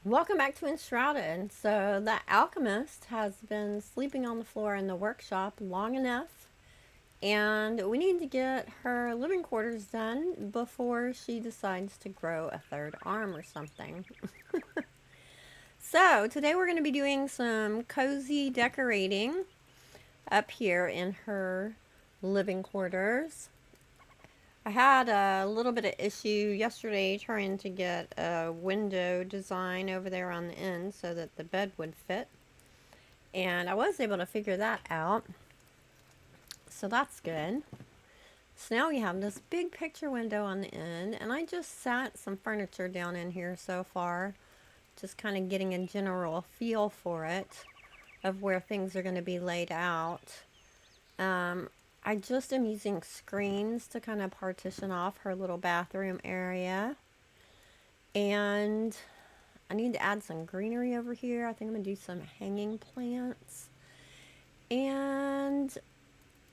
Welcome back to Enshrouded. So the Alchemist has been sleeping on the floor in the workshop long enough, and we need to get her living quarters done before she decides to grow a third arm or something. So today we're going to be doing some cozy decorating up here in her living quarters. I had a little bit of issue yesterday trying to get a window design over there on the end so that the bed would fit. And I was able to figure that out. So that's good. So now we have this big picture window on the end, and I just sat some furniture down in here so far, just kind of getting a general feel for it, of where things are going to be laid out. I just am using screens to kind of partition off her little bathroom area. And I need to add some greenery over here. I think I'm going to do some hanging plants. And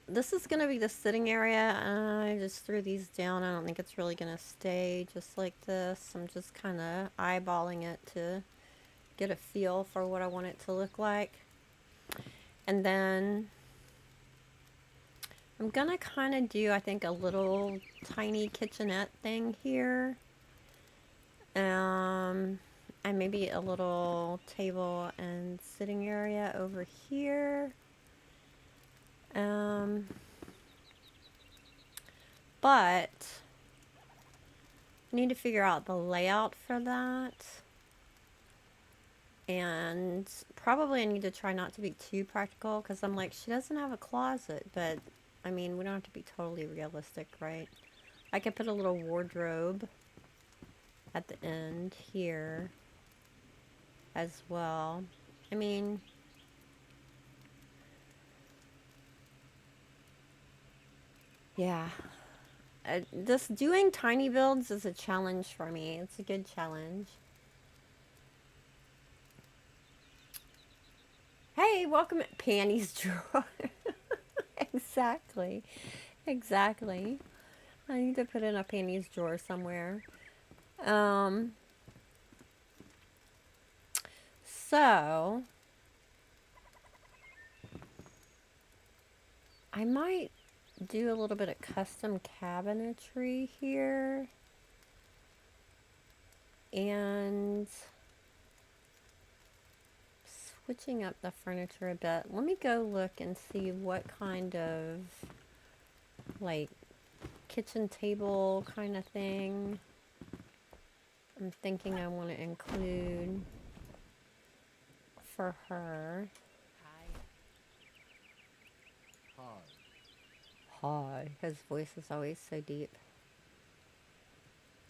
this is going to be the sitting area. I just threw these down. I don't think it's really going to stay just like this. I'm just kind of eyeballing it to get a feel for what I want it to look like. And then I'm going to kind of do, I think, a little tiny kitchenette thing here. And maybe a little table and sitting area over here. But I need to figure out the layout for that. And probably I need to try not to be too practical, because I'm like, she doesn't have a closet, but I mean, we don't have to be totally realistic, right? I could put a little wardrobe at the end here as well. I mean, yeah. This doing tiny builds is a challenge for me. It's a good challenge. Hey, welcome to Panty's drawer. Exactly. Exactly. I need to put in a panties drawer somewhere. So I might do a little bit of custom cabinetry here. And switching up the furniture a bit. Let me go look and see what kind of like kitchen table kind of thing I'm thinking I want to include for her. Hi. His voice is always so deep.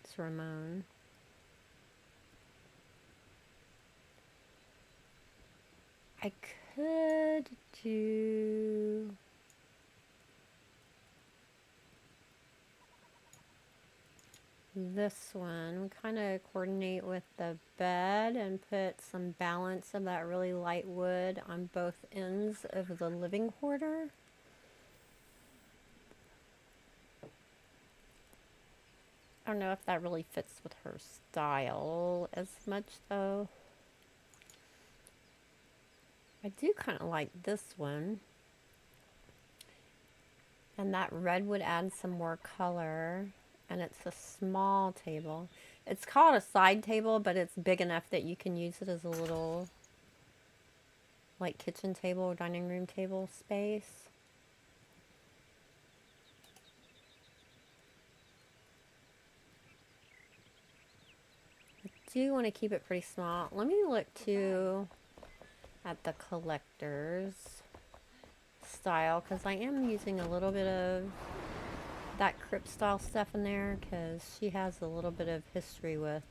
It's Ramon. I could do this one. Kind of coordinate with the bed and put some balance of that really light wood on both ends of the living quarter. I don't know if that really fits with her style as much though. I do kind of like this one. And that red would add some more color. And it's a small table. It's called a side table, but it's big enough that you can use it as a little like kitchen table or dining room table space. I do want to keep it pretty small. Let me look too at the collector's style, because I am using a little bit of that crypt style stuff in there, because she has a little bit of history with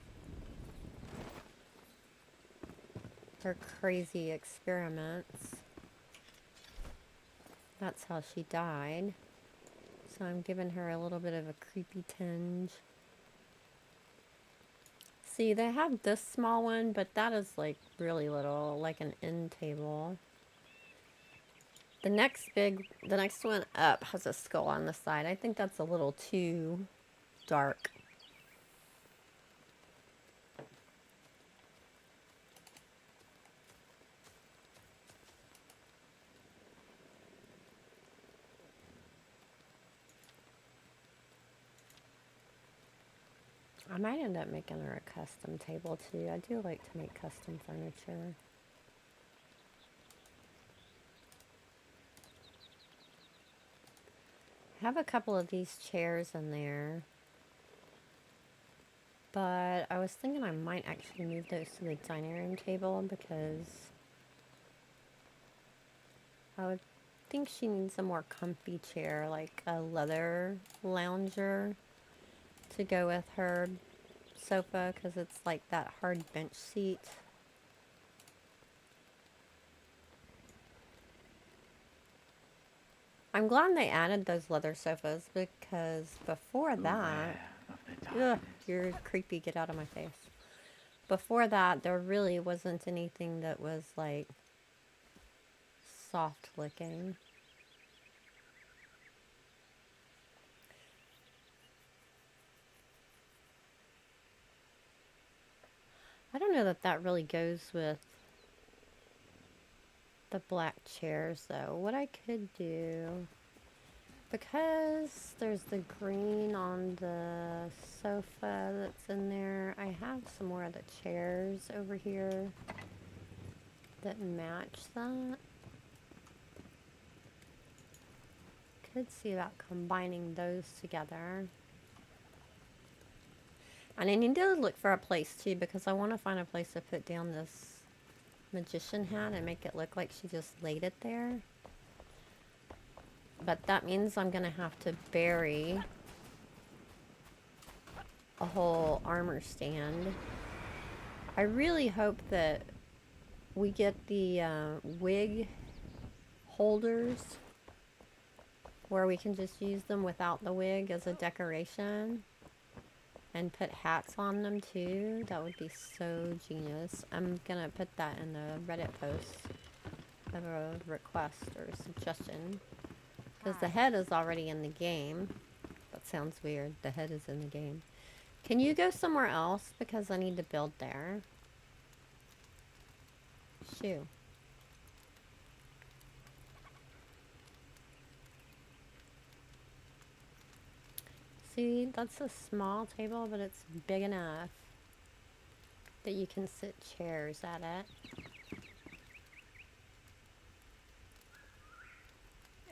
her crazy experiments. That's how she died. So I'm giving her a little bit of a creepy tinge. See, they have this small one, but that is like really little, like an end table. The next one up has a skull on the side. I think that's a little too dark. I might end up making her a custom table too. I do like to make custom furniture. I have a couple of these chairs in there, but I was thinking I might actually move those to the dining room table because I would think she needs a more comfy chair, like a leather lounger to go with her sofa, because it's like that hard bench seat. I'm glad they added those leather sofas, because before that, ugh, you're creepy, get out of my face. Before that, there really wasn't anything that was like soft looking. I don't know that that really goes with the black chairs though. What I could do, because there's the green on the sofa that's in there, I have some more of the chairs over here that match that. Could see about combining those together. And I need to look for a place too, because I want to find a place to put down this magician hat and make it look like she just laid it there. But that means I'm going to have to bury a whole armor stand. I really hope that we get the wig holders where we can just use them without the wig as a decoration. And put hats on them too. That would be so genius. I'm gonna put that in the Reddit post of a request or a suggestion. Because the head is already in the game. That sounds weird. The head is in the game. Can you go somewhere else? Because I need to build there. Shoo. See, that's a small table, but it's big enough that you can sit chairs at it.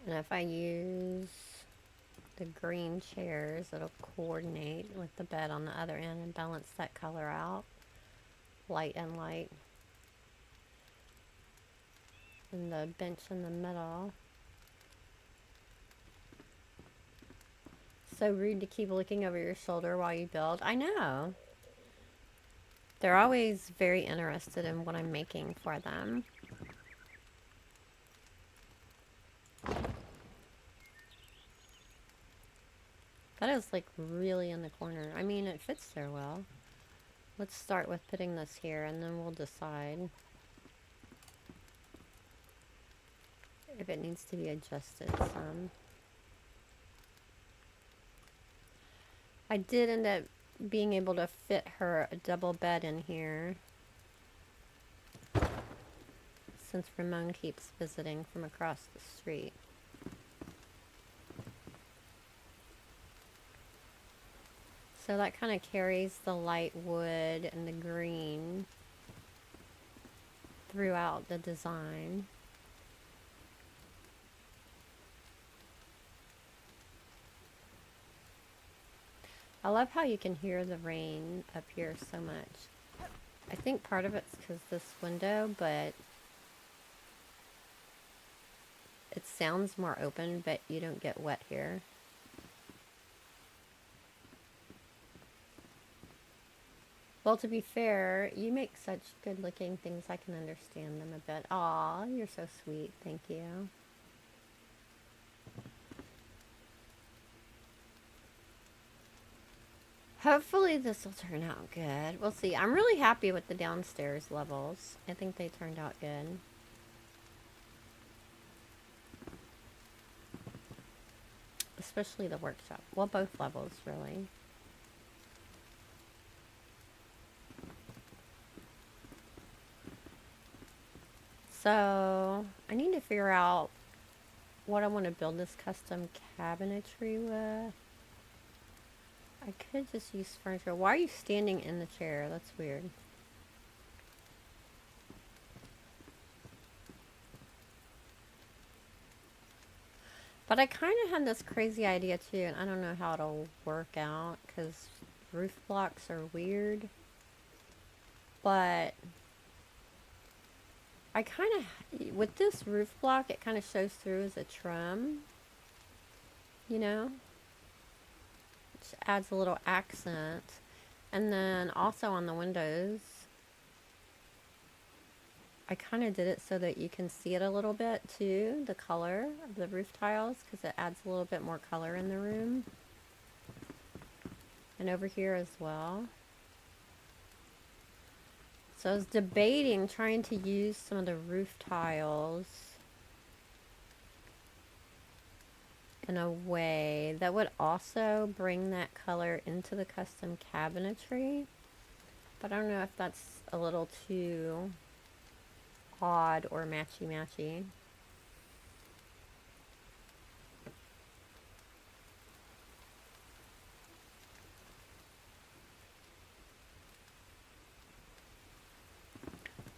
And if I use the green chairs, it'll coordinate with the bed on the other end and balance that color out. Light and light. And the bench in the middle. So rude to keep looking over your shoulder while you build. I know. They're always very interested in what I'm making for them. That is like really in the corner. I mean, it fits there well. Let's start with putting this here and then we'll decide if it needs to be adjusted some. I did end up being able to fit her a double bed in here, since Ramon keeps visiting from across the street. So that kind of carries the light wood and the green throughout the design. I love how you can hear the rain up here so much. I think part of it's because this window, but it sounds more open, but you don't get wet here. Well, to be fair, you make such good looking things, I can understand them a bit. Aw, you're so sweet. Thank you. Hopefully this will turn out good. We'll see. I'm really happy with the downstairs levels. I think they turned out good. Especially the workshop. Well, both levels, really. So, I need to figure out what I want to build this custom cabinetry with. I could just use furniture. Why are you standing in the chair? That's weird. But I kind of had this crazy idea too, and I don't know how it'll work out because roof blocks are weird. But I kind of, with this roof block, it kind of shows through as a trim, you know, which adds a little accent. And then also on the windows, I kind of did it so that you can see it a little bit too, the color of the roof tiles, because it adds a little bit more color in the room. And over here as well. So I was debating trying to use some of the roof tiles in a way that would also bring that color into the custom cabinetry. But I don't know if that's a little too odd or matchy-matchy.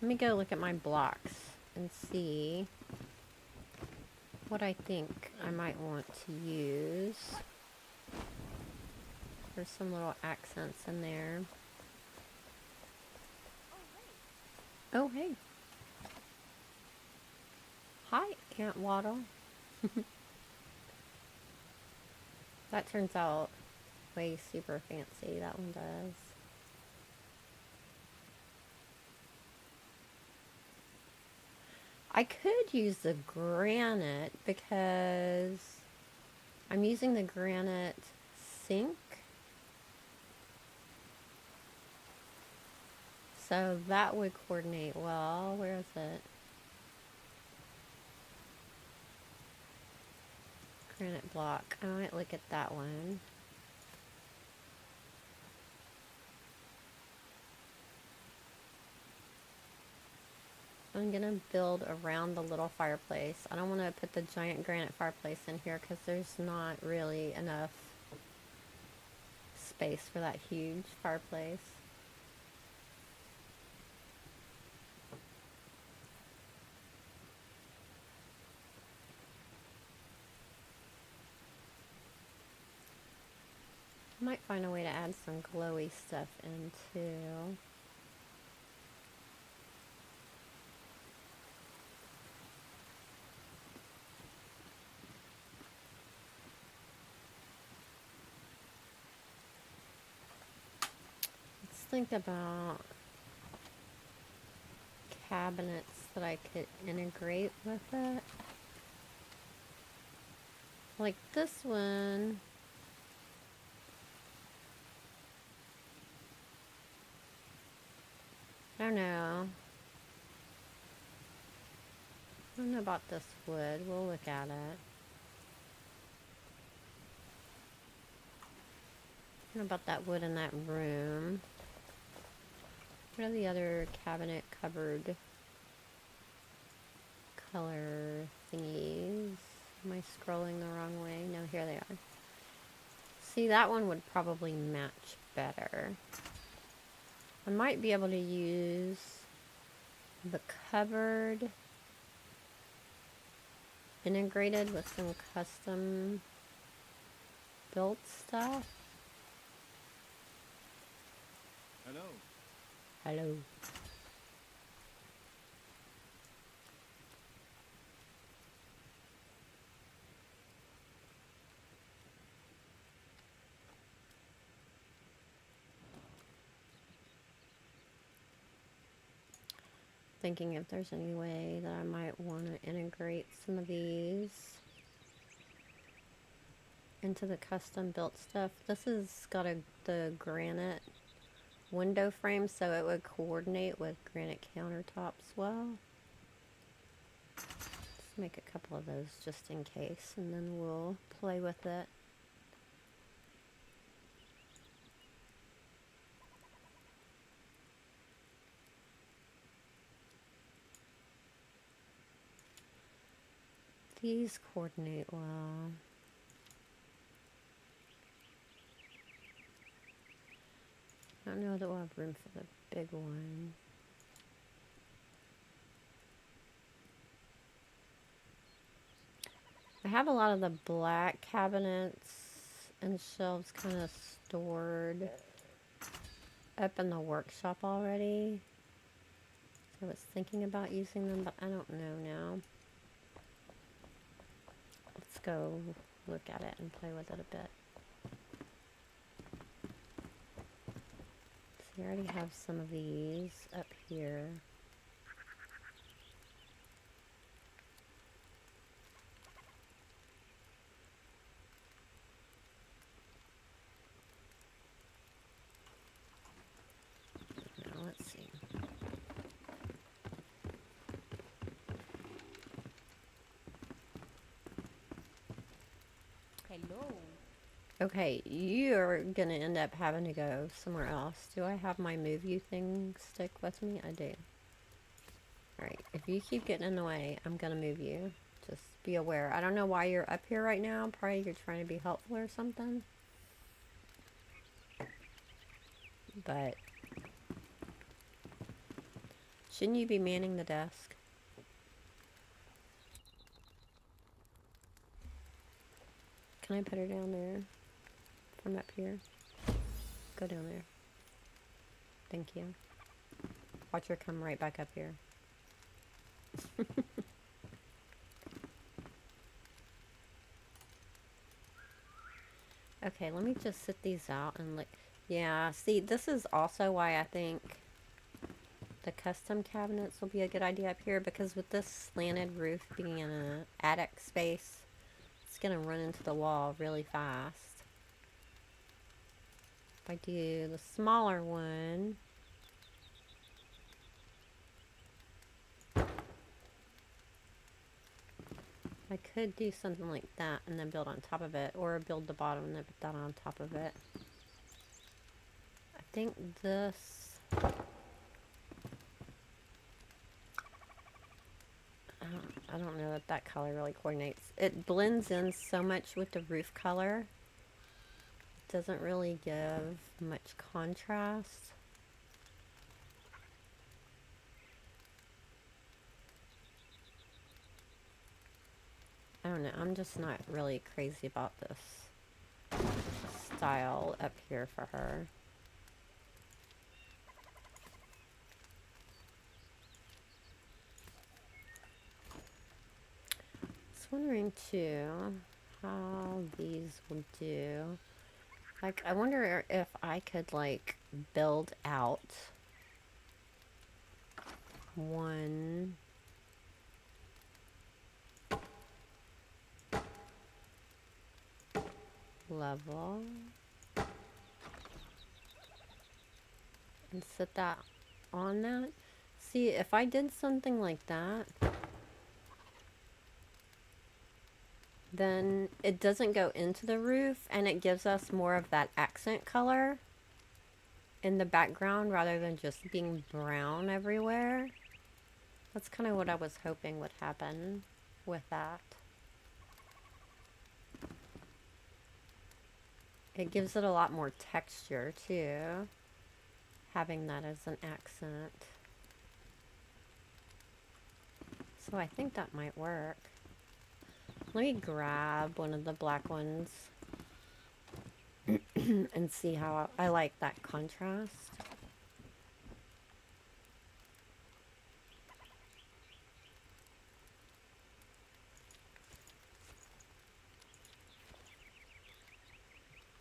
Let me go look at my blocks and see what I think I might want to use. There's some little accents in there. Oh, hey. Hi, Aunt Waddle. That turns out way super fancy, that one does. I could use the granite because I'm using the granite sink. So that would coordinate well. Where is it? Granite block. I might look at that one. I'm gonna build around the little fireplace. I don't want to put the giant granite fireplace in here because there's not really enough space for that huge fireplace. I might find a way to add some glowy stuff in too. Think about cabinets that I could integrate with it. Like this one. I don't know. I don't know about this wood. We'll look at it. I don't know about that wood in that room. What are the other cabinet cupboard color thingies? Am I scrolling the wrong way? No, here they are. See, that one would probably match better. I might be able to use the cupboard integrated with some custom built stuff. Hello. Hello. Thinking if there's any way that I might want to integrate some of these into the custom built stuff. This has got the granite window frame, so it would coordinate with granite countertops well. Let's make a couple of those just in case, and then we'll play with it. These coordinate well. don't know that we'll have room for the big one. I have a lot of the black cabinets and shelves kind of stored up in the workshop already. So I was thinking about using them, but I don't know now. Let's go look at it and play with it a bit. So I already have some of these up here. Now let's see. Hello. Okay, you're gonna end up having to go somewhere else. Do I have my move you thing stick with me? I do. Alright, if you keep getting in the way, I'm gonna move you. Just be aware. I don't know why you're up here right now. Probably you're trying to be helpful or something. But shouldn't you be manning the desk? Can I put her down there from up here? Go down there. Thank you. Watch her come right back up here. Okay, let me just sit these out and look. Yeah, see, this is also why I think the custom cabinets will be a good idea up here, because with this slanted roof being in an attic space, it's going to run into the wall really fast. If I do the smaller one, I could do something like that and then build on top of it, or build the bottom and then put that on top of it. I think this... I don't know if that color really coordinates. It blends in so much with the roof color. It doesn't really give much contrast. I don't know. I'm just not really crazy about this style up here for her. Wondering too how these will do. Like, I wonder if I could like build out one level and set that on that. See, if I did something like that, then it doesn't go into the roof and it gives us more of that accent color in the background rather than just being brown everywhere. That's kind of what I was hoping would happen with that. It gives it a lot more texture too, having that as an accent. So I think that might work. Let me grab one of the black ones and see how I like that contrast.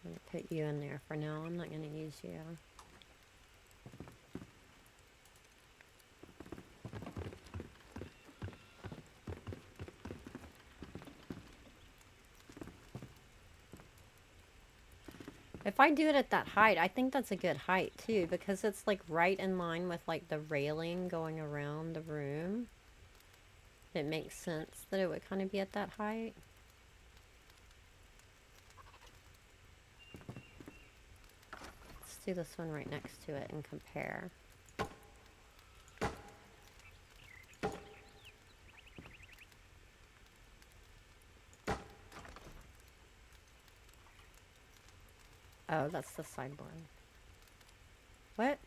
I'm going to put you in there for now. I'm not going to use you. If I do it at that height, I think that's a good height too, because it's like right in line with like the railing going around the room. It makes sense that it would kind of be at that height. Let's do this one right next to it and compare. Oh, that's the sideboard. What?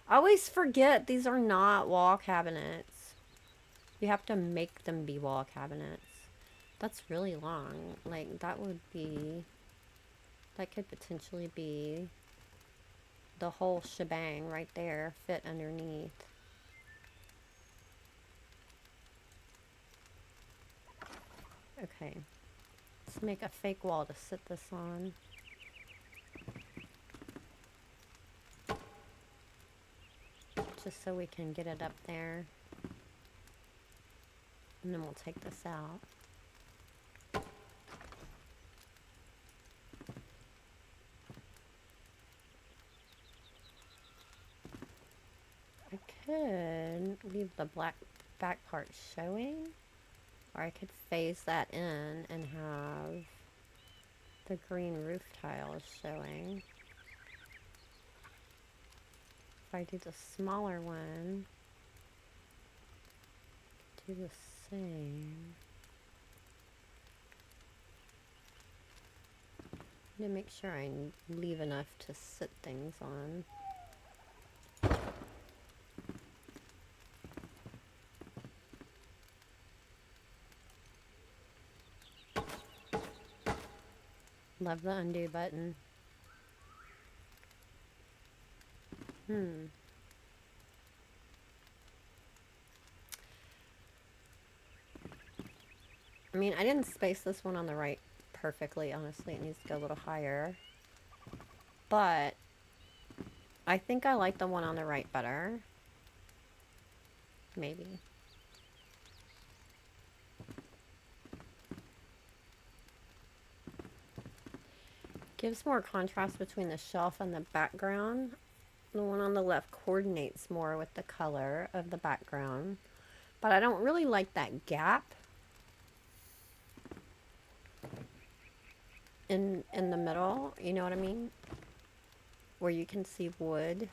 I always forget these are not wall cabinets. You have to make them be wall cabinets. That's really long. Like, that would be... That could potentially be the whole shebang right there, fit underneath. Okay. Let's make a fake wall to sit this on. Just so we can get it up there. And then we'll take this out. I could leave the black back part showing, or I could phase that in and have the green roof tiles showing. If I do the smaller one, do the same. I need to make sure I leave enough to sit things on. Love the undo button. I mean, I didn't space this one on the right perfectly, honestly. It needs to go a little higher. But I think I like the one on the right better. Maybe. Gives more contrast between the shelf and the background. The one on the left coordinates more with the color of the background. But I don't really like that gap in the middle, you know what I mean? Where you can see wood.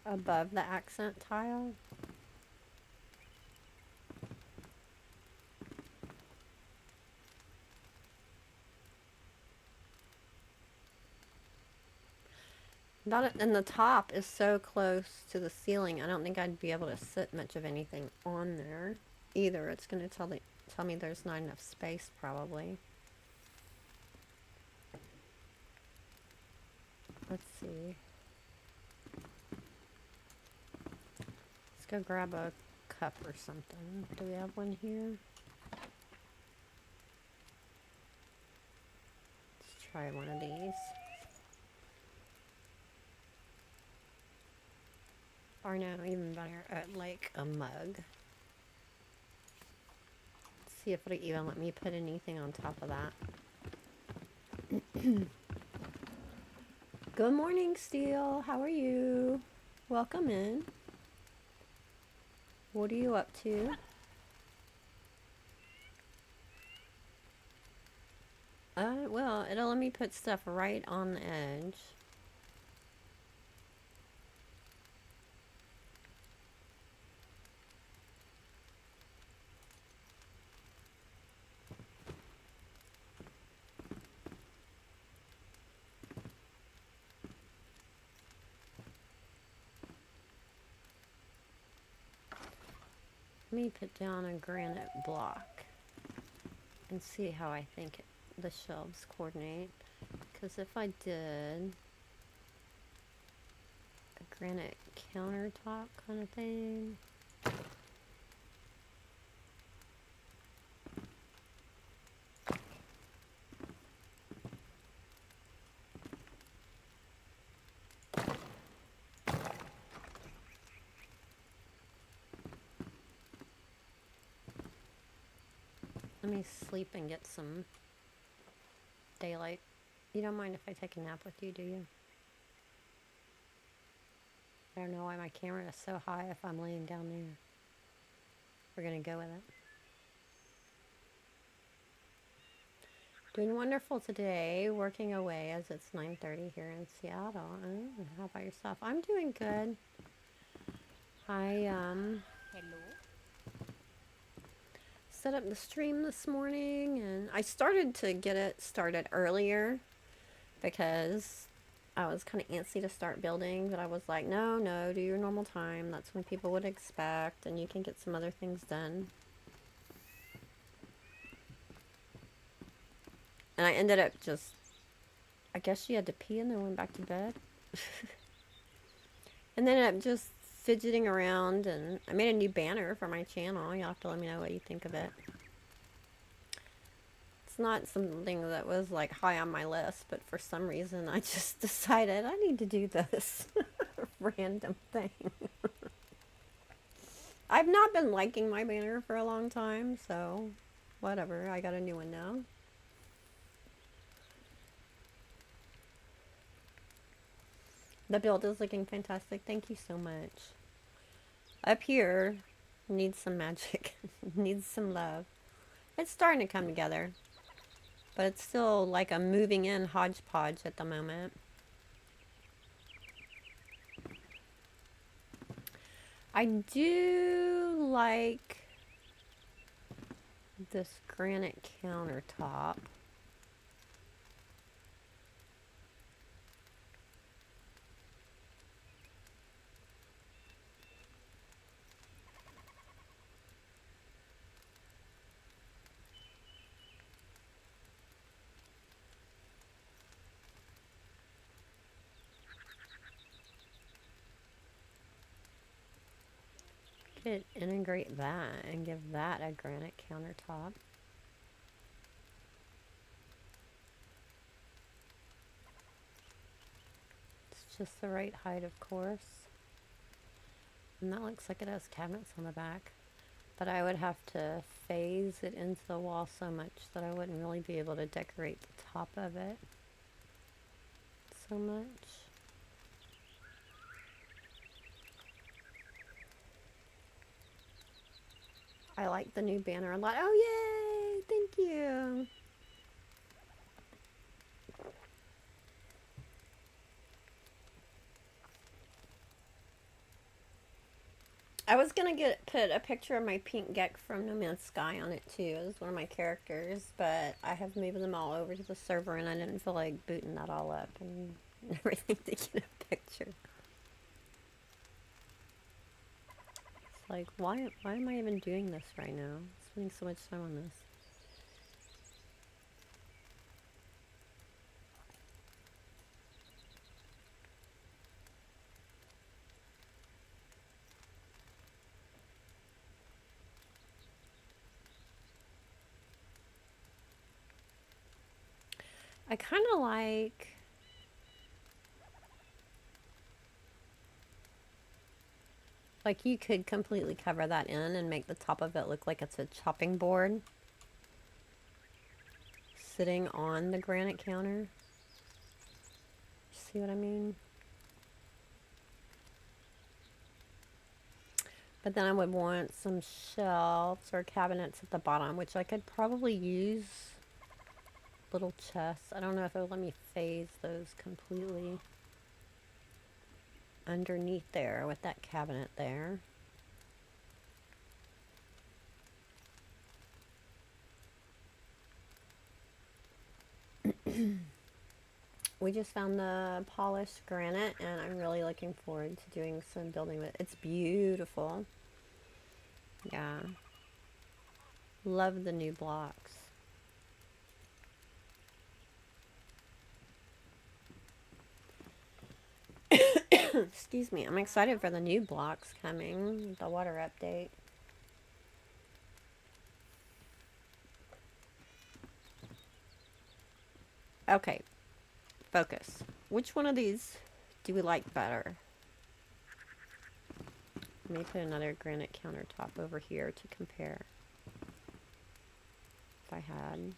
Above the accent tile. And the top is so close to the ceiling, I don't think I'd be able to sit much of anything on there either. It's going to tell me there's not enough space, probably. Let's see. Let's go grab a cup or something. Do we have one here? Let's try one of these. Or no, even better, like a mug. Let's see if it'll even let me put anything on top of that. Good morning, Steel. How are you? Welcome in. What are you up to? Well, it'll let me put stuff right on the edge. Let me put down a granite block and see how I think the shelves coordinate. Because if I did a granite countertop kind of thing. Let me sleep and get some daylight. You don't mind if I take a nap with you, do you? I don't know why my camera is so high if I'm laying down there. We're going to go with it. Doing wonderful today, working away as it's 9:30 here in Seattle. Oh, how about yourself? I'm doing good. Hello. set up the stream this morning, and I started to get it started earlier because I was kind of antsy to start building, but I was like, no, do your normal time. That's when people would expect, and you can get some other things done. And I ended up just, I guess she had to pee and then went back to bed. And then ended up just fidgeting around, and I made a new banner for my channel. You'll have to let me know what you think of it. It's not something that was like high on my list, but for some reason I just decided I need to do this random thing. I've not been liking my banner for a long time, so whatever. I got a new one now. The build is looking fantastic. Thank you so much. Up here needs some magic. Needs some love. It's starting to come together, but it's still like a moving in hodgepodge at the moment. I do like this granite countertop. Could integrate that and give that a granite countertop. It's just the right height, of course. And that looks like it has cabinets on the back. But I would have to phase it into the wall so much that I wouldn't really be able to decorate the top of it so much. I like the new banner a lot. Oh, yay! Thank you. I was gonna put a picture of my pink gek from No Man's Sky on it too as one of my characters, but I have moved them all over to the server and I didn't feel like booting that all up and everything to get a picture. It's like, why am I even doing this right now? Spending so much time on this. I kind of like you could completely cover that in and make the top of it look like it's a chopping board sitting on the granite counter. See what I mean? But then I would want some shelves or cabinets at the bottom, which I could probably use little chests. I don't know if it would let me phase those completely underneath there with that cabinet there. We just found the polished granite and I'm really looking forward to doing some building with it. It's beautiful. Yeah. Love the new blocks. Excuse me. I'm excited for the new blocks coming. The water update. Okay. Focus. Which one of these do we like better? Let me put another granite countertop over here to compare. If I had...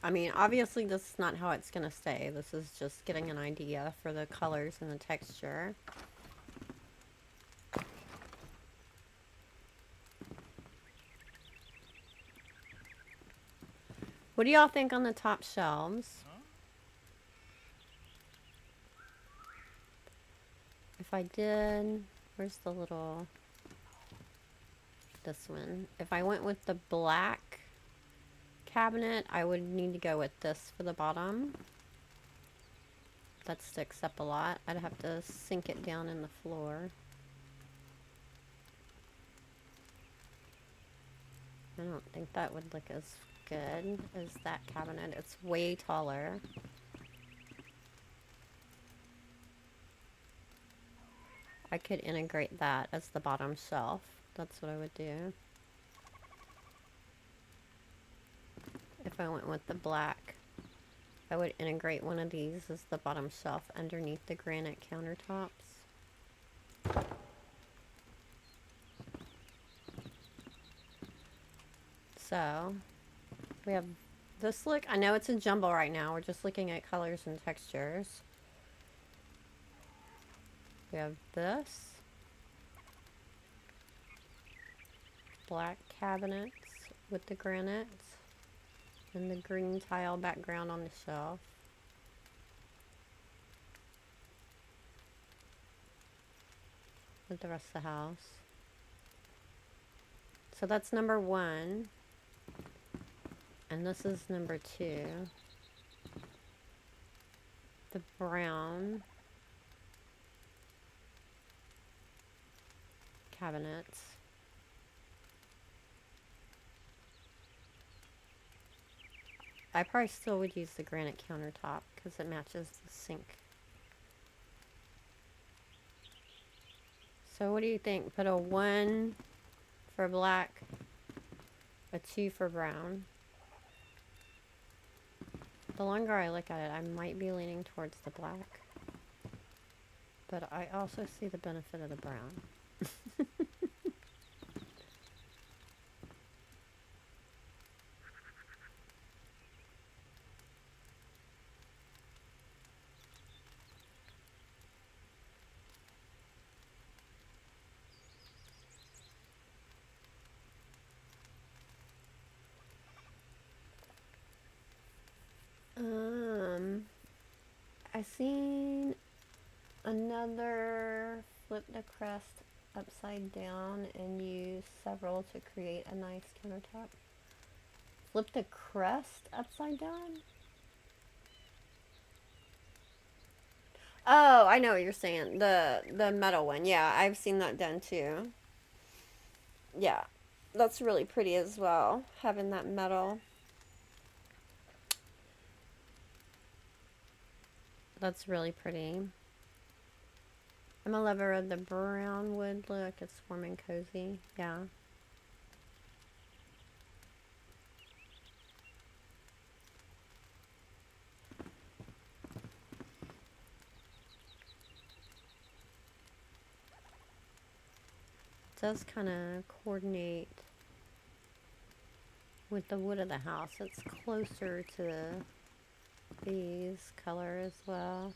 I mean, obviously this is not how it's going to stay. This is just getting an idea for the colors and the texture. What do y'all think on the top shelves? If I did, where's the little, this one. If I went with the black cabinet, I would need to go with this for the bottom. That sticks up a lot. I'd have to sink it down in the floor. I don't think that would look as good as that cabinet. It's way taller. I could integrate that as the bottom shelf. That's what I would do. If I went with the black, I would integrate one of these as the bottom shelf underneath the granite countertops. So, we have this look. I know it's a jumble right now. We're just looking at colors and textures. We have this. Black cabinets with the granite and the green tile background on the shelf. With the rest of the house. So that's number 1. And this is number 2. The brown cabinets. I probably still would use the granite countertop because it matches the sink. So what do you think? Put a 1 for black, a 2 for brown. The longer I look at it, I might be leaning towards the black. But I also see the benefit of the brown. I seen another flip the crest upside down and use several to create a nice countertop. Flip the crest upside down? Oh, I know what you're saying. The metal one. Yeah, I've seen that done too. Yeah, that's really pretty as well, having that metal. That's really pretty. I'm a lover of the brown wood look. It's warm and cozy. Yeah. It does kind of coordinate with the wood of the house. It's closer to these colors as well.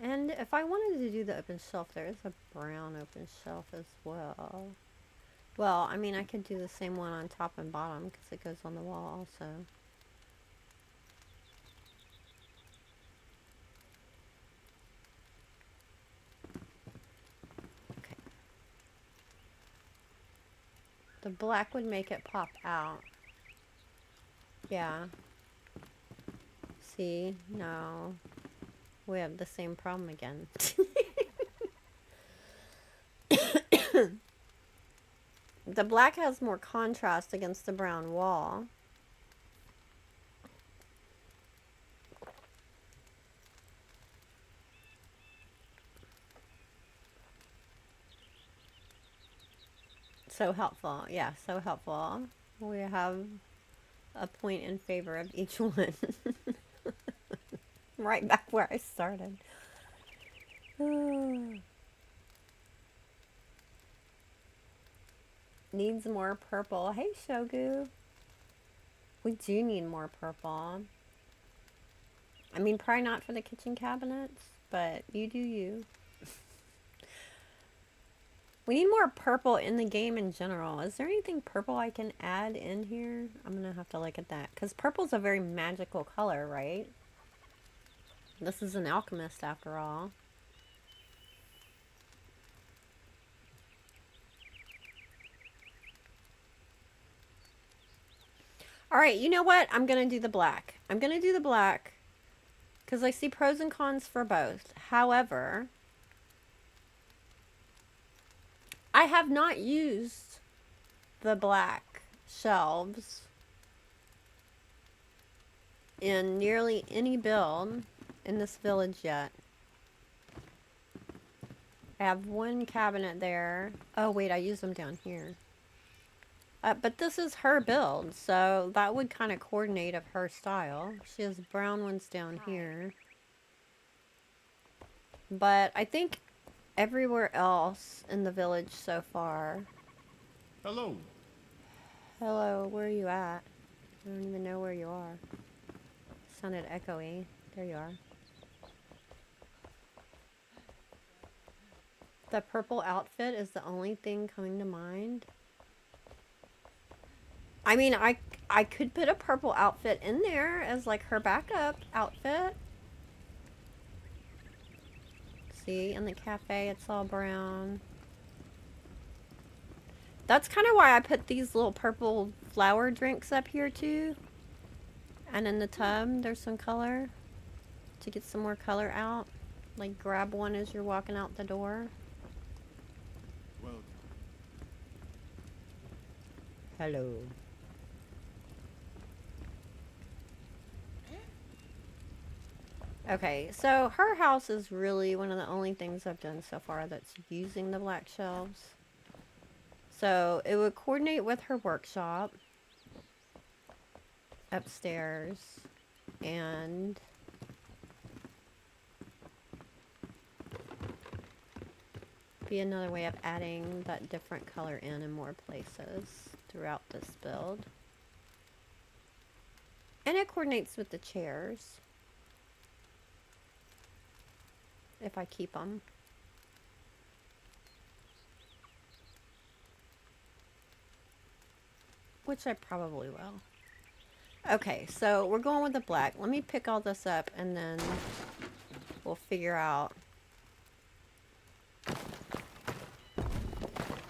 And if I wanted to do the open shelf, there is a brown open shelf as well. Well, I mean, I could do the same one on top and bottom because it goes on the wall also. Okay. The black would make it pop out. Yeah. See? No. We have the same problem again. The black has more contrast against the brown wall. So helpful. Yeah, so helpful. We have a point in favor of each one. Right back where I started. Needs more purple. Hey, Shogu. We do need more purple. I mean, probably not for the kitchen cabinets. but you do you. We need more purple in the game in general. Is there anything purple I can add in here? I'm gonna have to look at that. Because purple's a very magical color, right? This is an alchemist after all. Alright, you know what? I'm gonna do the black. I'm gonna do the black. Because I see pros and cons for both. However, I have not used the black shelves in nearly any build in this village yet. I have one cabinet there. Oh wait, I use them down here. But this is her build, so that would kind of coordinate of her style. She has brown ones down here. But I think everywhere else in the village so far. Hello. Hello, where are you at? I don't even know where you are. Sounded echoey. There you are. The purple outfit is the only thing coming to mind. I mean, I could put a purple outfit in there as like her backup outfit. See, in the cafe it's all brown. That's kind of why I put these little purple flower drinks up here too. And in the tub there's some color to get some more color out. Like grab one as you're walking out the door. Welcome. Hello. Okay, so her house is really one of the only things I've done so far that's using the black shelves. So it would coordinate with her workshop upstairs and be another way of adding that different color in more places throughout this build. And it coordinates with the chairs. If I keep them. Which I probably will. Okay, so we're going with the black. Let me pick all this up and then we'll figure out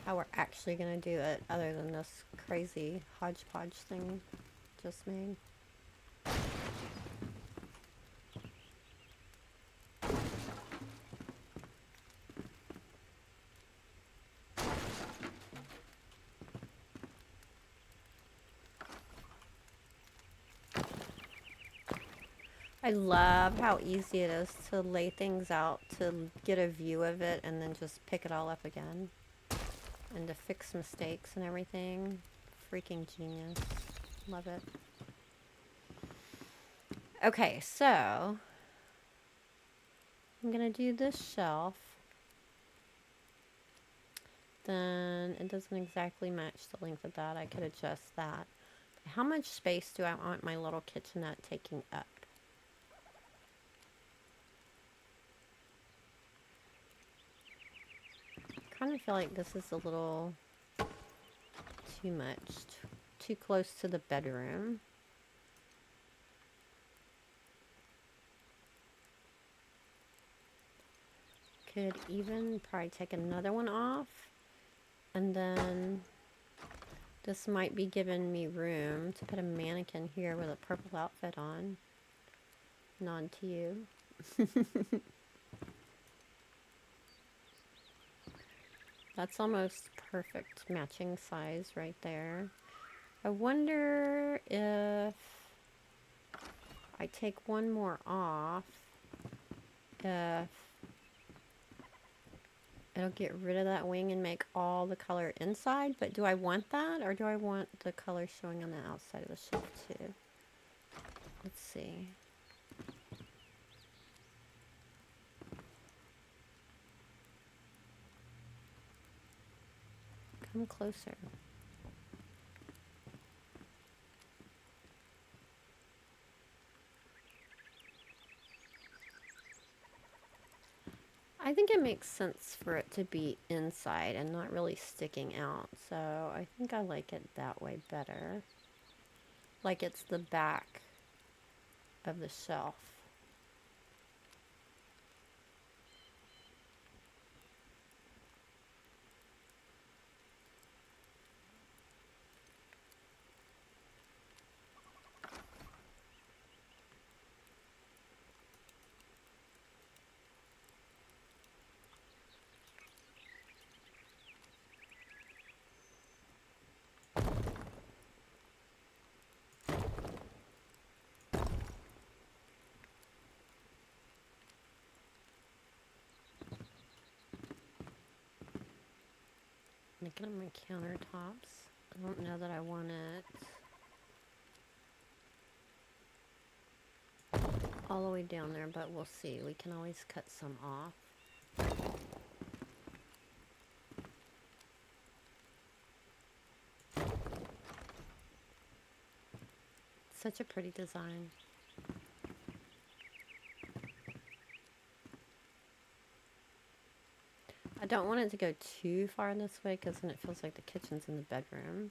how we're actually going to do it other than this crazy hodgepodge thing just made. I love how easy it is to lay things out, to get a view of it, and then just pick it all up again. And to fix mistakes and everything. Freaking genius. Love it. Okay, so I'm going to do this shelf. Then it doesn't exactly match the length of that. I could adjust that. How much space do I want my little kitchenette taking up? I kind of feel like this is a little too much, too close to the bedroom. Could even probably take another one off, and then this might be giving me room to put a mannequin here with a purple outfit on. Nod to you. That's almost perfect matching size right there. I wonder if I take one more off, if it'll get rid of that wing and make all the color inside. But do I want that, or do I want the color showing on the outside of the shelf too? Let's see. Come closer. I think it makes sense for it to be inside and not really sticking out. So I think I like it that way better. Like it's the back of the shelf. Looking at my countertops. I don't know that I want it all the way down there, but we'll see. We can always cut some off. Such a pretty design. I don't want it to go too far this way because then it feels like the kitchen's in the bedroom.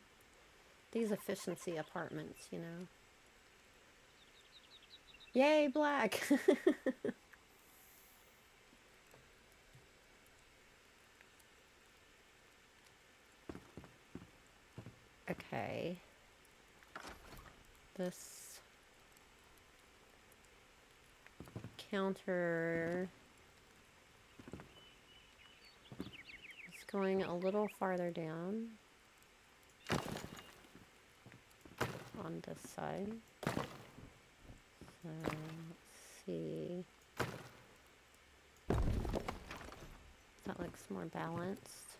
These efficiency apartments, you know. Yay, black! Okay. This counter is going a little farther down on this side. So let's see. That looks more balanced.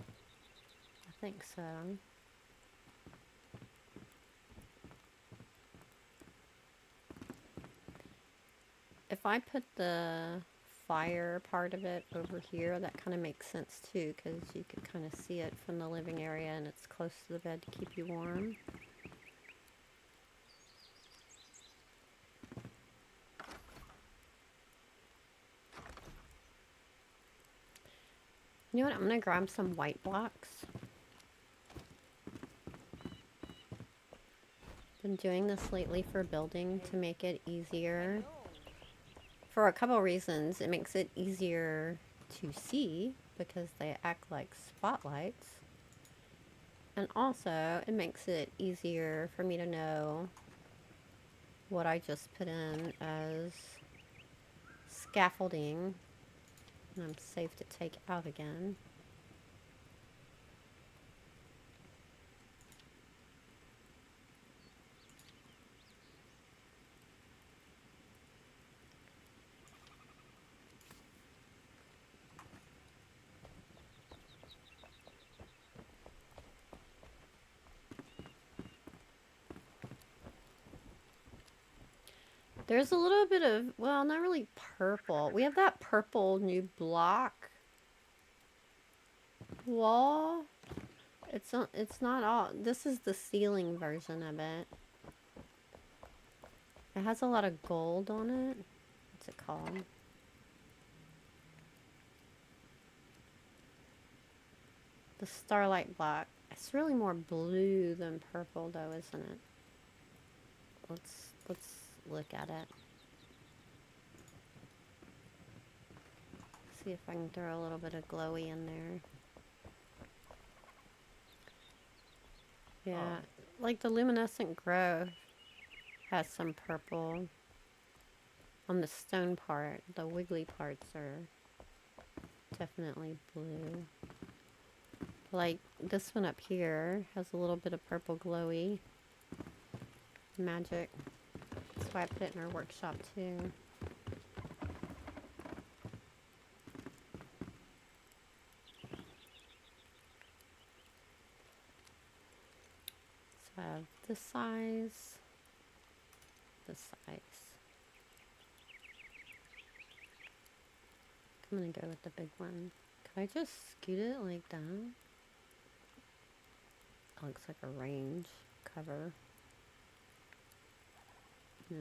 I think so. If I put the fire part of it over here, that kind of makes sense too, because you could kind of see it from the living area and it's close to the bed to keep you warm. You know what? I'm going to grab some white blocks. Been doing this lately for building to make it easier. For a couple reasons. It makes it easier to see because they act like spotlights. And also, it makes it easier for me to know what I just put in as scaffolding. And I'm safe to take out again. There's a little bit of, well, not really purple. We have that purple new block wall. It's not all, this is the ceiling version of it. It has a lot of gold on it. What's it called? The starlight block. It's really more blue than purple though, isn't it? Let's look at it. See if I can throw a little bit of glowy in there. Yeah, like the luminescent growth has some purple on the stone part. The wiggly parts are definitely blue. Like this one up here has a little bit of purple glowy magic. That's why I put it in our workshop too. So I have this size, this size. I'm gonna go with the big one. Could I just scoot it like that? It looks like a range cover. No.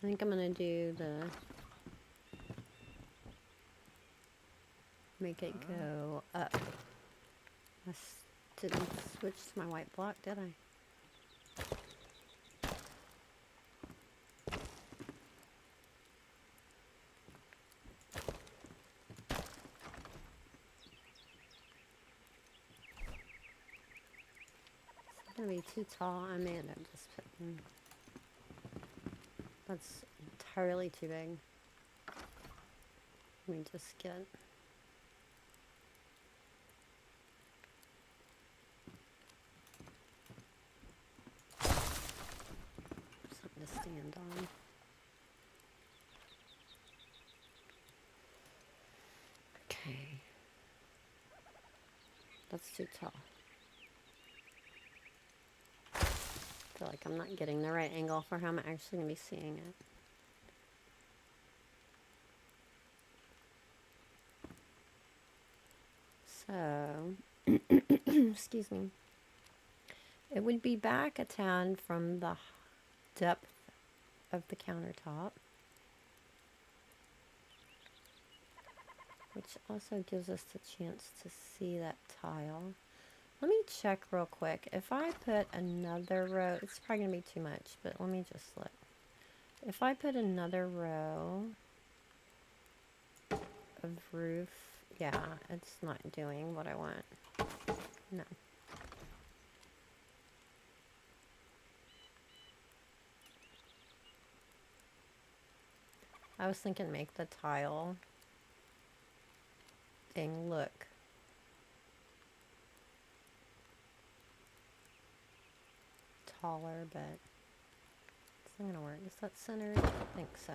I think I'm gonna do the make it go up. I didn't switch to my white block, did I? It's gonna be too tall. I may end up just putting. That's entirely too big. Let me just get. Something to stand on. Okay. That's too tall. I feel like I'm not getting the right angle for how I'm actually going to be seeing it. So, excuse me. It would be back a tad from the depth of the countertop, which also gives us the chance to see that tile. Let me check real quick. If I put another row, it's probably going to be too much, but let me just look. If I put another row of roof, yeah, it's not doing what I want. No. I was thinking make the tile thing look taller, but it's not gonna work. Is that centered? I think so.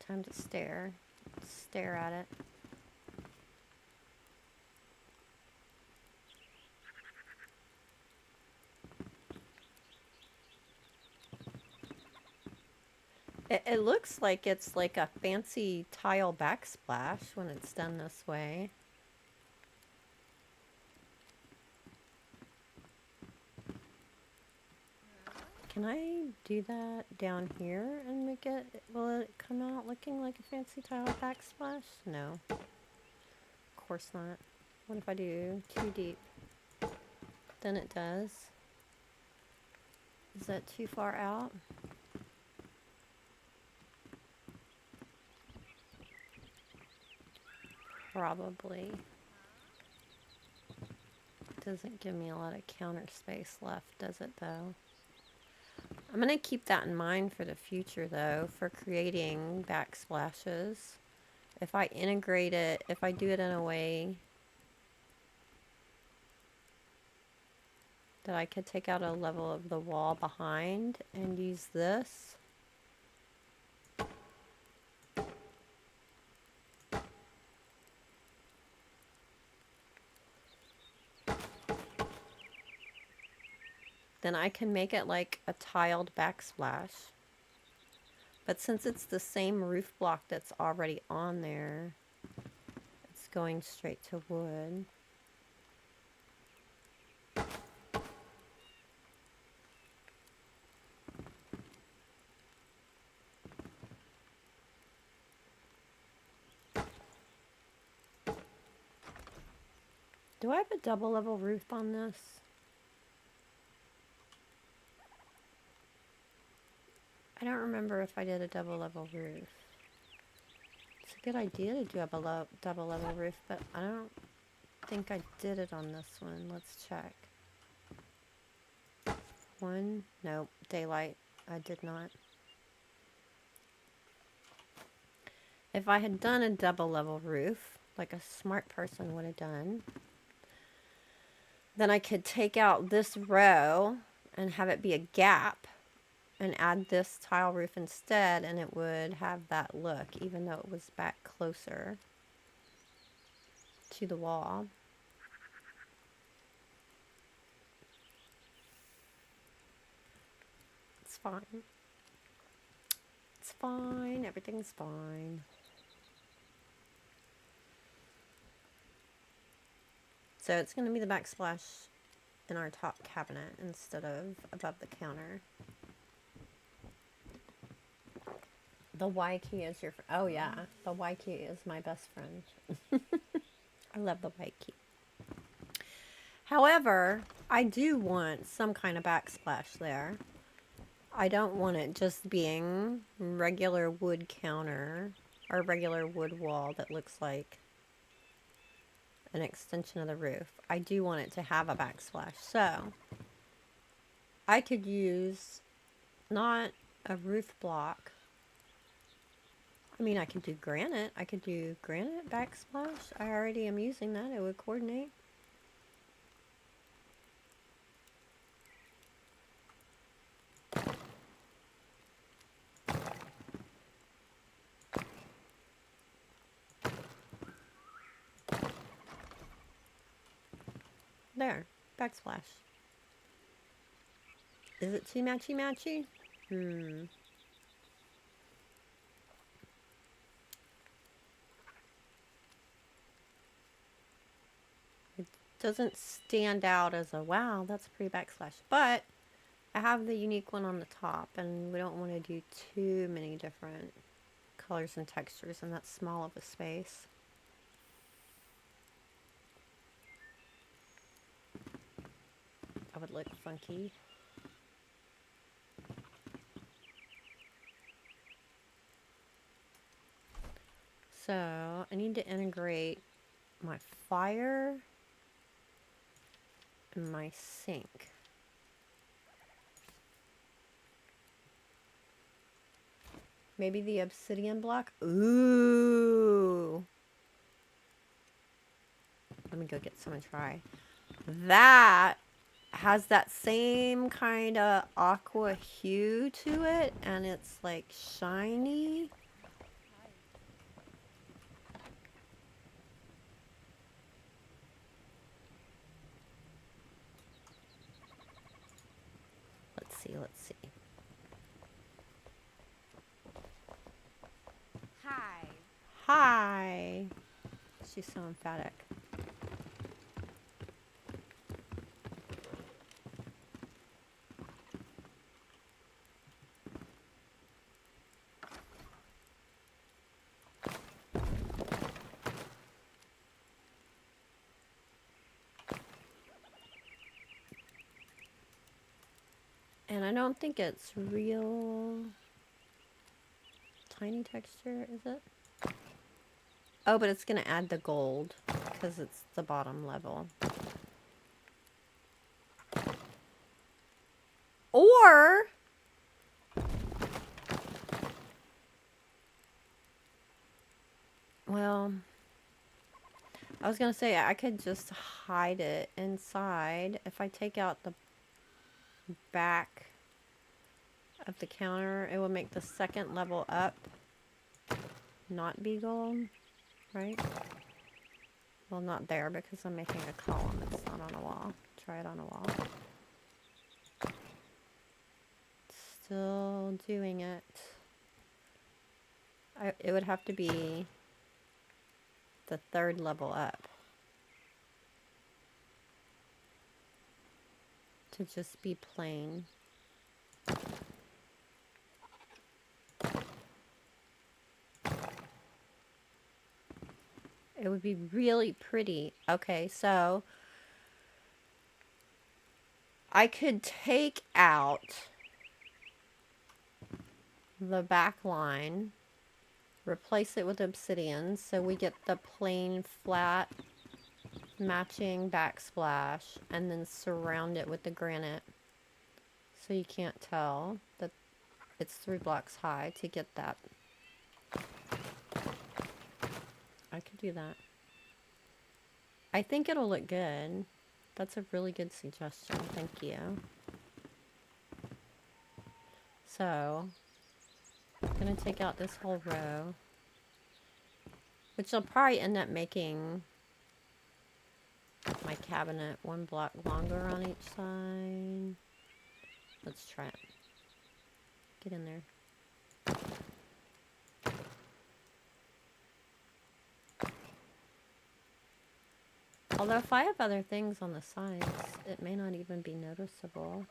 Time to stare. Stare at it. It looks like it's like a fancy tile backsplash when it's done this way. Can I do that down here and make it, will it come out looking like a fancy tile backsplash? No. Of course not. What if I do too deep? Then it does. Is that too far out? Probably. Doesn't give me a lot of counter space left, does it though? I'm going to keep that in mind for the future though, for creating backsplashes. If I integrate it, if I do it in a way that I could take out a level of the wall behind and use this. Then I can make it like a tiled backsplash. But since it's the same roof block that's already on there, it's going straight to wood. Do I have a double level roof on this? I don't remember if I did a double level roof. It's a good idea to do a double level roof, but I don't think I did it on this one. Let's check. One, nope, daylight. I did not. If I had done a double level roof, like a smart person would have done, then I could take out this row and have it be a gap and add this tile roof instead, and it would have that look, even though it was back closer to the wall. fine. It's fine. Everything's fine. So it's going to be the backsplash in our top cabinet instead of above the counter. The Y key is your friend. Oh yeah, the Y key is my best friend. I love the Y key. However, I do want some kind of backsplash there. I don't want it just being regular wood counter or regular wood wall that looks like an extension of the roof. I do want it to have a backsplash. So I could use not a roof block. I mean, I could do granite. I could do granite backsplash. I already am using that. It would coordinate. There. Backsplash. Is it too matchy-matchy? It doesn't stand out as a, wow, that's a pretty backsplash. But I have the unique one on the top, and we don't want to do too many different colors and textures in that small of a space. That would look funky. So I need to integrate my fire and my sink. Maybe the obsidian block. Ooh. Let me go get some and try. That has that same kind of aqua hue to it, and it's like shiny. Let's see. Hi. Hi. She's so emphatic. And I don't think it's real tiny texture, is it? Oh, but it's going to add the gold because it's the bottom level. Or well, I was going to say I could just hide it inside. If I take out the back of the counter, it will make the second level up not be gold, right? Well, not there because I'm making a column. It's not on a wall. Try it on a wall. Still doing it. It would have to be the third level up to just be plain. It would be really pretty. Okay, so I could take out the back line, replace it with obsidian, so we get the plain flat matching backsplash, and then surround it with the granite so you can't tell that it's 3 blocks high to get that. I could do that. I think it'll look good. That's a really good suggestion. Thank you. So I'm going to take out this whole row, which will probably end up making my cabinet 1 block longer on each side. Let's try it. Get in there. Although if I have other things on the sides, it may not even be noticeable.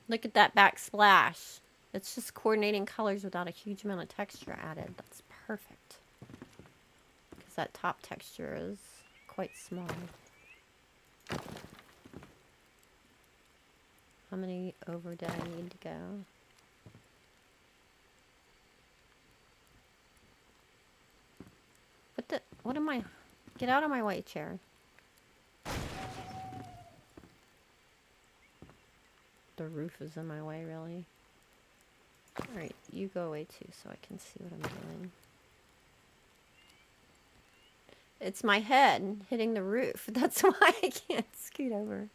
Look at that backsplash. It's just coordinating colors without a huge amount of texture added. That's perfect. Because that top texture is quite small. How many over do I need to go? What am I? Get out of my way, chair. The roof is in my way, really. Alright, you go away too so I can see what I'm doing. It's my head hitting the roof. That's why I can't scoot over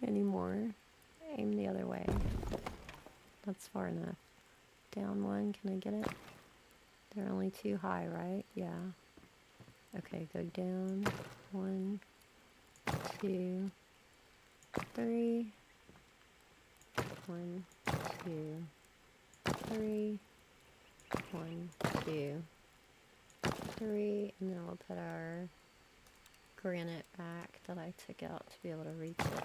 anymore. Aim the other way. That's far enough. Down one, can I get it? They're only too high, right? Yeah. Okay, go down. 1, 2, 3. 1, 2, 3. 1, 2, 3. And then we'll put our granite back that I took out to be able to reach it.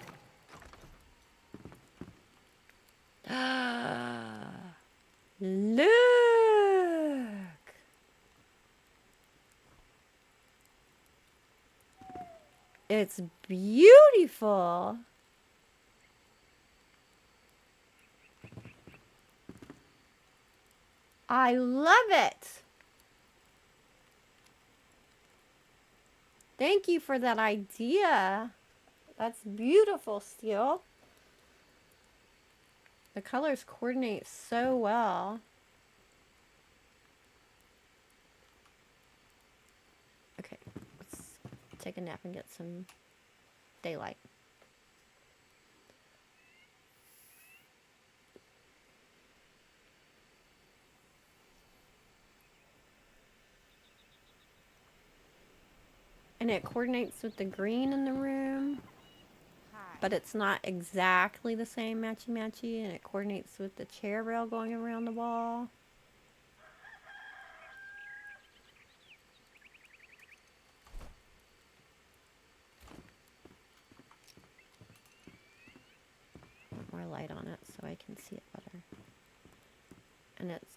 Look! It's beautiful. I love it. Thank you for that idea. That's beautiful, Steel. The colors coordinate so well. Okay, let's take a nap and get some daylight. And it coordinates with the green in the room. But it's not exactly the same matchy-matchy, and it coordinates with the chair rail going around the wall. More light on it so I can see it better. And it's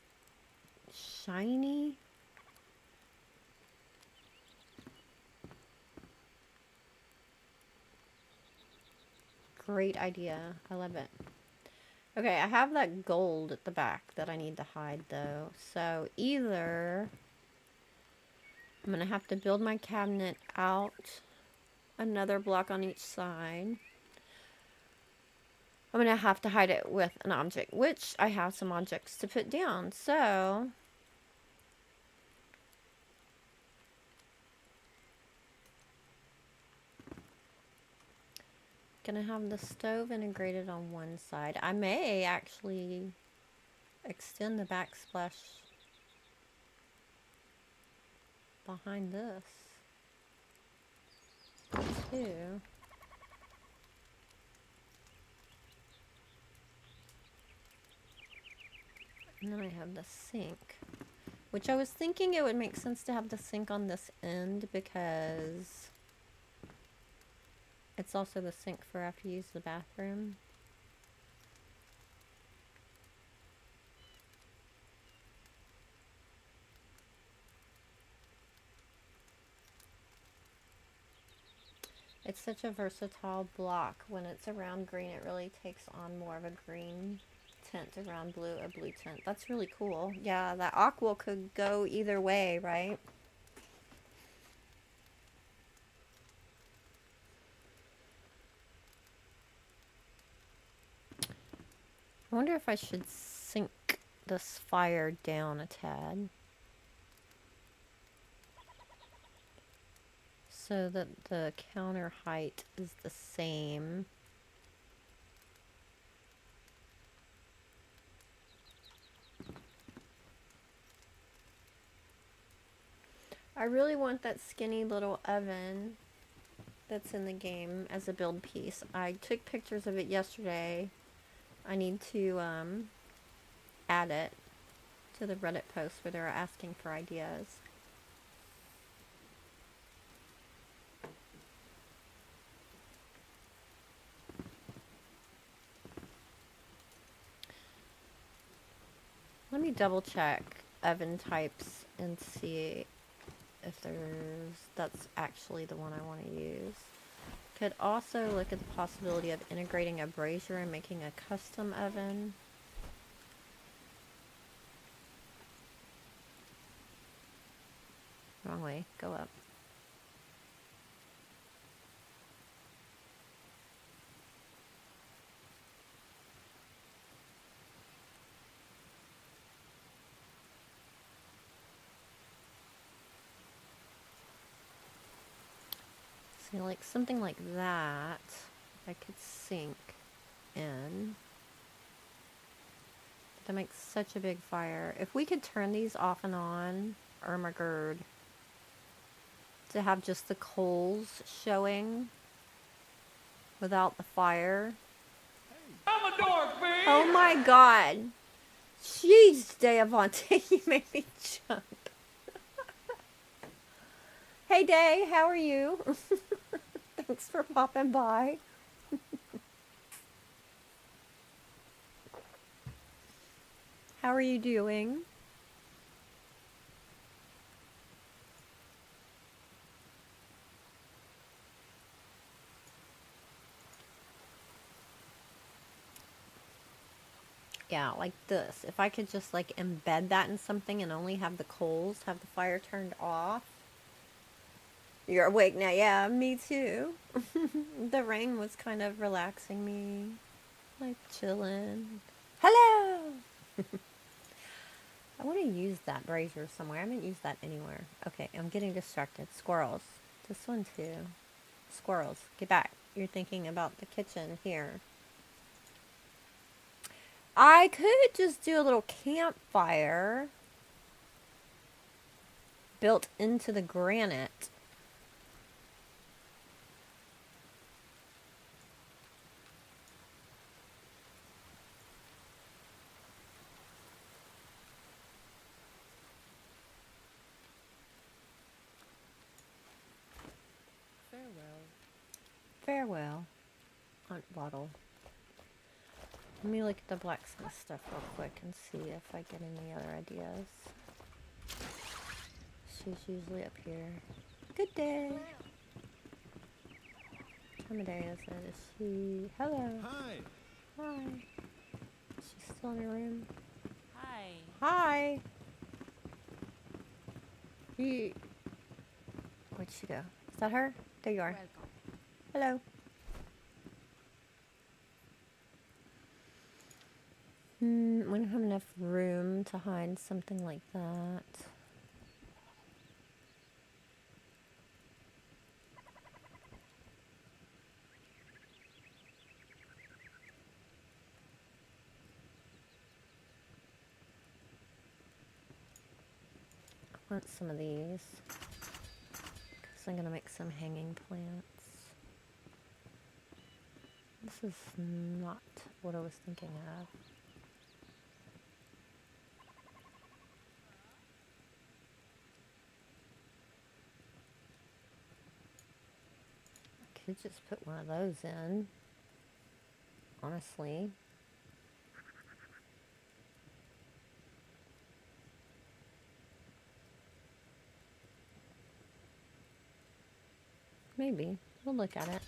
shiny. Great idea. I love it. Okay, I have that gold at the back that I need to hide though. So either I'm going to have to build my cabinet out another block on each side. I'm going to have to hide it with an object, which I have some objects to put down. So gonna have the stove integrated on one side. I may actually extend the backsplash behind this too. And then I have the sink, which I was thinking it would make sense to have the sink on this end because it's also the sink for after you use the bathroom. It's such a versatile block. When it's around green, it really takes on more of a green tint, around blue, a blue tint. That's really cool. Yeah, that aqua could go either way, right? I wonder if I should sink this fire down a tad so that the counter height is the same. I really want that skinny little oven that's in the game as a build piece. I took pictures of it yesterday. I need to add it to the Reddit post where they're asking for ideas. Let me double check oven types and see if that's actually the one I want to use. Could also look at the possibility of integrating a brazier and making a custom oven. Wrong way, go up. See, like something like that, I could sink in. That makes such a big fire. If we could turn these off and on, Ermagerd, to have just the coals showing without the fire. I'm a dorkfish! Oh my god. Jeez, Deavante, you made me jump. Hey Day, how are you? Thanks for popping by. How are you doing? Yeah, like this. If I could just like embed that in something and only have the coals, have the fire turned off. You're awake now. Yeah, me too. The rain was kind of relaxing me. Like chilling. Hello! I want to use that brazier somewhere. I haven't used that anywhere. Okay, I'm getting distracted. Squirrels. This one too. Squirrels. Get back. You're thinking about the kitchen here. I could just do a little campfire built into the granite. Farewell, Aunt Bottle. Let me look at the blacksmith stuff real quick and see if I get any other ideas. She's usually up here. Good day. What time of day is it? Is she... Hello. Hi. Hi. She's still in her room. Hi. Hi. You... Where'd she go? Is that her? There you are. Welcome. Hello. We don't have enough room to hide something like that. I want some of these because I'm gonna make some hanging plants. This is not what I was thinking of. I could just put one of those in, honestly. Maybe. We'll look at it.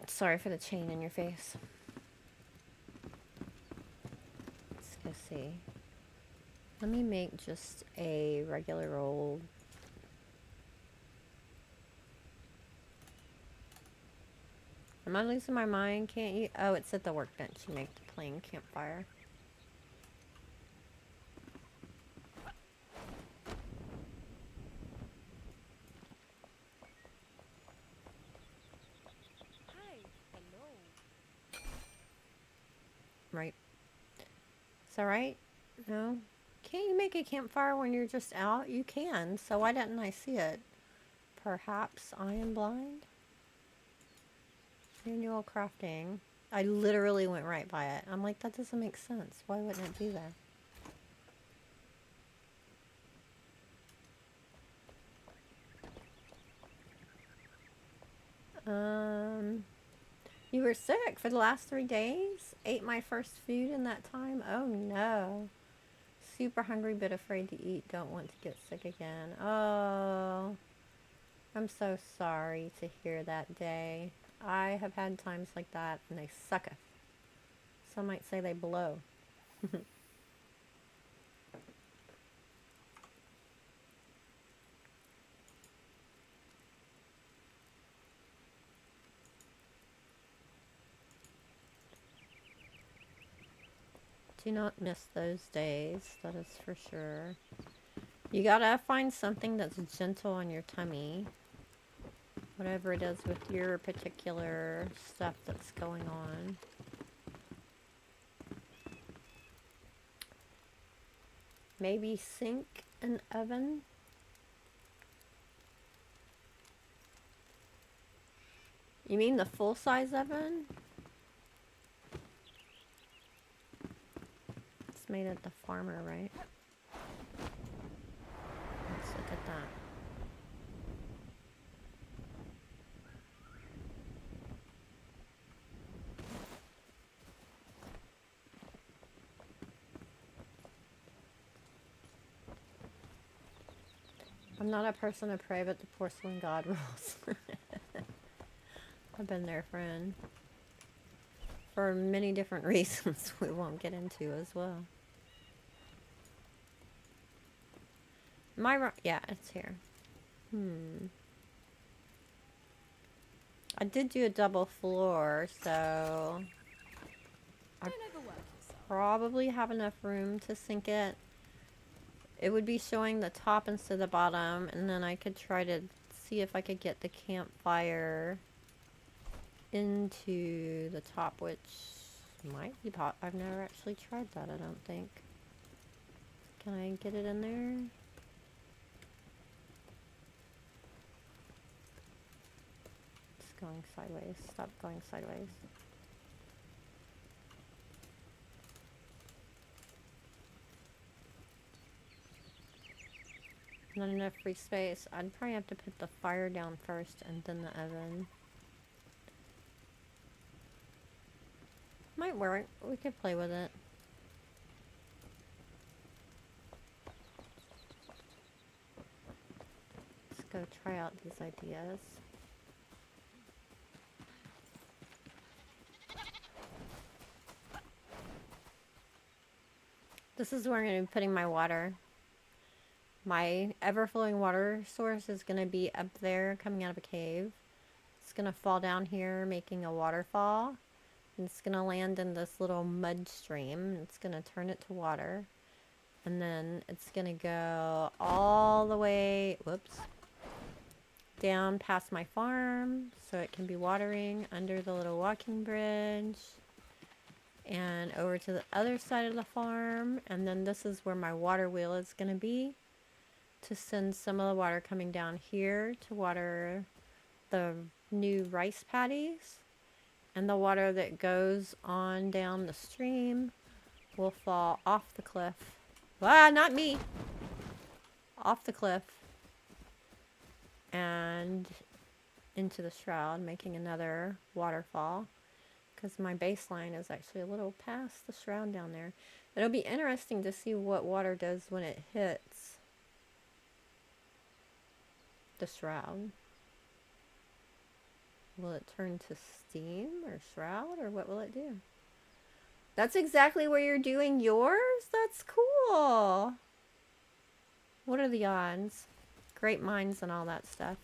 Sorry for the chain in your face. Let's go see. Let me make just a regular old... Am I losing my mind? Can't you? Oh, it's at the workbench. You make the plain campfire. Hi. Hello. Right. that right? No? Can't you make a campfire when you're just out? You can, so why didn't I see it? Perhaps I am blind? Manual crafting. I literally went right by it. I'm like, that doesn't make sense. Why wouldn't it be there? You were sick for the last 3 days? Ate my first food in that time? Oh no. Super hungry but afraid to eat. Don't want to get sick again. Oh. I'm so sorry to hear that day. I have had times like that and they sucketh. Some might say they blow. Do not miss those days, that is for sure. You gotta find something that's gentle on your tummy. Whatever it is with your particular stuff that's going on. Maybe sink an oven. You mean the full-size oven? It's made at the farmer, right? Let's look at that. I'm not a person to pray, but the porcelain god rules. I've been there, friend. For many different reasons we won't get into as well. Am I wrong? Yeah, it's here. I did do a double floor, so I probably have enough room to sink it. It would be showing the top instead of the bottom, and then I could try to see if I could get the campfire into the top, which might be I've never actually tried that, I don't think. Can I get it in there? It's going sideways. Stop going sideways. Not enough free space. I'd probably have to put the fire down first and then the oven. Might work. We could play with it. Let's go try out these ideas. This is where I'm going to be putting my water. My ever-flowing water source is going to be up there coming out of a cave. It's going to fall down here making a waterfall. And it's going to land in this little mud stream. It's going to turn it to water. And then it's going to go all the way, whoops, down past my farm. So it can be watering under the little walking bridge. And over to the other side of the farm. And then this is where my water wheel is going to be. To send some of the water coming down here to water the new rice paddies. And the water that goes on down the stream will fall off the cliff. Ah, not me! Off the cliff. And into the shroud, making another waterfall. Because my baseline is actually a little past the shroud down there. It'll be interesting to see what water does when it hits the shroud. Will it turn to steam or shroud, or what will it do? That's exactly where you're doing yours? That's cool. What are the odds? Great minds and all that stuff.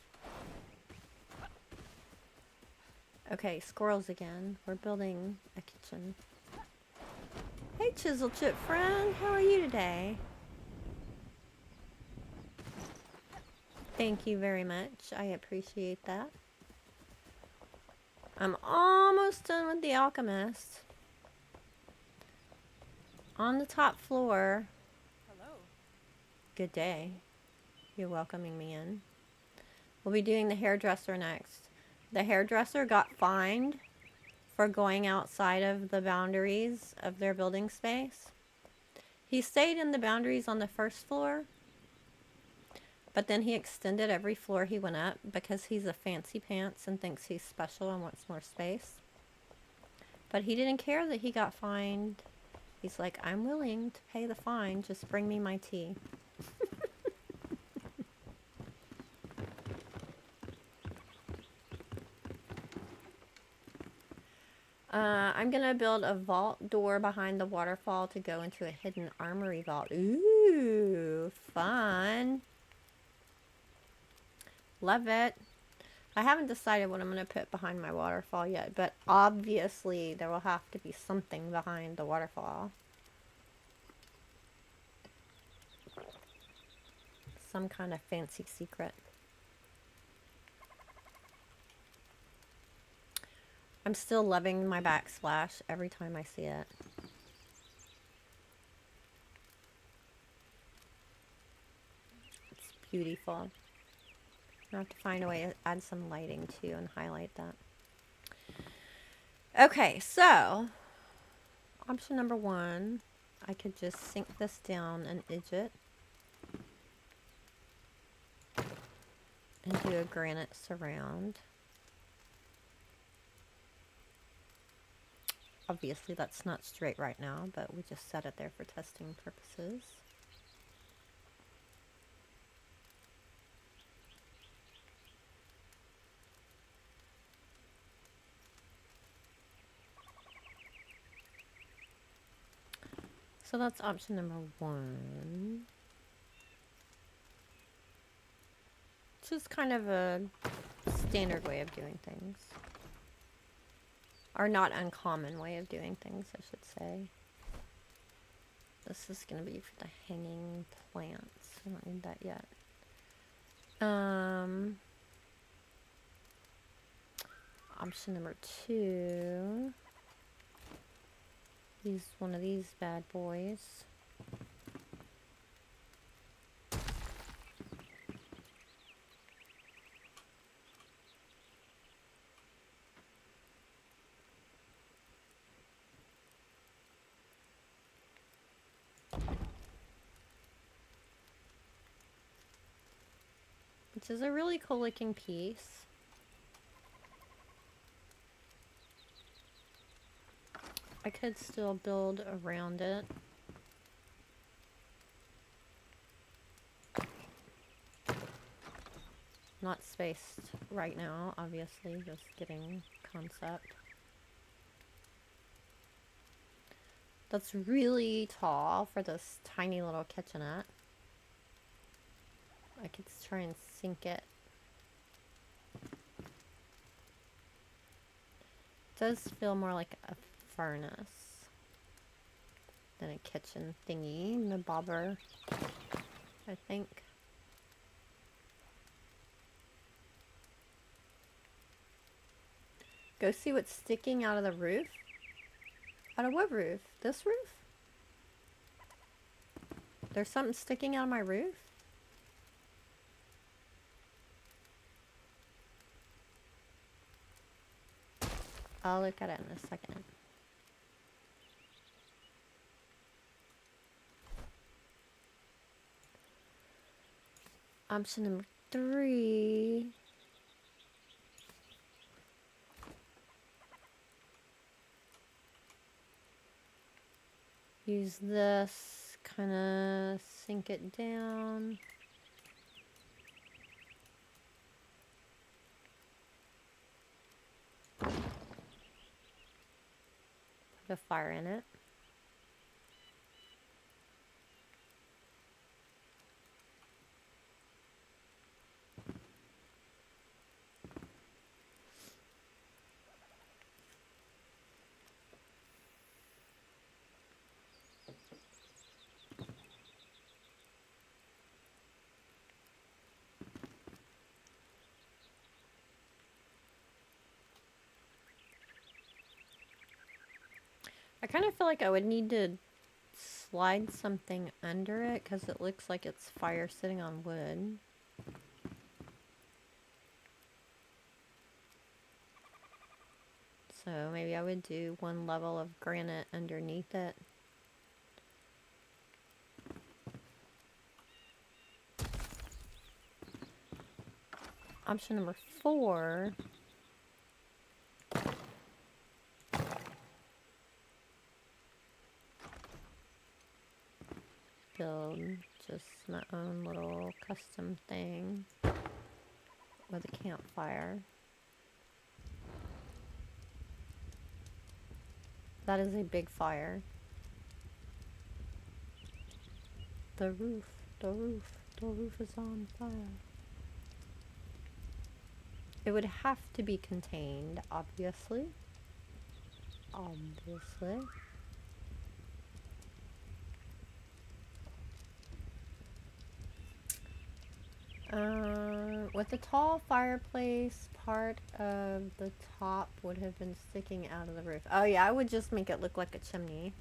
Okay, squirrels again. We're building a kitchen. Hey, Chisel Chip friend. How are you today? Thank you very much. I appreciate that. I'm almost done with the Alchemist. On the top floor, Hello. good day. You're welcoming me in. We'll be doing the hairdresser next. The hairdresser got fined for going outside of the boundaries of their building space. He stayed in the boundaries on the first floor, but then he extended every floor he went up because he's a fancy pants and thinks he's special and wants more space. But he didn't care that he got fined. He's like, I'm willing to pay the fine, just bring me my tea. I'm gonna build a vault door behind the waterfall to go into a hidden armory vault. Ooh, fun. Love it. I haven't decided what I'm gonna put behind my waterfall yet, but obviously there will have to be something behind the waterfall. Some kind of fancy secret. I'm still loving my backsplash every time I see it. It's beautiful. I have to find a way to add some lighting too and highlight that. Okay, so option number 1, I could just sink this down and edge it. And do a granite surround. Obviously that's not straight right now, but we just set it there for testing purposes. So that's option number 1. Which is kind of a standard way of doing things. Or not uncommon way of doing things, I should say. This is going to be for the hanging plants. I don't need that yet. Option number 2. Use one of these bad boys. Which is a really cool looking piece. I could still build around it. Not spaced right now, obviously, just getting concept. That's really tall for this tiny little kitchenette. I could try and sink it. It does feel more like a furnace than a kitchen thingy. The bobber, I think. Go see what's sticking out of the roof. Out of what roof? This roof? There's something sticking out of my roof? I'll look at it in a second. Option number 3. Use this, kind of sink it down. Put a fire in it. I kind of feel like I would need to slide something under it because it looks like it's fire sitting on wood. So maybe I would do one level of granite underneath it. Option number 4. Build just my own little custom thing with a campfire. That is a big fire. The roof is on fire. It would have to be contained, obviously. With the tall fireplace, part of the top would have been sticking out of the roof. Oh yeah, I would just make it look like a chimney.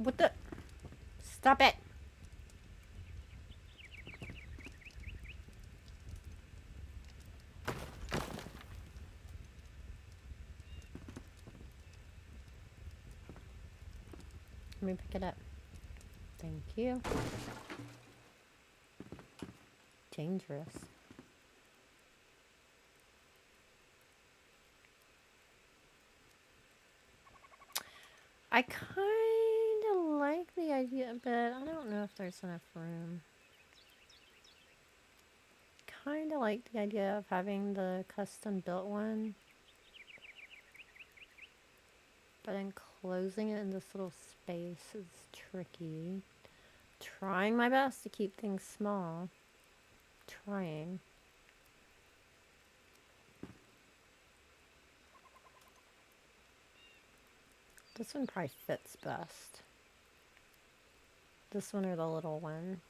What the? Stop it! Let me pick it up. Thank you. Dangerous. I kind of like the idea, but I don't know if there's enough room. Kind of like the idea of having the custom built one, but enclosing it in this little space is tricky. Trying my best to keep things small. Trying. This one probably fits best. This one or the little one.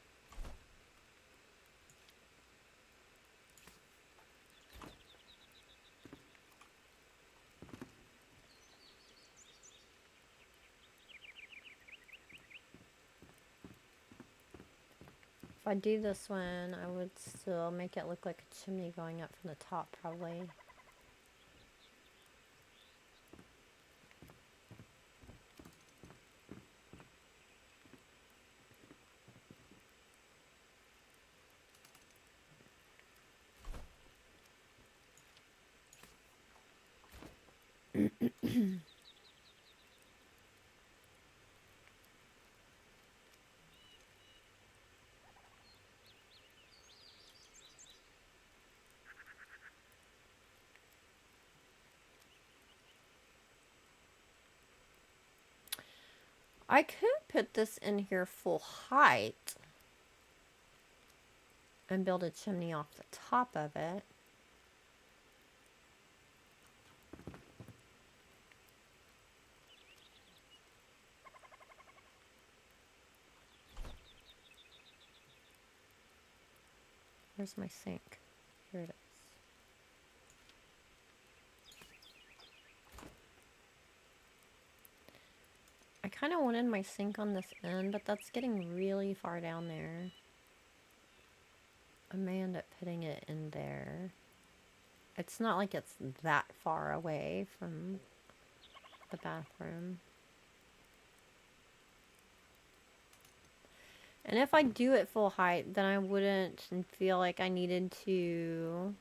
If I do this one, I would still make it look like a chimney going up from the top, probably. I could put this in here full height and build a chimney off the top of it. Where's my sink? Here it is. I kind of wanted my sink on this end, but that's getting really far down there. I may end up putting it in there. It's not like it's that far away from the bathroom. And if I do it full height, then I wouldn't feel like I needed to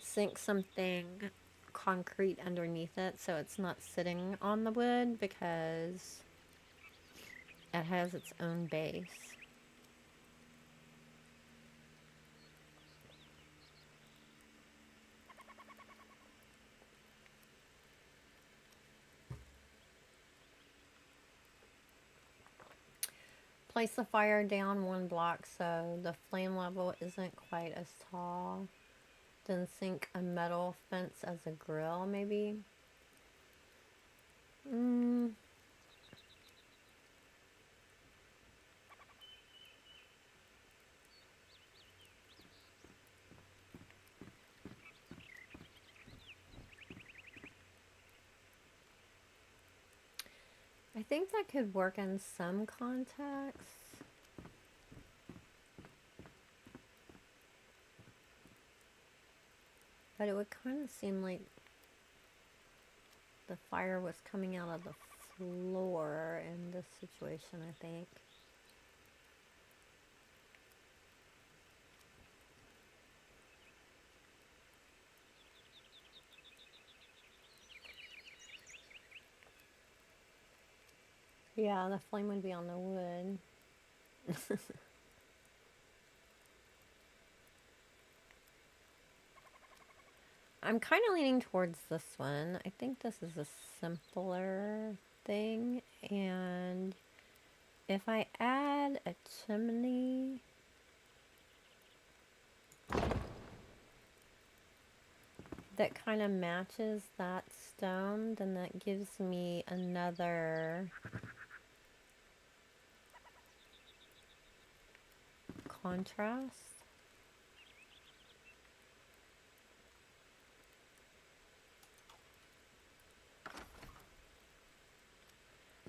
sink something concrete underneath it so it's not sitting on the wood because it has its own base. place the fire down 1 block so the flame level isn't quite as tall. Then sink a metal fence as a grill, maybe. I think that could work in some contexts. But it would kind of seem like the fire was coming out of the floor in this situation, I think. Yeah, the flame would be on the wood. I'm kind of leaning towards this one. I think this is a simpler thing. And if I add a chimney, that kind of matches that stone, then that gives me another contrast.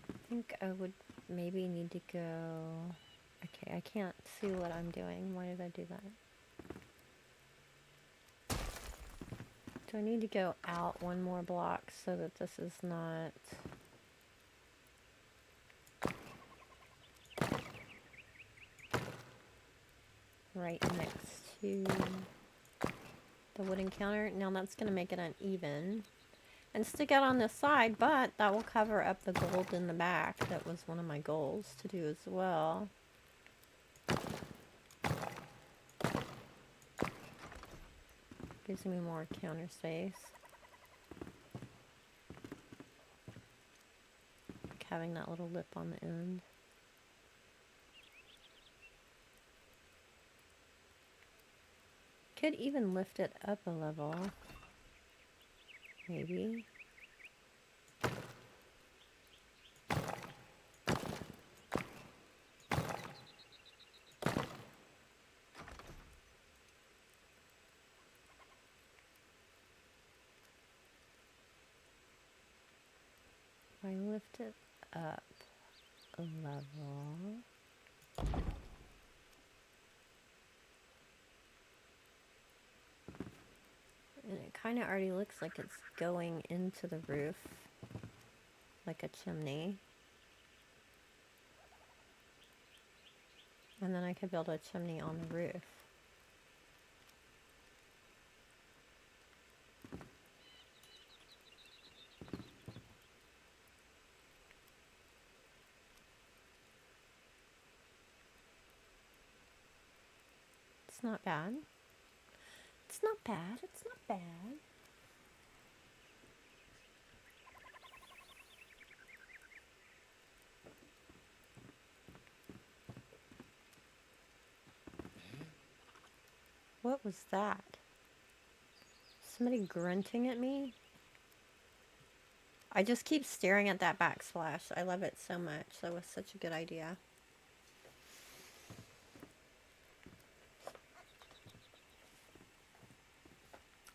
I think I would maybe need to go... Okay, I can't see what I'm doing. Why did I do that? Do I need to go out 1 more block so that this is not... right next to the wooden counter? Now that's going to make it uneven. And stick out on this side, but that will cover up the gold in the back. That was one of my goals to do as well. Gives me more counter space. Like having that little lip on the end. Could even lift it up a level. Maybe. If I lift it up a level. And it kind of already looks like it's going into the roof, like a chimney. And then I could build a chimney on the roof. It's not bad. It's not bad. It's not bad. What was that? Somebody grunting at me? I just keep staring at that backsplash. I love it so much. That was such a good idea.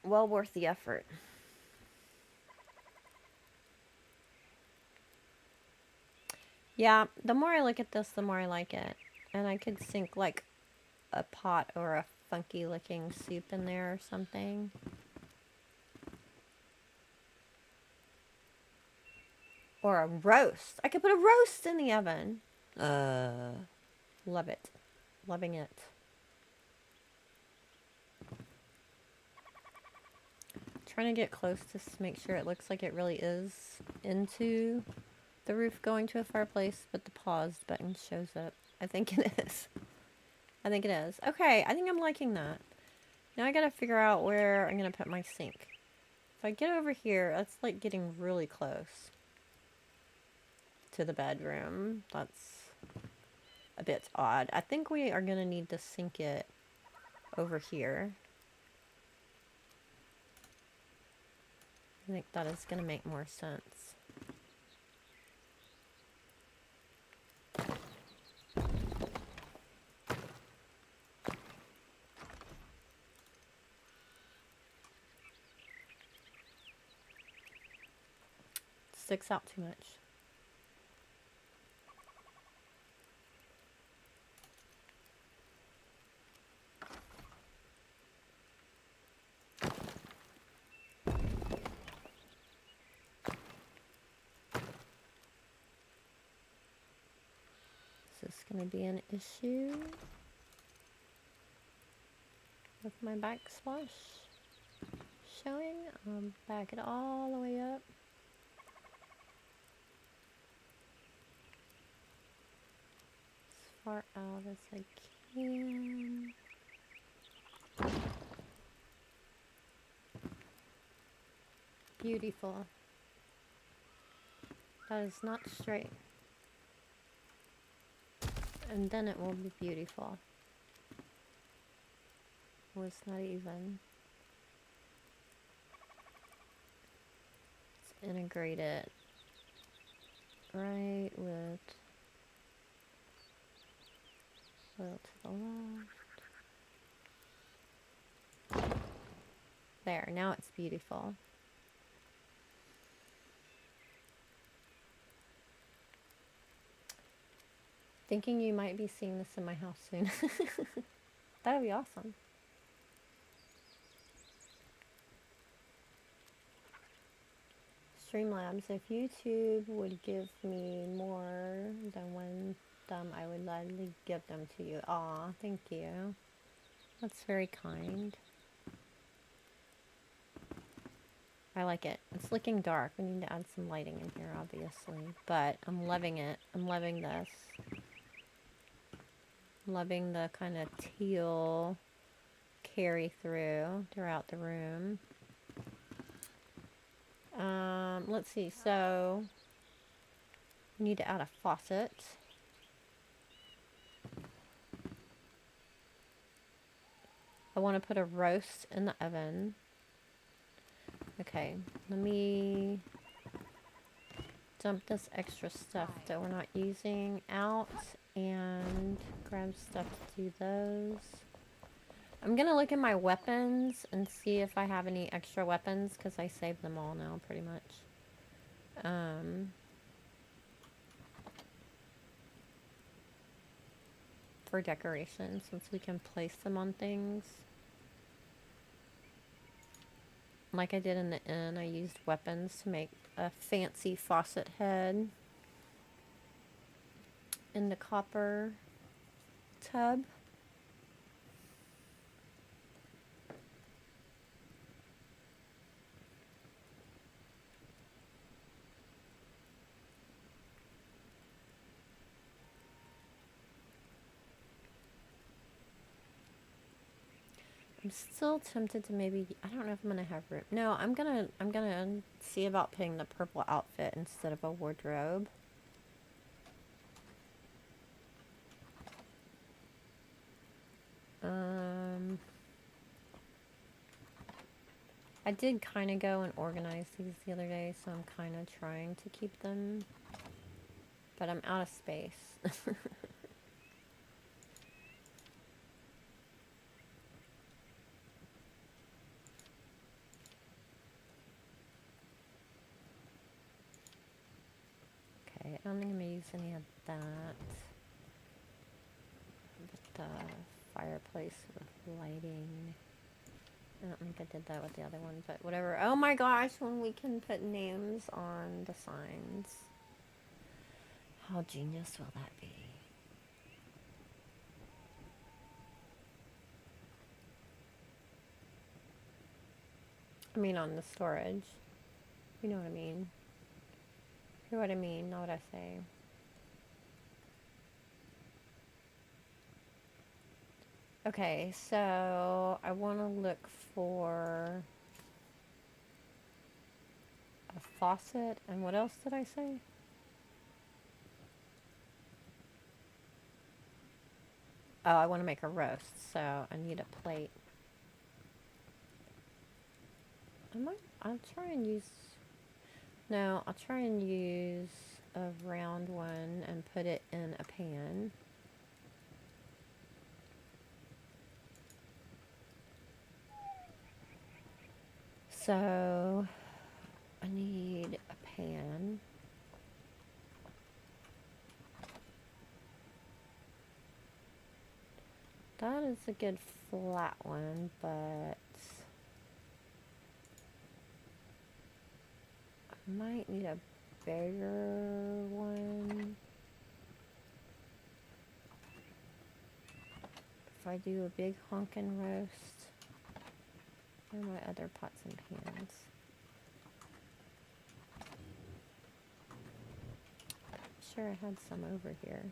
Well worth the effort. Yeah, the more I look at this, the more I like it. And I could sink like a pot or a funky looking soup in there or something. Or a roast. I could put a roast in the oven. Love it. Loving it. Trying to get close to make sure it looks like it really is into the roof going to a fireplace, but the paused button shows up. I think it is. I think it is. Okay, I think I'm liking that. Now I gotta figure out where I'm gonna put my sink. If I get over here, that's like getting really close to the bedroom. That's a bit odd. I think we are going to need to sink it over here. I think that is going to make more sense. Sticks out too much. Is this going to be an issue with my backsplash showing? Back it all the way up. As far out as I can. Beautiful. That is not straight. And then it will be beautiful. Oh, it's not even. Let's integrate it right with soil to the left. There, now it's beautiful. Thinking you might be seeing this in my house soon. That would be awesome. Streamlabs, if YouTube would give me more than one thumb, I would gladly give them to you. Aw, thank you. That's very kind. I like it. It's looking dark. We need to add some lighting in here, obviously. But I'm loving it. I'm loving this. Loving the kind of teal carry through throughout the room. Let's see. So, we need to add a faucet. I want to put a roast in the oven. Okay, let me dump this extra stuff that we're not using out and grab stuff to do those. I'm gonna look at my weapons and see if I have any extra weapons because I saved them all now pretty much. For decoration, since we can place them on things. Like I did in the inn, I used weapons to make a fancy faucet head in the copper tub. I'm still tempted to maybe, I don't know if I'm gonna have room. No, I'm gonna see about putting the purple outfit instead of a wardrobe. I did kind of go and organize these the other day, so I'm kind of trying to keep them, but I'm out of space. Okay, I don't think I'm gonna use any of that. But the fireplace with lighting. I don't think I did that with the other one, but whatever. Oh my gosh, when we can put names on the signs. How genius will that be? I mean on the storage. You know what I mean. Hear what I mean, not what I say. Okay, so I want to look for a faucet, and what else did I say? Oh, I want to make a roast, so I need a plate. I'll try and use... No, I'll try and use a round one and put it in a pan. So, I need a pan. That is a good flat one, but I might need a bigger one. If I do a big honkin' roast, where are my other pots and pans? Sure, I had some over here.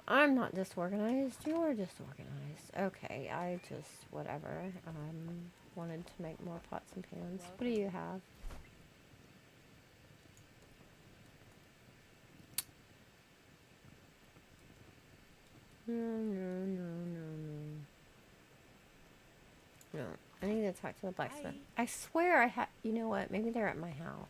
I'm not disorganized, you're disorganized. Okay, I just, whatever. Wanted to make more pots and pans. What do you have? No, I need to talk to the blacksmith. I swear I had, you know what, maybe they're at my house.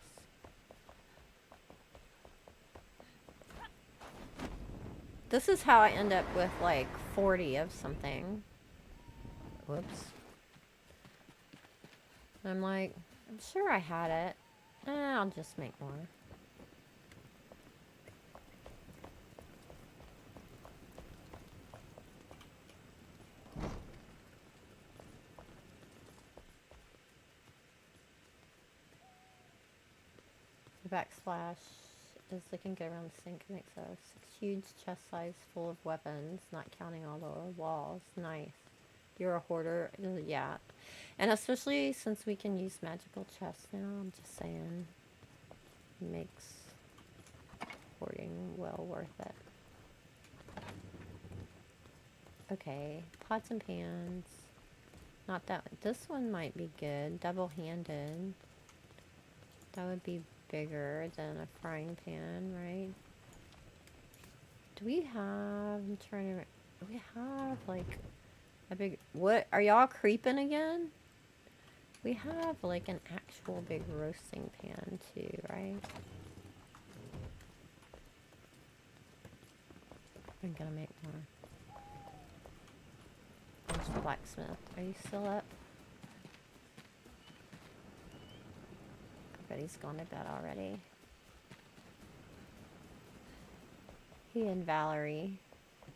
This is how I end up with like 40 of something. Whoops. I'm like, I'm sure I had it. I'll just make more. The backsplash is looking good around the sink. Makes a 6 huge chest size full of weapons, not counting all the walls. Nice. You're a hoarder. Yeah. And especially since we can use magical chests now, I'm just saying, makes hoarding well worth it. Okay, pots and pans. Not that one. This one might be good. Double-handed. That would be bigger than a frying pan, right? Do we have... I'm trying to... Do we have, like, a big... What? Are y'all creeping again? We have, like, an actual big roasting pan, too, right? I'm gonna make more. There's the blacksmith. Are you still up? I bet he's gone to bed already. He and Valerie,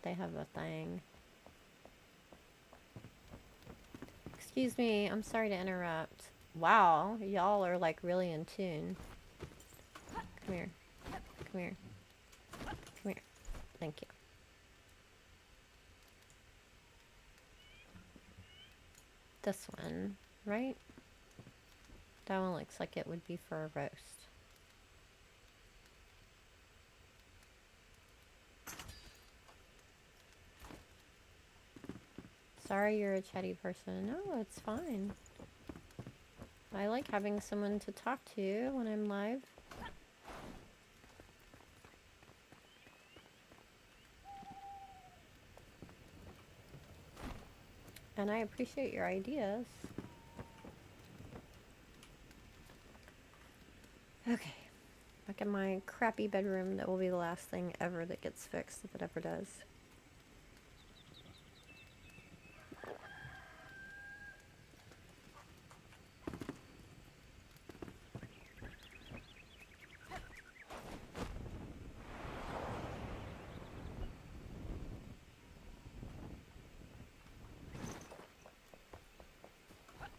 they have a thing. Excuse me, I'm sorry to interrupt. Wow, y'all are like really in tune. Come here. Come here. Come here. Thank you. This one, right? That one looks like it would be for a roast. Sorry you're a chatty person. No, it's fine. I like having someone to talk to when I'm live. And I appreciate your ideas. Okay. Back in my crappy bedroom, that will be the last thing ever that gets fixed, if it ever does.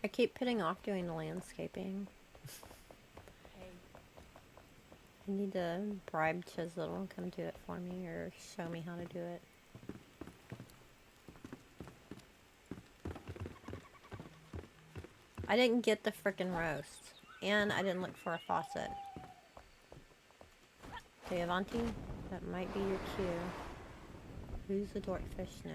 I keep putting off doing the landscaping. I need to bribe Chisel to come do it for me or show me how to do it. I didn't get the frickin' roast. And I didn't look for a faucet. Hey, Avanti, that might be your cue. Who's the dorkfish now?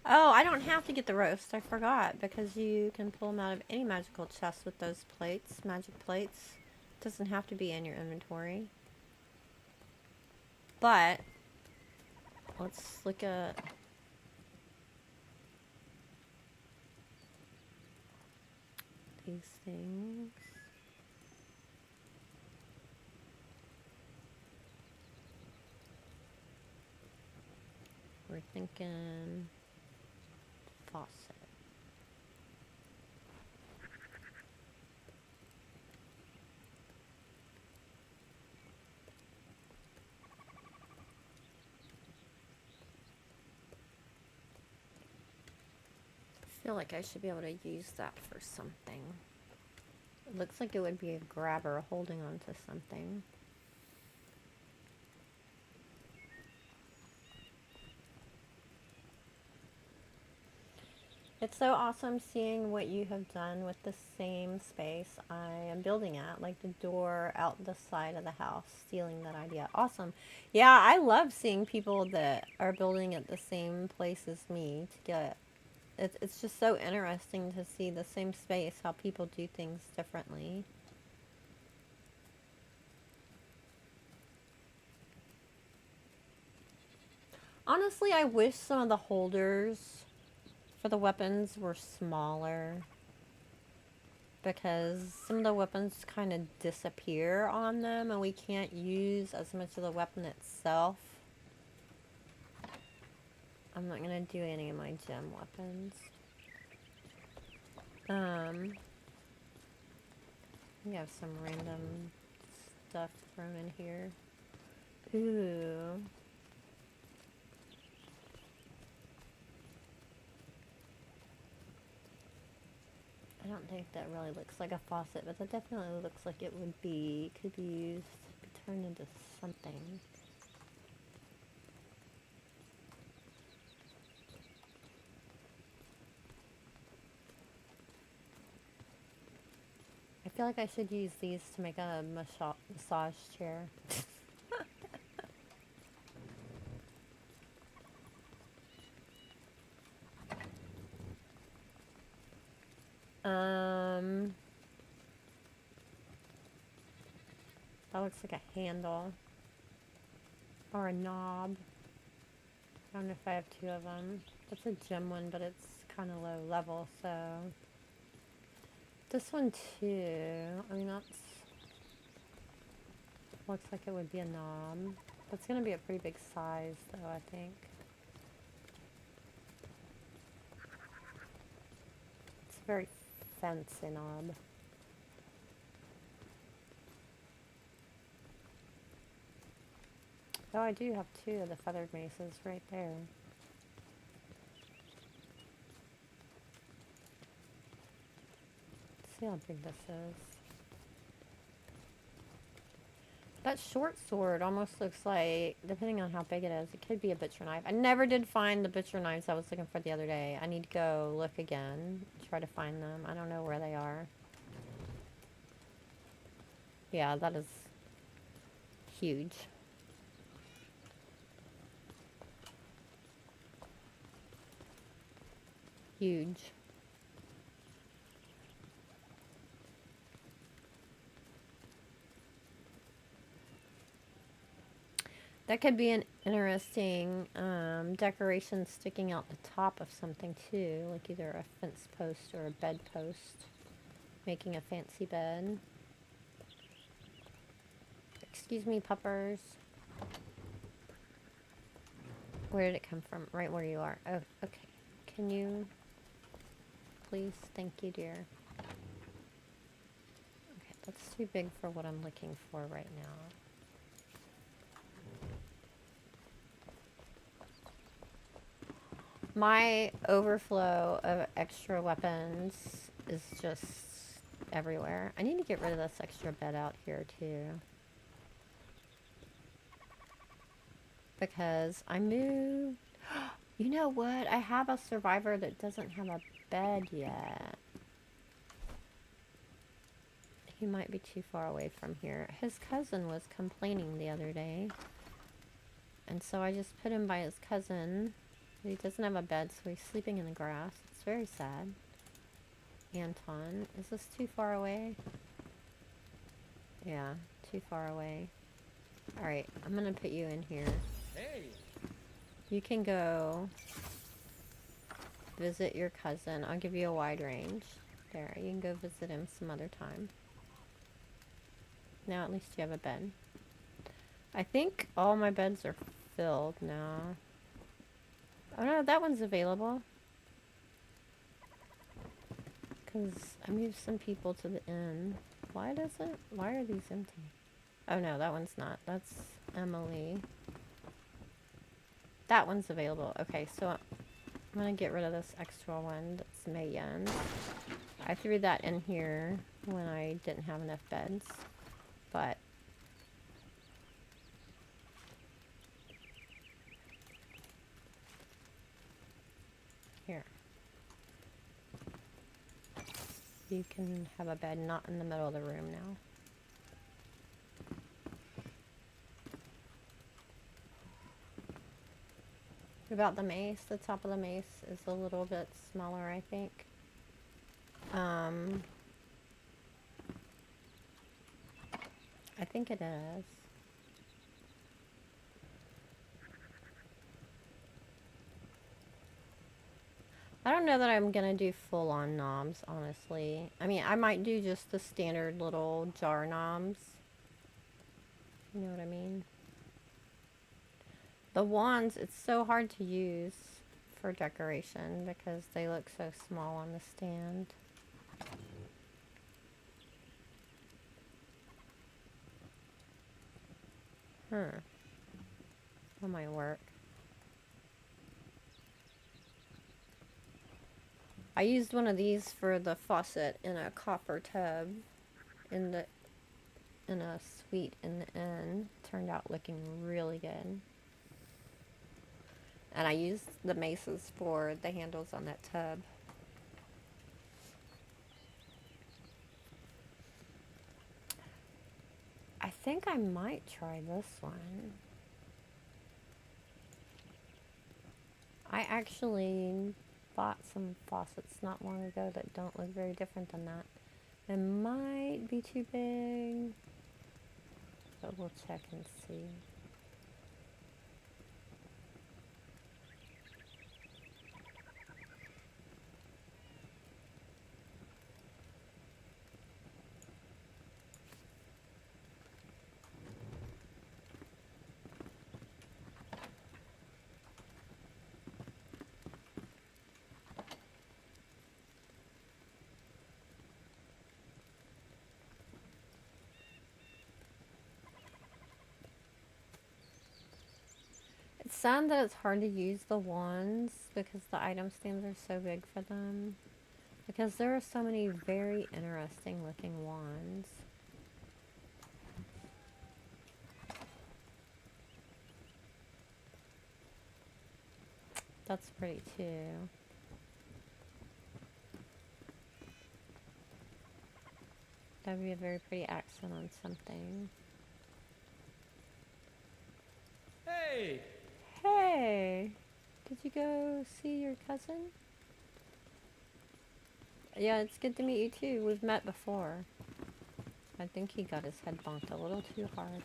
Oh, I don't have to get the roast. I forgot because you can pull them out of any magical chest with those plates, magic plates. It doesn't have to be in your inventory. But let's look at these things. We're thinking faucet. I feel like I should be able to use that for something. It looks like it would be a grabber holding onto something. It's so awesome seeing what you have done with the same space I am building at, like the door out the side of the house, stealing that idea. Awesome. Yeah, I love seeing people that are building at the same place as me to get. It's just so interesting to see the same space, how people do things differently. Honestly, I wish some of the holders for the weapons were smaller, because some of the weapons kind of disappear on them and we can't use as much of the weapon itself. I'm not going to do any of my gem weapons. We have some random stuff thrown in here. Ooh. I don't think that really looks like a faucet, but that definitely looks like it would be, could be used, be turned into something. I feel like I should use these to make a massage chair. That looks like a handle. Or a knob. I don't know if I have two of them. That's a gem one, but it's kind of low level, so... This one too. I mean, that's... Looks like it would be a knob. That's going to be a pretty big size, though, I think. It's a very fancy knob. Oh, I do have two of the feathered maces right there. Let's see how big this is. That short sword almost looks like, depending on how big it is, it could be a butcher knife. I never did find the butcher knives I was looking for the other day. I need to go look again, try to find them. I don't know where they are. Yeah, that is huge. Huge. That could be an interesting decoration sticking out the top of something too, like either a fence post or a bed post, making a fancy bed. Excuse me, puppers. Where did it come from? Right where you are. Oh, okay. Can you... Please? Thank you, dear. Okay, that's too big for what I'm looking for right now. My overflow of extra weapons is just everywhere. I need to get rid of this extra bed out here, too. Because I moved... You know what? I have a survivor that doesn't have a bed yet. He might be too far away from here. His cousin was complaining the other day. And so I just put him by his cousin. He doesn't have a bed, so he's sleeping in the grass. It's very sad. Anton, is this too far away? Yeah, too far away. Alright, I'm gonna put you in here. Hey. You can go visit your cousin. I'll give you a wide range. There, you can go visit him some other time. Now at least you have a bed. I think all my beds are filled now. Oh no, that one's available. Because I moved some people to the inn. Why are these empty? Oh no, that one's not. That's Emily. That one's available. Okay, so I'm gonna get rid of this extra one. That's Mayan. I threw that in here when I didn't have enough beds. But here. You can have a bed not in the middle of the room now. What about the mace? The top of the mace is a little bit smaller, I think. I think it is. I don't know that I'm gonna do full-on knobs, honestly. I mean, I might do just the standard little jar knobs. You know what I mean? The wands, it's so hard to use for decoration because they look so small on the stand. That might work. I used one of these for the faucet in a copper tub in a suite in the inn. Turned out looking really good. And I used the maces for the handles on that tub. I think I might try this one. I actually bought some faucets not long ago that don't look very different than that. It might be too big, but we'll check and see. It's sad that it's hard to use the wands because the item stands are so big for them. Because there are so many very interesting looking wands. That's pretty too. That would be a very pretty accent on something. Hey. Hey! Did you go see your cousin? Yeah, it's good to meet you too. We've met before. I think he got his head bonked a little too hard.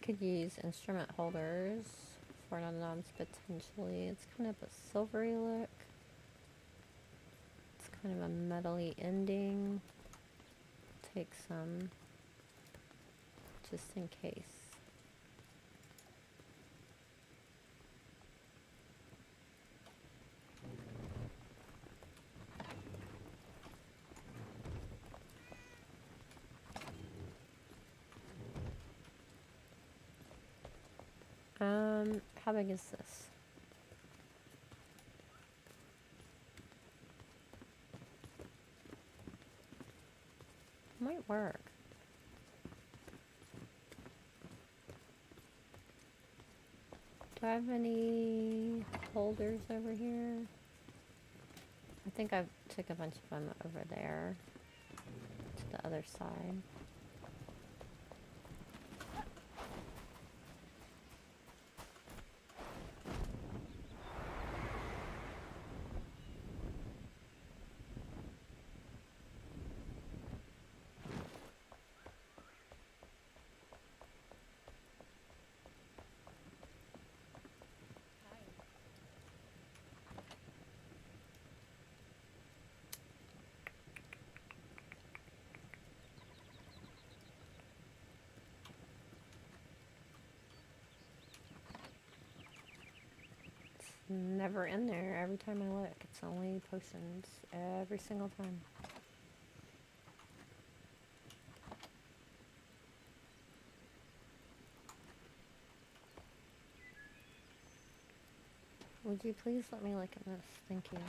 Could use instrument holders for the knobs potentially. It's kind of a silvery look. It's kind of a metally ending. Take some just in case. How big is this? Might work. Do I have any holders over here? I think I took a bunch of them over there to the other side. Never in there every time I look. It's only potions every single time. Would you please let me look at this? Thank you.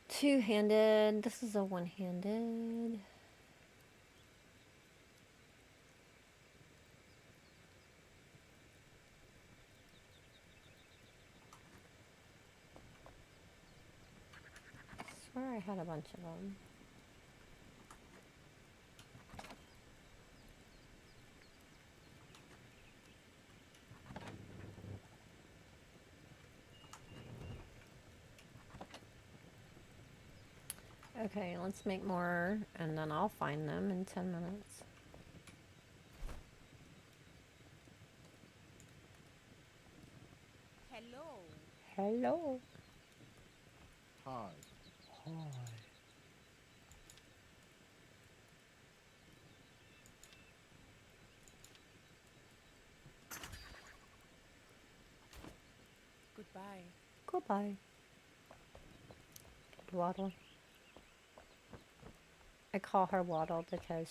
Two-handed. This is a one-handed. I swear I had a bunch of them. Okay, let's make more, and then I'll find them in 10 minutes. Hello. Hello. Hi. Hi. Goodbye. Goodbye. Waddle. I call her Waddle because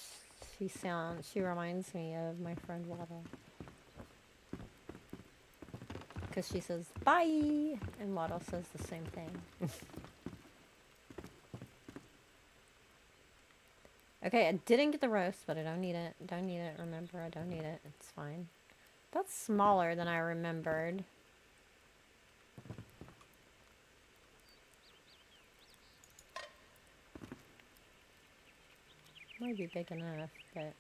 she reminds me of my friend Waddle. Because she says, bye! And Waddle says the same thing. Okay, I didn't get the roast, but I don't need it. Don't need it, remember, I don't need it. It's fine. That's smaller than I remembered. Might be big enough, but...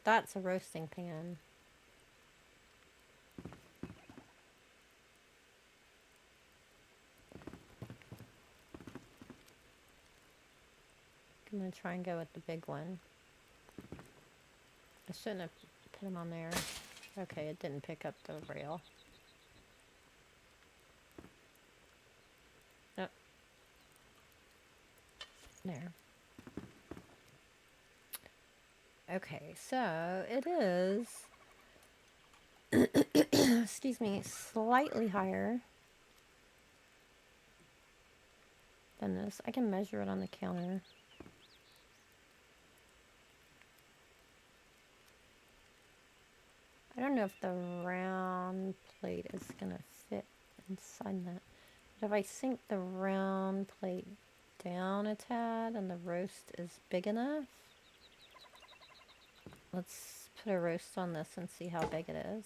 That's a roasting pan. I'm gonna try and go with the big one. I shouldn't have put them on there. Okay, it didn't pick up the rail. Oh. There. Okay, so it is, excuse me, slightly higher than this. I can measure it on the counter. I don't know if the round plate is gonna fit inside that. But if I sink the round plate down a tad and the roast is big enough, let's put a roast on this and see how big it is.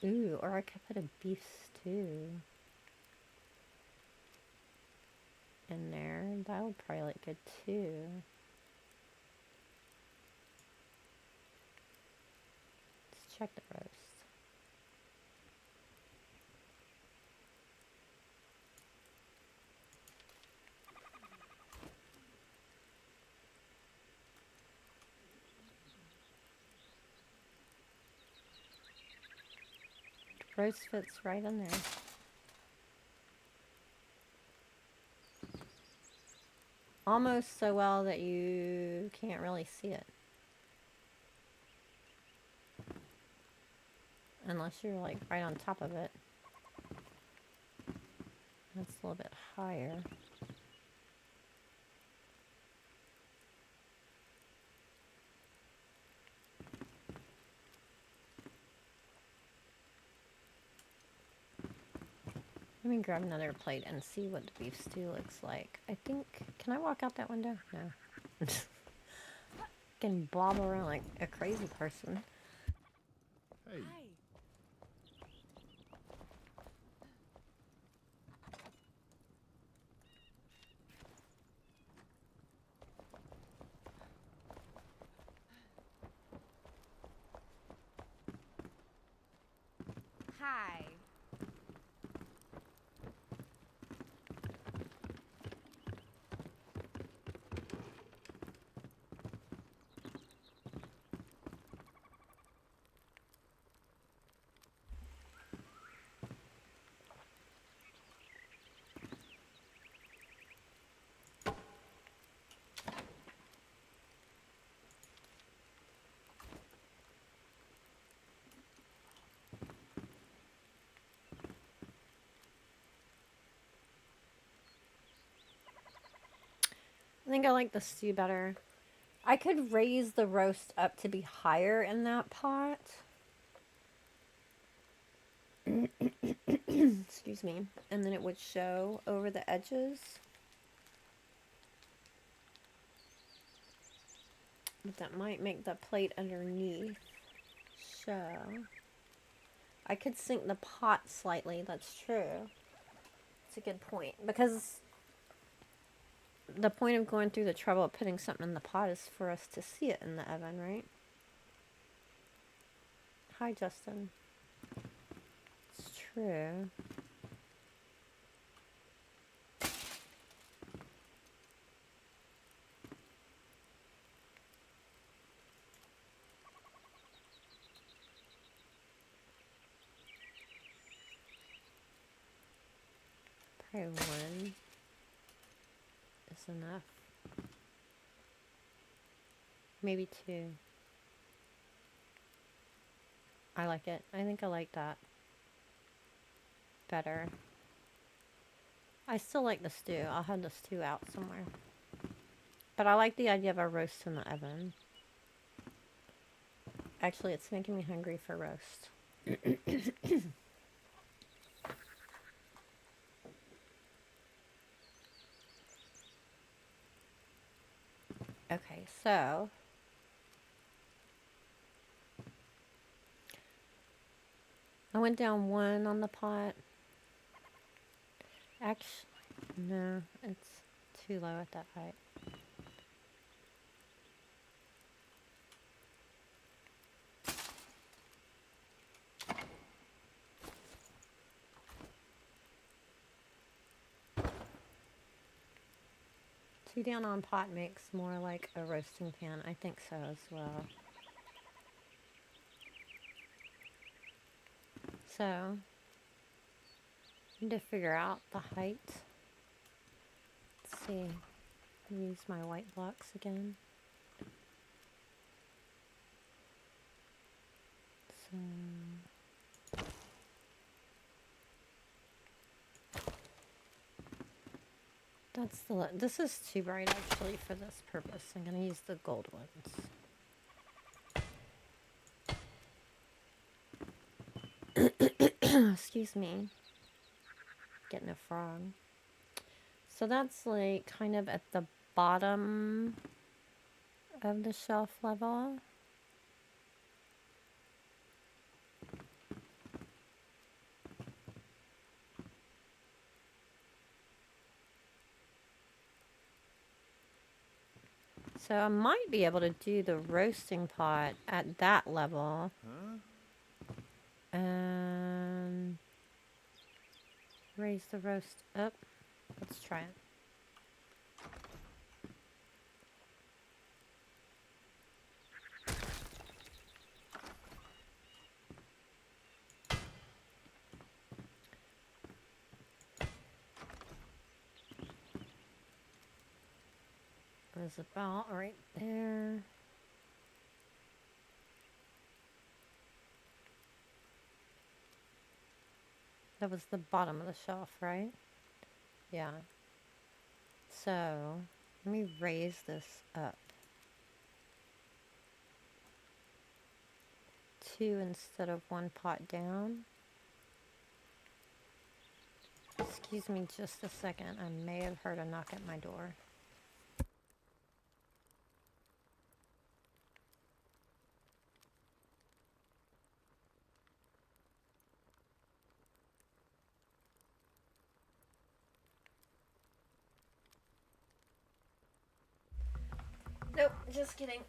Ooh, or I could put a beef stew in there. That would probably look good too. Let's check the roast. Roast fits right in there. Almost so well that you can't really see it. Unless you're like right on top of it. That's a little bit higher. Let me grab another plate and see what the beef stew looks like. I think, can I walk out that window? No. Can bob around like a crazy person. Hey, Hi. Hi. I think I like the stew better. I could raise the roast up to be higher in that pot. Excuse me. And then it would show over the edges. But that might make the plate underneath show. I could sink the pot slightly, that's true. It's a good point. Because the point of going through the trouble of putting something in the pot is for us to see it in the oven, right? Hi, Justin. It's true. Probably one is enough. Maybe two. I like it. I think I like that better. I still like the stew. I'll have the stew out somewhere. But I like the idea of a roast in the oven. Actually, it's making me hungry for roast. Okay, so I went down one on the pot. Actually, no, it's too low at that height. Two down on pot makes more like a roasting pan. I think so as well. So, need to figure out the height. Let's see. Use my white blocks again. So, that's the. This is too bright actually for this purpose. I'm gonna use the gold ones. Excuse me. Getting a frog. So that's like kind of at the bottom of the shelf level. So I might be able to do the roasting pot at that level. And raise the roast up. Let's try it. Is about right there. That was the bottom of the shelf, right? Yeah. So, let me raise this up. 2 instead of 1 pot down. Excuse me just a second. I may have heard a knock at my door. Nope, just kidding.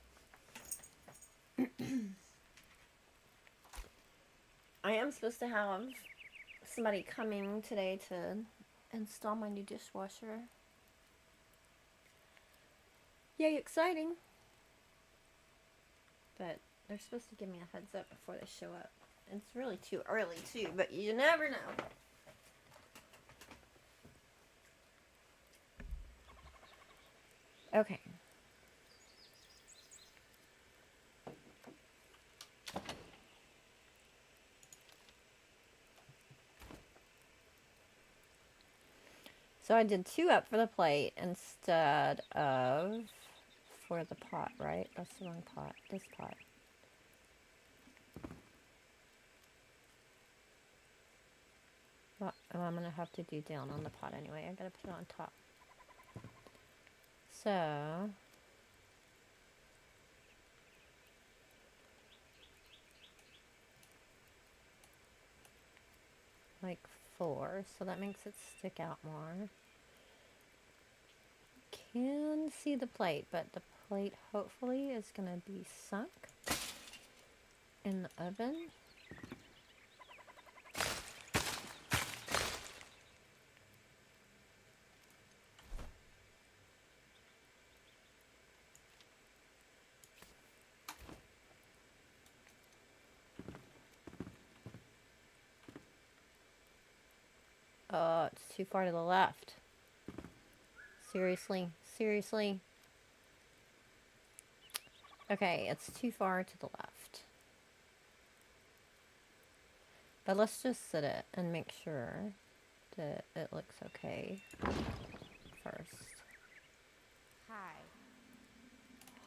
I am supposed to have somebody coming today to install my new dishwasher. Yay, exciting. But they're supposed to give me a heads up before they show up. It's really too early too, but you never know. Okay. So I did 2 up for the plate instead of for the pot, right? That's the wrong pot. This pot. Well, I'm going to have to do down on the pot anyway. I got to put it on top. So... like 4, so that makes it stick out more. Can see the plate, but the plate hopefully is going to be sunk in the oven. Oh, it's too far to the left. Seriously, seriously. Okay, it's too far to the left. But let's just sit it and make sure that it looks okay first. Hi.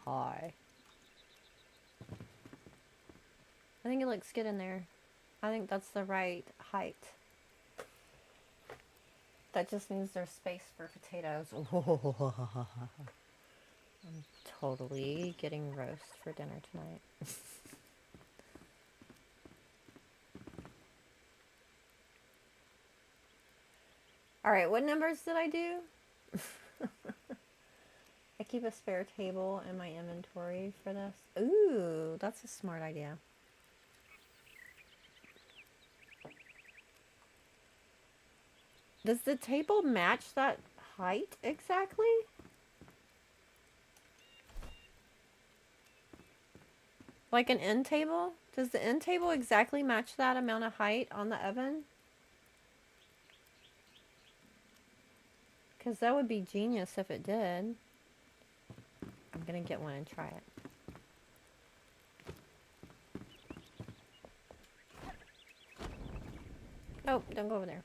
Hi. I think it looks good in there. I think that's the right height. That just means there's space for potatoes. I'm totally getting roast for dinner tonight. Alright, what numbers did I do? I keep a spare table in my inventory for this. Ooh, that's a smart idea. Does the table match that height exactly? Like an end table? Does the end table exactly match that amount of height on the oven? Because that would be genius if it did. I'm going to get one and try it. Oh, don't go over there.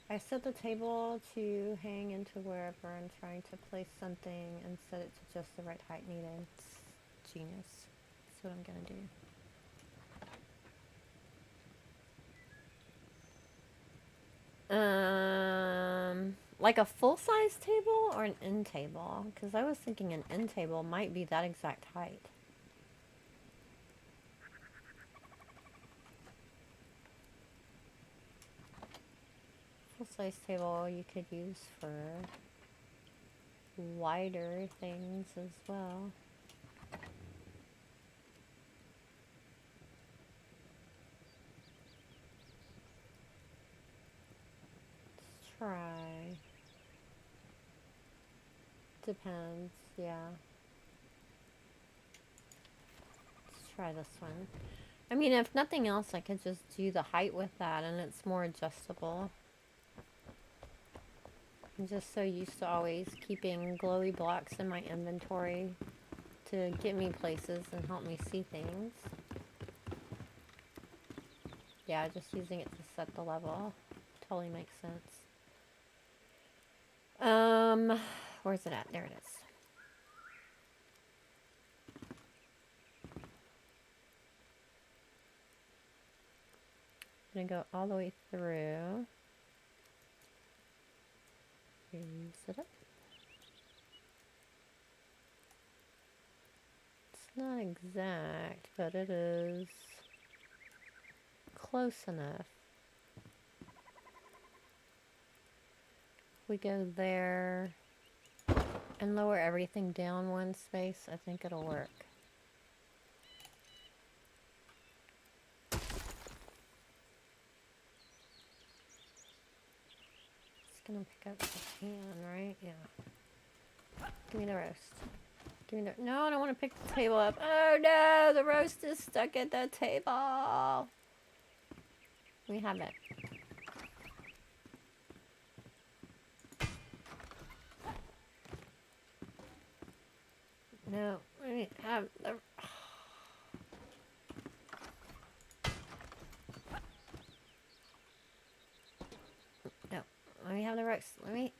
I set the table to hang into wherever I'm trying to place something and set it to just the right height needed. It's genius. That's what I'm going to do. Like a full-size table or an end table? Because I was thinking an end table might be that exact height. Full-size table you could use for wider things as well. Let's try. Depends, yeah. Let's try this one. I mean, if nothing else, I could just do the height with that and it's more adjustable. I'm just so used to always keeping glowy blocks in my inventory to get me places and help me see things. Yeah, just using it to set the level totally makes sense. Where's it at? There it is. Gonna go all the way through. Raise it up. It's not exact, but it is close enough. We go there and lower everything down one space, I think it'll work. It's gonna pick up the pan, right? Yeah. Give me the roast. Give me the... No, I don't want to pick the table up. Oh no, the roast is stuck at the table. We have it. No, we have the... No, let me have the roast.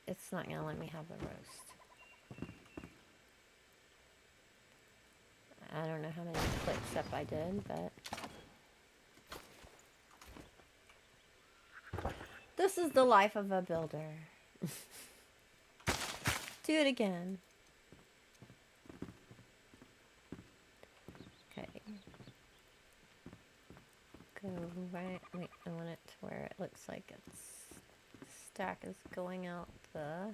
It's not gonna let me have the roast. I don't know how many clicks up I did, but... This is the life of a builder. Do it again. Okay. Go right. Wait, I want it to where it looks like its stack is going out the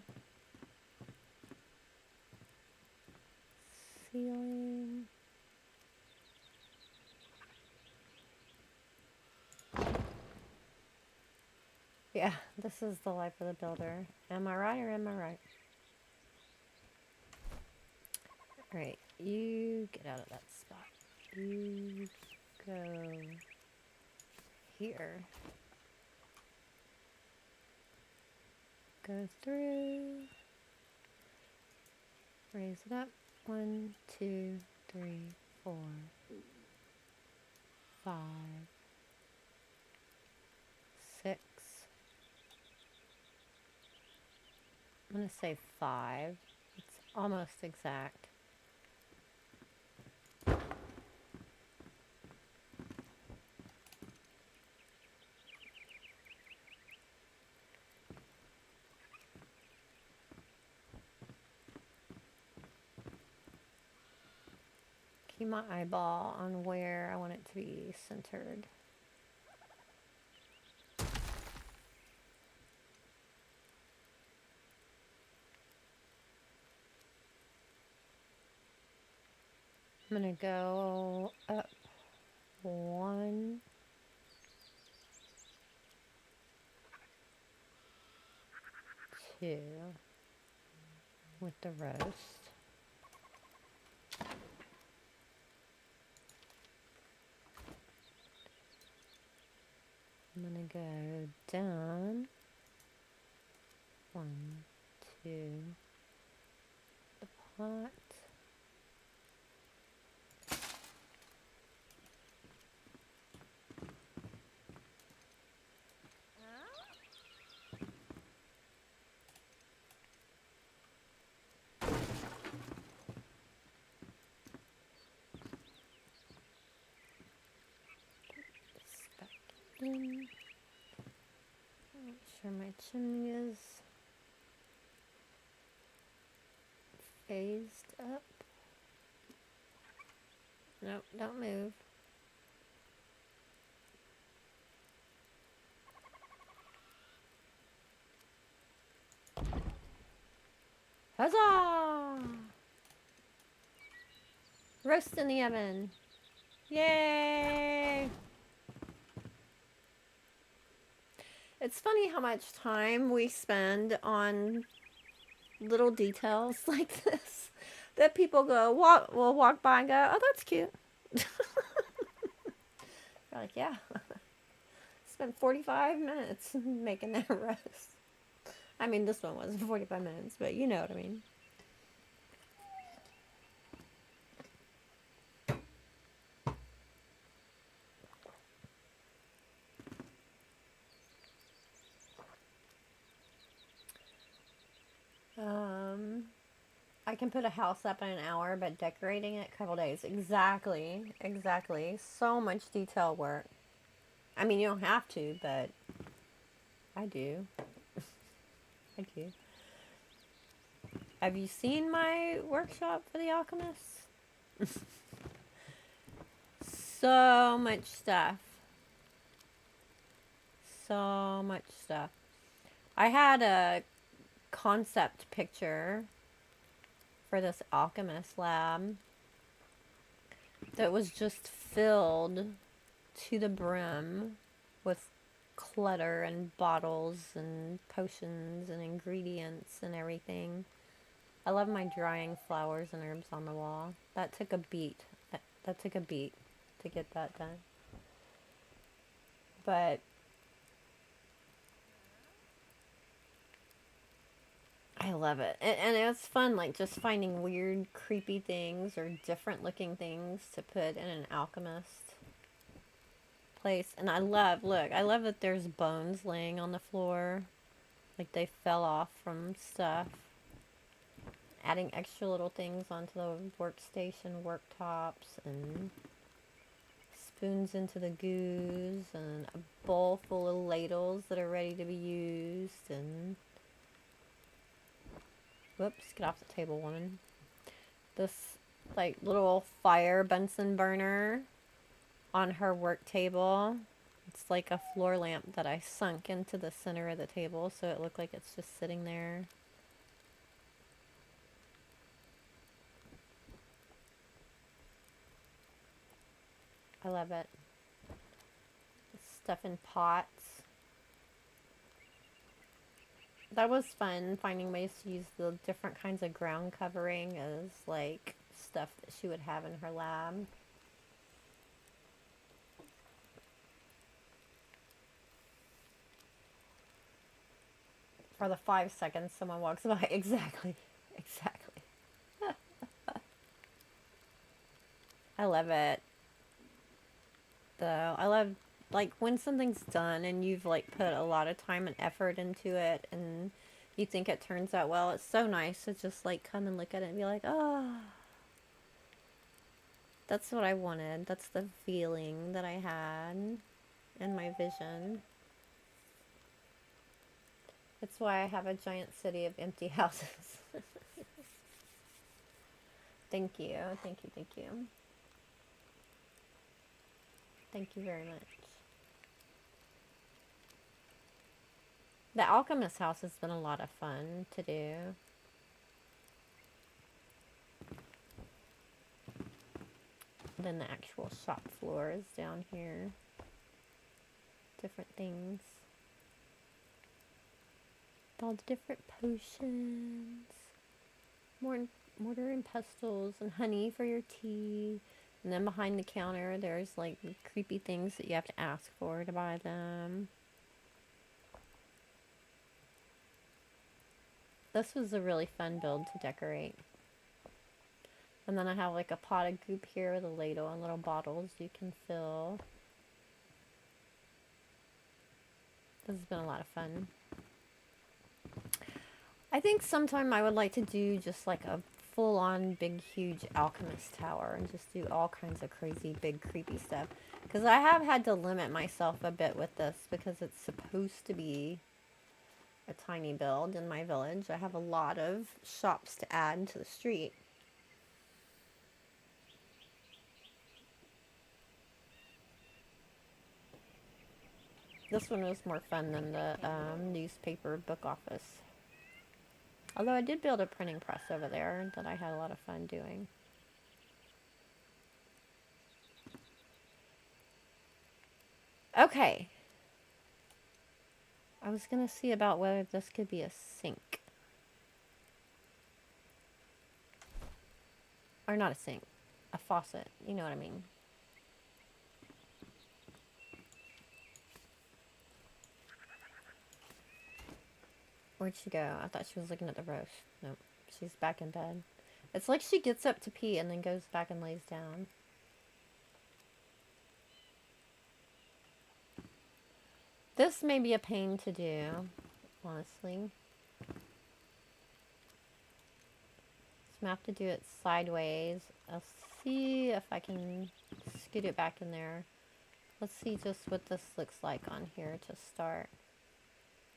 ceiling. Yeah, this is the life of the builder. Am I right or am I right? Alright, you get out of that spot. You go here. Go through. Raise it up. 1, 2, 3, 4, 5, 6. I'm going to say 5. It's almost exact. Keep my eyeball on where I want it to be centered. I'm gonna go up 1, 2 with the roast. I'm gonna go down 1, 2, the pot. Make sure my chimney is phased up. Nope, don't move. Huzzah! Roast in the oven. Yay! It's funny how much time we spend on little details like this that people will walk by and go, oh, that's cute. You're like, yeah. Spent 45 minutes making that roast. I mean, this one wasn't 45 minutes, but you know what I mean. I can put a house up in an hour, but decorating it a couple days. Exactly. So much detail work. I mean, you don't have to, but I do. I do. Have you seen my workshop for the Alchemist? So much stuff. So much stuff. I had a concept picture for this Alchemist lab that was just filled to the brim with clutter and bottles and potions and ingredients and everything. I love my drying flowers and herbs on the wall. That took a beat. That took a beat to get that done. But I love it. And it's fun, like, just finding weird, creepy things or different looking things to put in an alchemist place. And I love, look, I love that there's bones laying on the floor. Like they fell off from stuff. Adding extra little things onto the workstation, worktops, and spoons into the goos, and a bowl full of ladles that are ready to be used, and whoops, get off the table, woman. This, like, little fire Bunsen burner on her work table. It's like a floor lamp that I sunk into the center of the table, so it looked like it's just sitting there. I love it. Stuff in pots. That was fun, finding ways to use the different kinds of ground covering as, like, stuff that she would have in her lab. For the 5 seconds someone walks by. Exactly. Exactly. I love it. Though I love, like, when something's done and you've, like, put a lot of time and effort into it and you think it turns out well. It's so nice to just, like, come and look at it and be like, oh, that's what I wanted. That's the feeling that I had in my vision. It's why I have a giant city of empty houses. Thank you. Thank you. Thank you. Thank you very much. The Alchemist house has been a lot of fun to do. Then the actual shop floor is down here. Different things. All the different potions. Mortar and pestles and honey for your tea. And then behind the counter, there's, like, creepy things that you have to ask for to buy them. This was a really fun build to decorate. And then I have, like, a pot of goop here with a ladle and little bottles you can fill. This has been a lot of fun. I think sometime I would like to do just, like, a full-on big huge alchemist tower and just do all kinds of crazy big creepy stuff, because I have had to limit myself a bit with this because it's supposed to be a tiny build in my village. I have a lot of shops to add to the street. This one was more fun than the newspaper book office. Although I did build a printing press over there that I had a lot of fun doing. Okay. I was going to see about whether this could be a sink. Or not a sink. A faucet. You know what I mean. Where'd she go? I thought she was looking at the roast. Nope. She's back in bed. It's like she gets up to pee and then goes back and lays down. This may be a pain to do, honestly. So I'm gonna have to do it sideways. I'll see if I can scoot it back in there Let's see just what this looks like on here to start.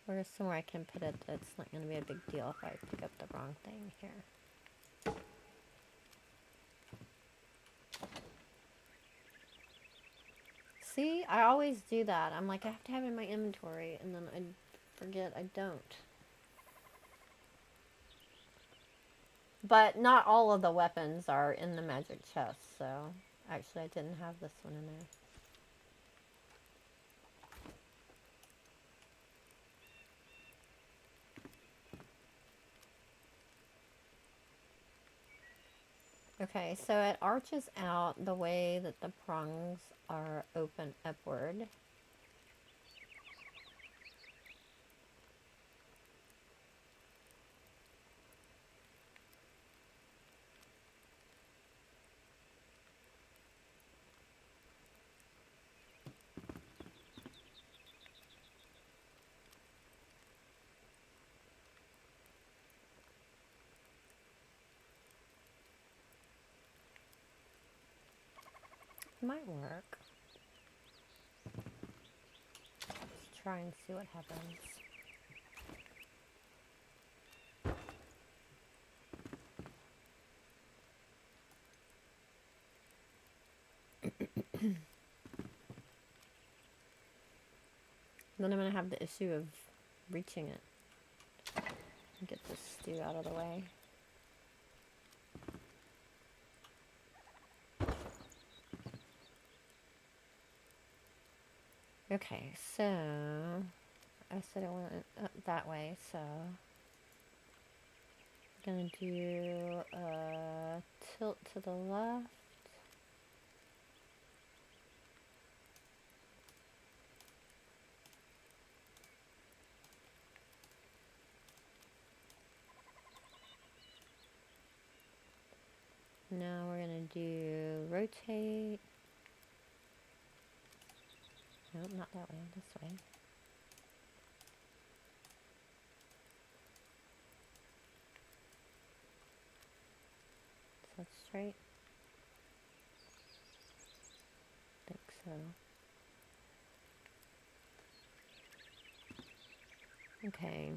Where's somewhere I can put it that's not going to be a big deal if I pick up the wrong thing here. See, I always do that. I'm like, I have to have it in my inventory, and then I forget I don't. But not all of the weapons are in the magic chest, so actually I didn't have this one in there. Okay, so it arches out the way that the prongs are open upward. Might work. Let's try and see what happens. Then I'm going to have the issue of reaching it. Get this stew out of the way. Okay, so I said I went up that way, so I'm gonna do a tilt to the left. Now we're gonna do rotate. Nope, not that way, this way. Is that straight? I think so. Okay.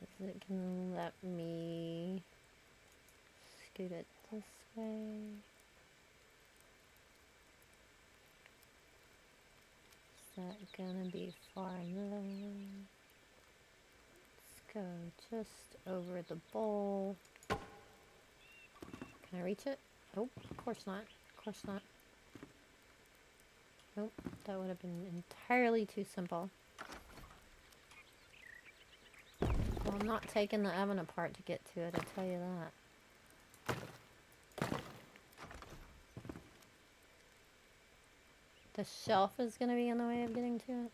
Is it gonna let me scoot it this way? Is that gonna be far enough? Let's go just over the bowl. Can I reach it? Oh, of course not. Of course not. Nope, that would have been entirely too simple. Well, I'm not taking the oven apart to get to it, I'll tell you that. The shelf is going to be in the way of getting to it.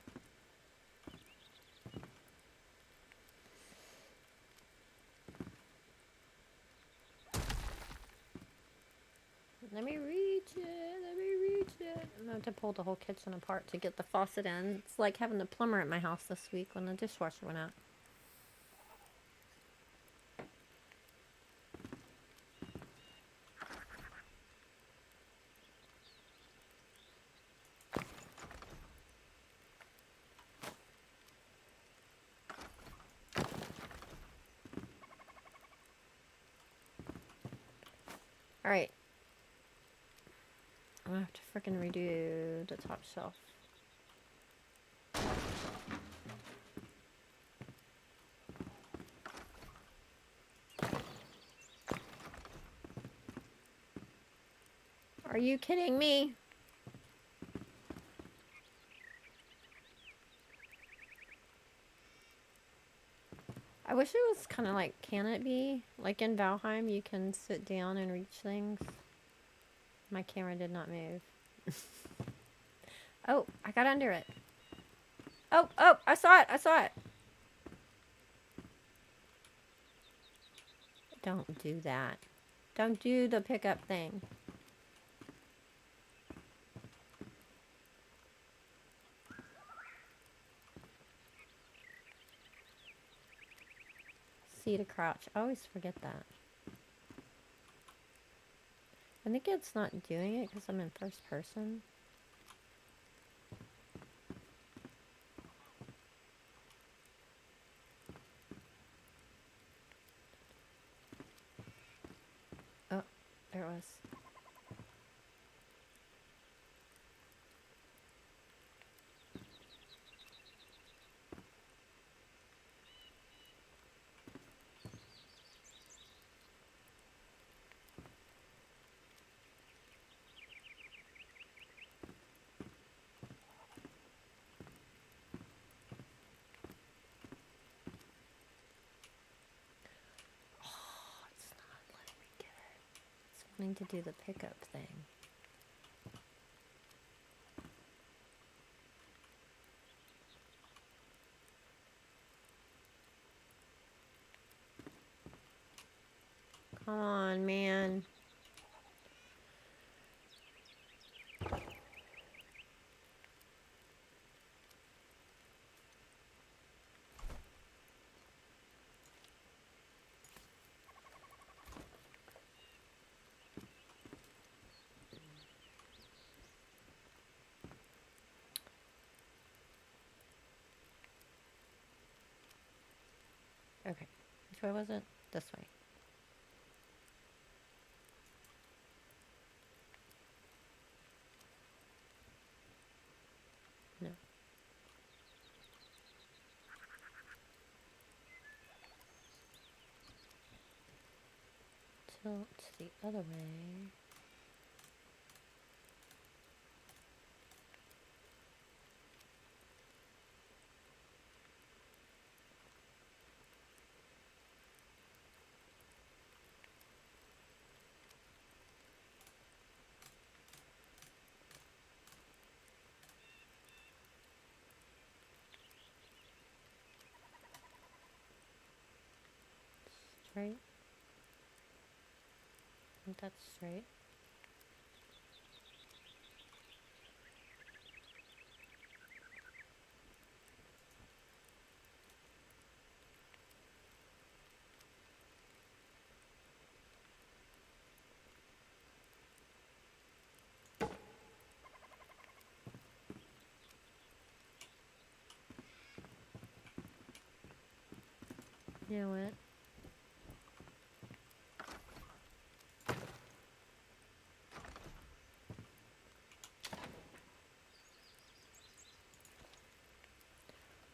Let me reach it, let me reach it. I'm going to have to pull the whole kitchen apart to get the faucet in. It's like having the plumber at my house this week when the dishwasher went out. Alright. I'm gonna have to frickin' redo the top shelf. Are you kidding me? I wish it was kind of like, can it be? Like in Valheim, you can sit down and reach things. My camera did not move. Oh, I got under it. Oh, oh, I saw it, I saw it. Don't do that. Don't do the pickup thing. C to crouch. I always forget that. I think it's not doing it because I'm in first person. Oh, there it was. It's not letting me get it. It's wanting to do the pickup thing. Come on, man. Okay. Which way was it? This way. No. Tilt the other way. Straight. I think that's straight. You know what?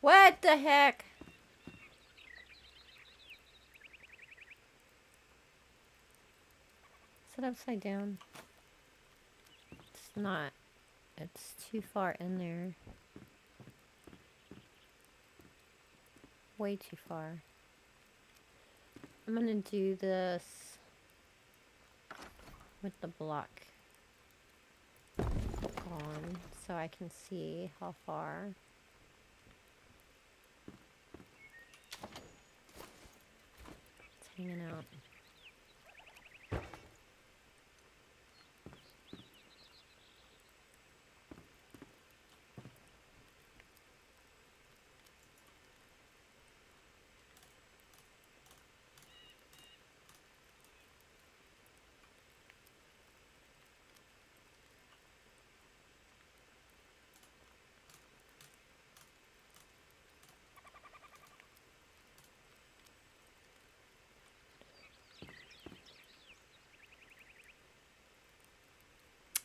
What the heck? Is it upside down? It's not. It's too far in there. Way too far. I'm gonna do this with the block on so I can see how far. It's hanging out.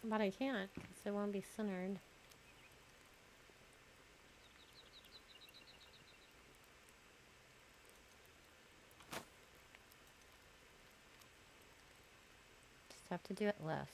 But I can't, because it won't be centered. Just have to do it less.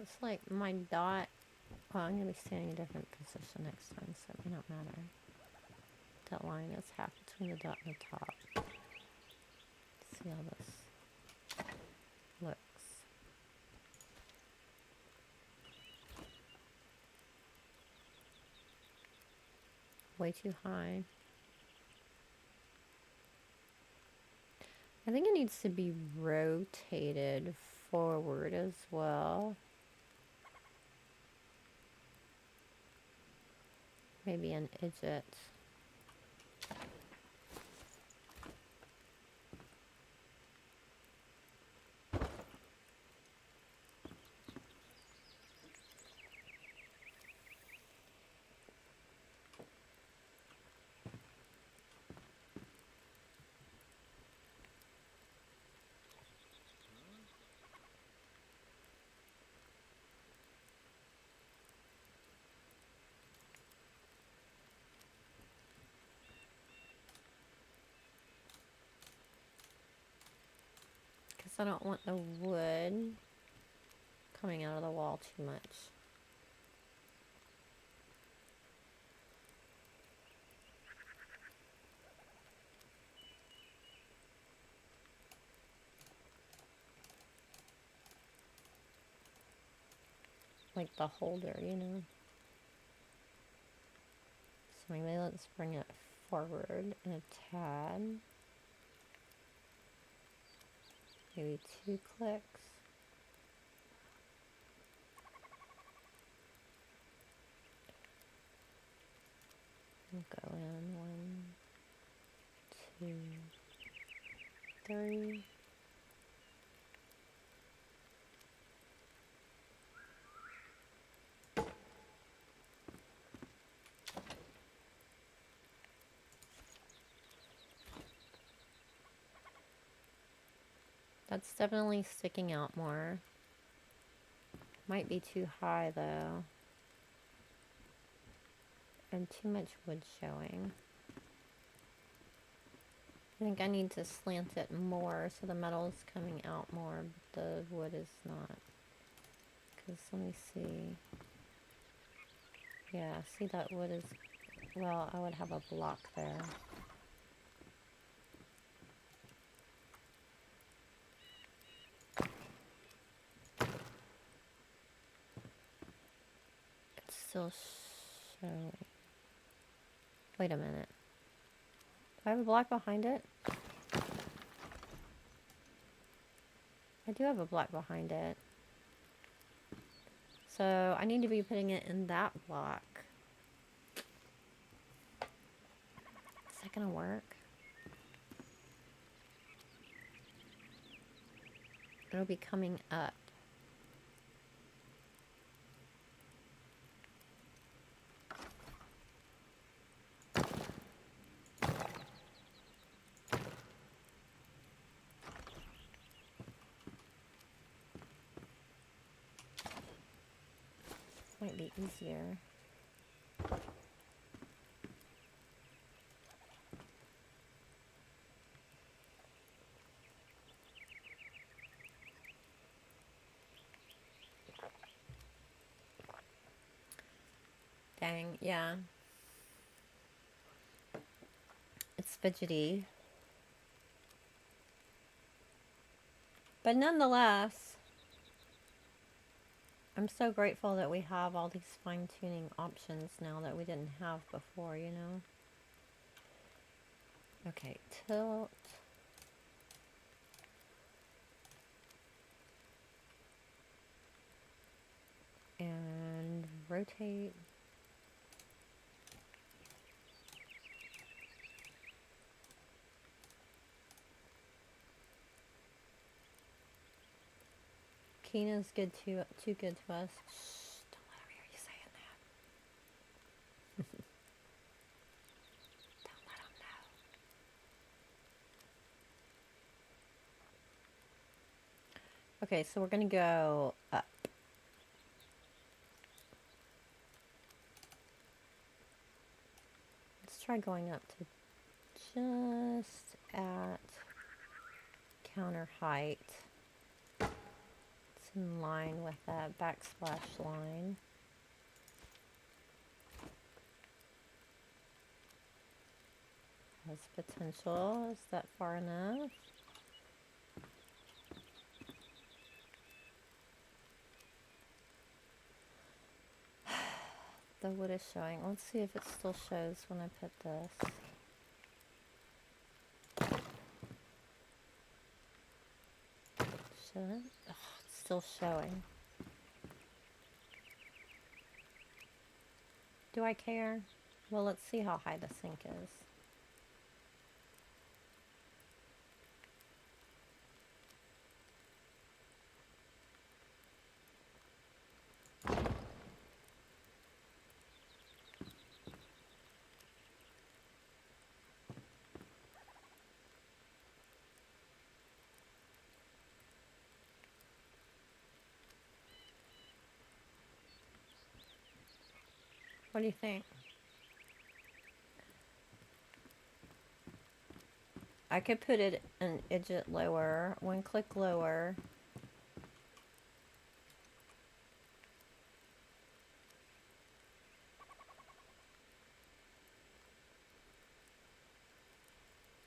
That's like my dot. Well, I'm going to be standing in a different position next time, so it may not matter. That line is half between the dot and the top. Let's see how this looks. Way too high. I think it needs to be rotated forward as well. Maybe an idget. I don't want the wood coming out of the wall too much. Like the holder, you know. So maybe let's bring it forward in a tad. Maybe 2 clicks. We'll go in 1, 2, 3. That's definitely sticking out more. Might be too high though. And too much wood showing. I think I need to slant it more so the metal's coming out more, but the wood is not. Because let me see. Yeah, see that wood is, well, I would have a block there. It's still showing. Wait a minute. Do I have a block behind it? I do have a block behind it. So I need to be putting it in that block. Is that gonna work? It'll be coming up. Might be easier. Dang, yeah. It's fidgety. But nonetheless, I'm so grateful that we have all these fine-tuning options now that we didn't have before, you know? Okay, tilt. And rotate. Kina's good too good to us. Shh, don't let her hear you saying that. Don't let him know. Okay, so we're gonna go up. Let's try going up to just at counter height. in line with that backsplash line. Has potential. Is that far enough? The wood is showing. Let's see if it still shows when I put this. Should it? Oh, it's still showing. Do I care? Well, let's see how high the sink is. What do you think? I could put it an idget lower. One click lower.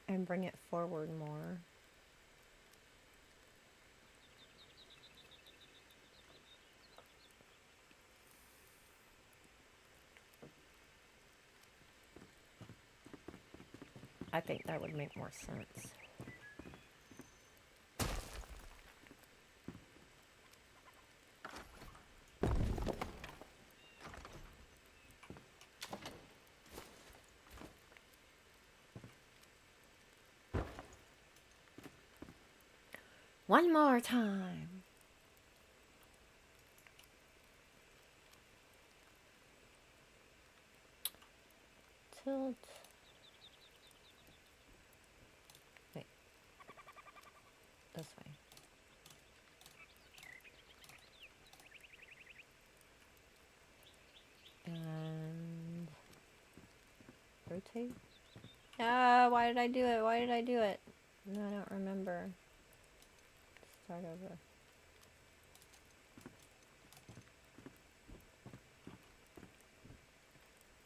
And bring it forward more. I think that would make more sense. One more time. Tilt. Wait. This way. And rotate. Why did I do it? Why did I do it? No, I don't remember. Start over.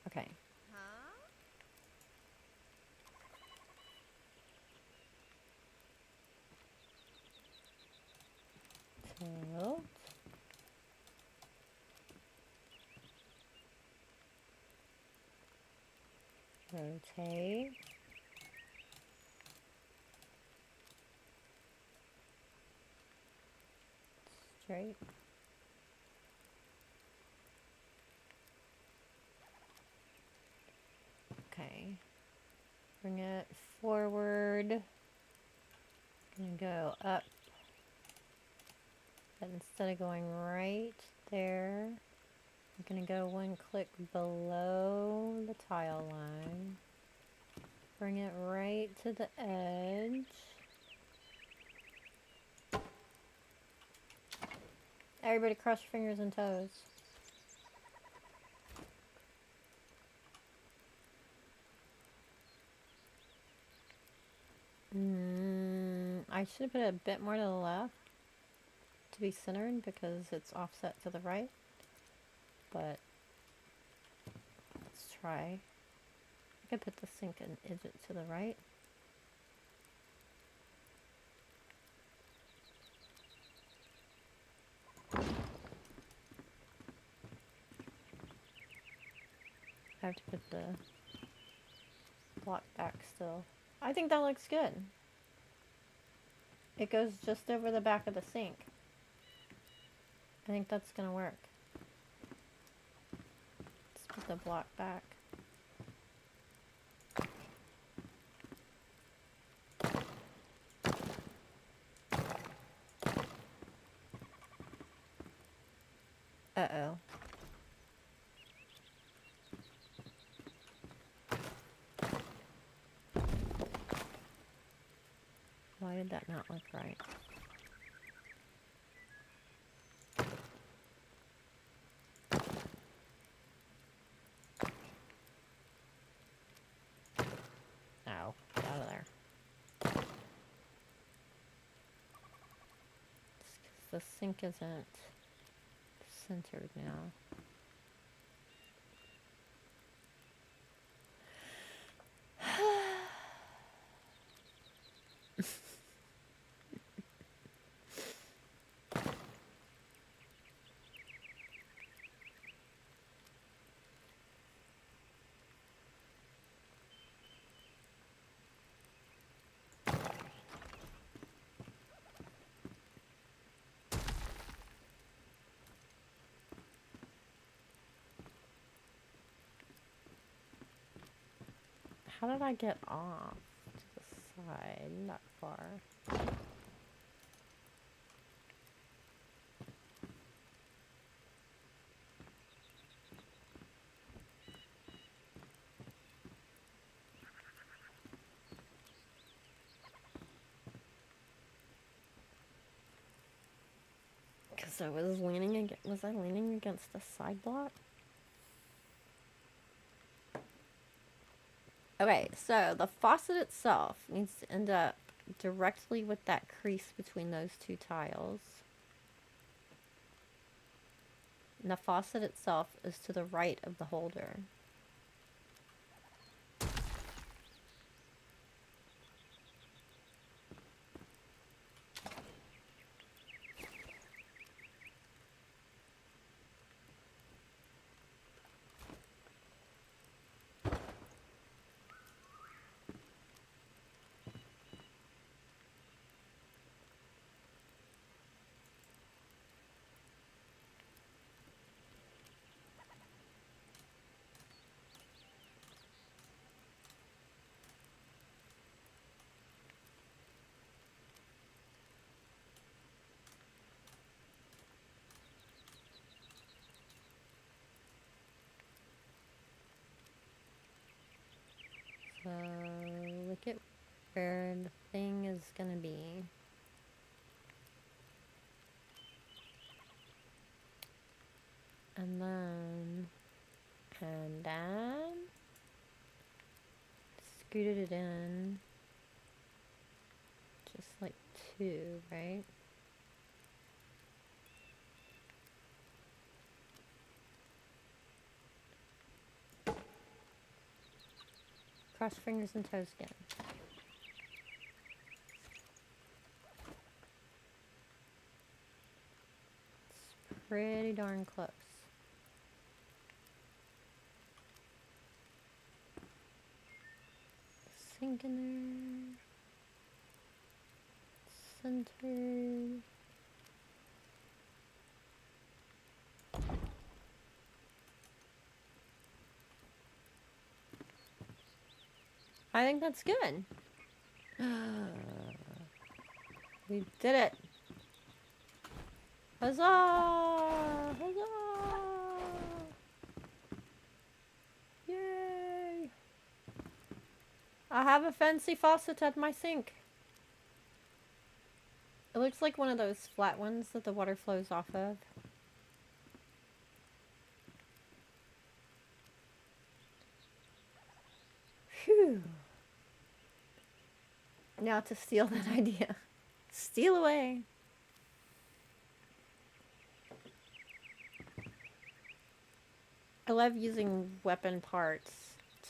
Okay. Tilt. Rotate. Straight. Okay. Bring it forward. Gonna go up. But instead of going right there, I'm gonna go one click below the tile line. Bring it right to the edge. Everybody cross your fingers and toes. I should have put it a bit more to the left to be centered because it's offset to the right. But let's try. I could put the sink and edge it to the right. I have to put the block back still. I think that looks good. It goes just over the back of the sink. I think that's gonna work. Let's put the block back. Uh-oh. Why did that not look right? Ow, get out of there. the sink isn't centered now. How did I get off to the side? Not far. Because I was leaning against, was I leaning against the side block? Okay, so the faucet itself needs to end up directly with that crease between those two tiles. And the faucet itself is to the right of the holder. So look at where the thing is gonna be. And then scooted it in just like two, right? Cross fingers and toes again. It's pretty darn close. Sink in there. Centered. I think that's good. We did it. Huzzah! Huzzah! Yay! I have a fancy faucet at my sink. It looks like one of those flat ones that the water flows off of. Phew. Now to steal that idea. Steal away. I love using weapon parts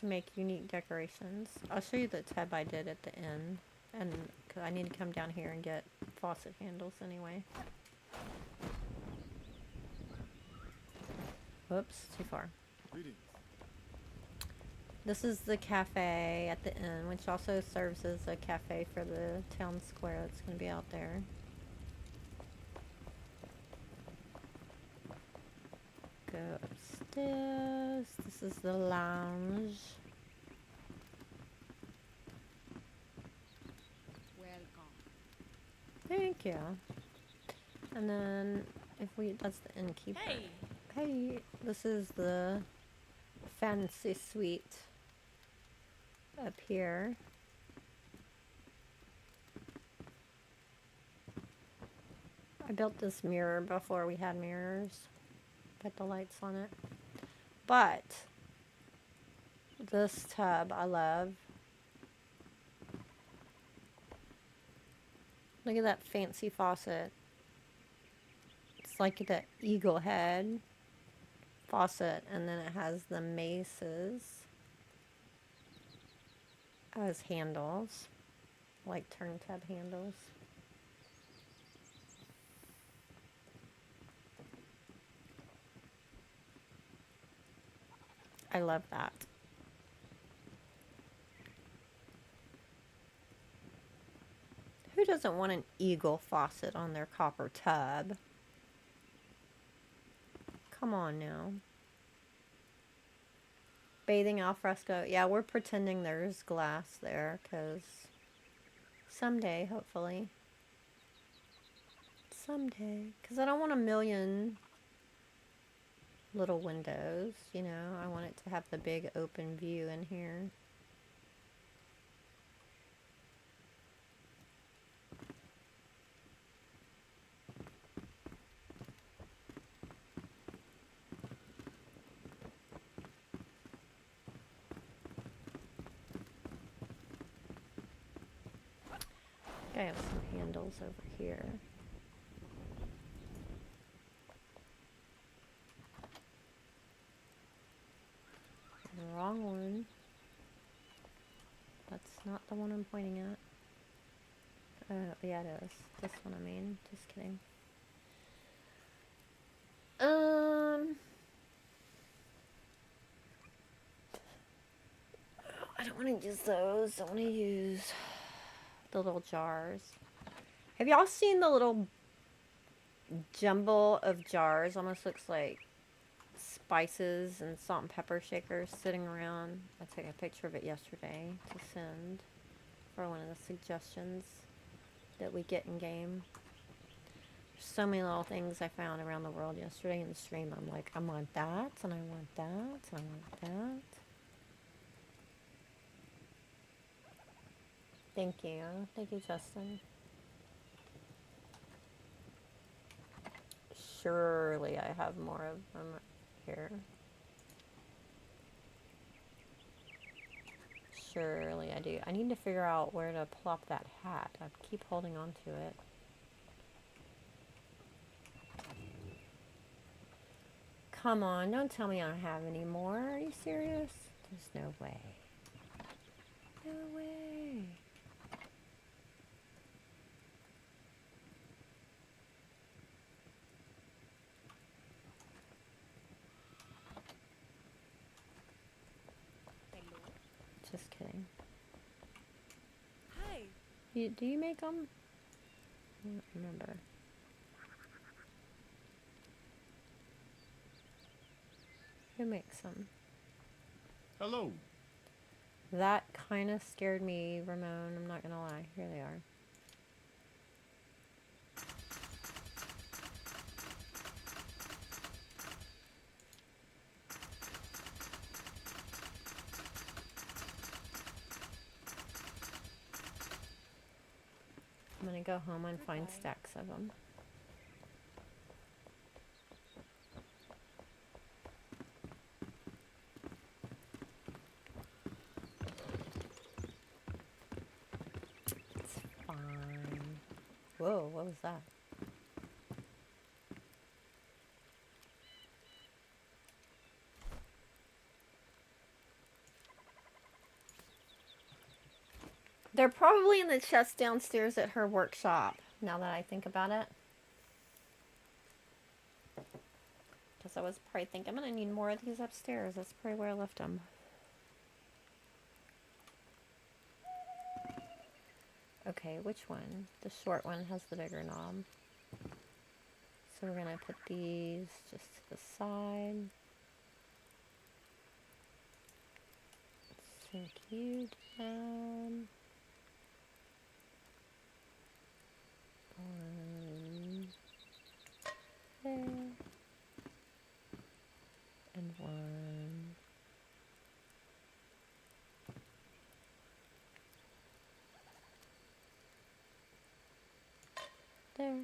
to make unique decorations. I'll show you the tab I did at the end. And cause I need to come down here and get faucet handles anyway. Whoops, too far. Greetings. This is the cafe at the inn, which also serves as a cafe for the town square that's going to be out there. Go upstairs. This is the lounge. Welcome. Thank you. And then, if we, that's the innkeeper. Hey! Hey, this is the fancy suite up here. I built this mirror before we had mirrors. Put the lights on it. But this tub I love. Look at that fancy faucet. It's like the eagle head faucet, and then it has the maces as handles, like turn tab handles. I love that. Who doesn't want an eagle faucet on their copper tub? Come on now. Bathing al fresco. Yeah, we're pretending there's glass there because someday, hopefully. Someday. Because I don't want a million little windows, you know. I want it to have the big open view in here. I have some handles over here. Wrong one. That's not the one I'm pointing at. Yeah, it is. This one, I mean. Just kidding. I don't want to use those. I want to use the little jars. Have y'all seen the little jumble of jars? Almost looks like spices and salt and pepper shakers sitting around. I took a picture of it yesterday to send for one of the suggestions that we get in game. There's so many little things I found around the world yesterday in the stream. I'm like, I want that, and I want that, and I want that. Thank you. Thank you, Justin. Surely I have more of them here. Surely I do. I need to figure out where to plop that hat. I keep holding on to it. Come on, don't tell me I don't have any more. Are you serious? There's no way. No way. Just kidding. Hi. Do you make them? I don't remember. Who makes them? Hello. That kind of scared me, Ramon. I'm not gonna lie. Here they are. I'm gonna go home and find stacks of them. It's fine. Whoa, what was that? They're probably in the chest downstairs at her workshop, now that I think about it. Because I was probably thinking, I'm going to need more of these upstairs. That's probably where I left them. Okay, which one? The short one has the bigger knob. So we're going to put these just to the side. Sink you down. One there. And one there.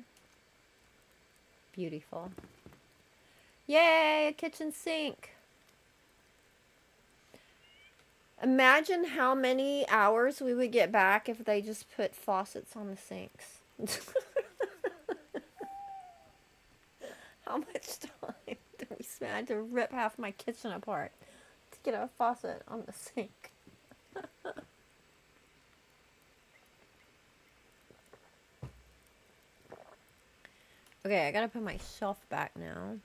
Beautiful. Yay, a kitchen sink. Imagine how many hours we would get back if they just put faucets on the sinks. How much time did we spend? I had to rip half my kitchen apart to get a faucet on the sink. Okay, I gotta put my shelf back now.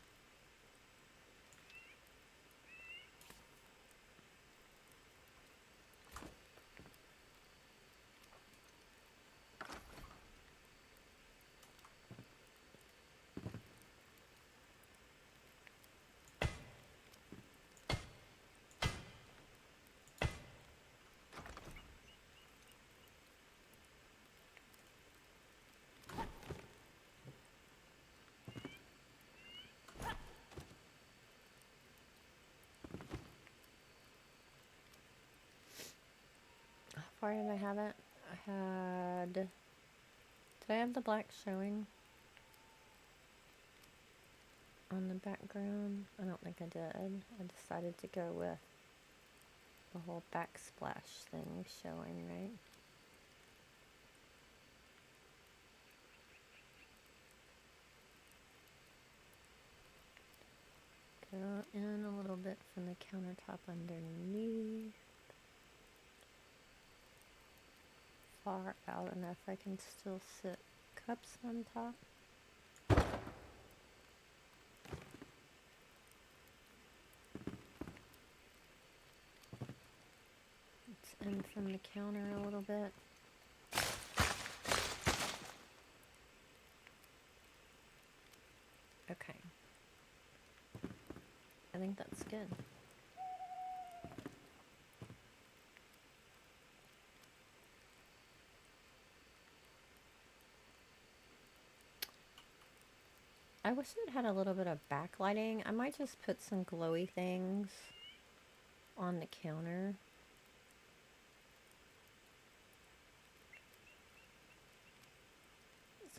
How far did I have it? I had... Did I have the black showing on the background? I don't think I did. I decided to go with the whole backsplash thing showing, right? Go in a little bit from the countertop underneath. Far out enough I can still sit cups on top. It's in from the counter a little bit. Okay. I think that's good. I wish it had a little bit of backlighting. I might just put some glowy things on the counter.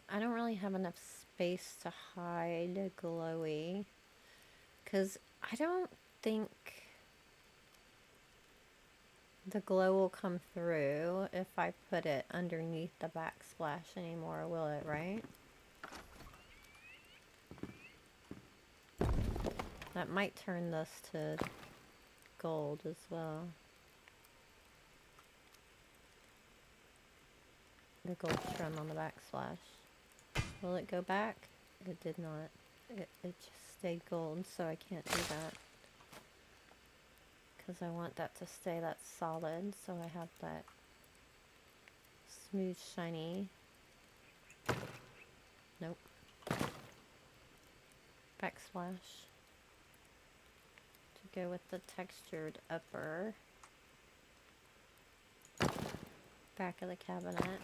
I don't really have enough space to hide glowy, because I don't think the glow will come through if I put it underneath the backsplash anymore, will it, right? That might turn this to gold as well. The gold trim on the backsplash. Will it go back? It did not. It just stayed gold, so I can't do that. Because I want that to stay that solid, so I have that smooth, shiny. Nope. Backsplash. To go with the textured upper. Back of the cabinet.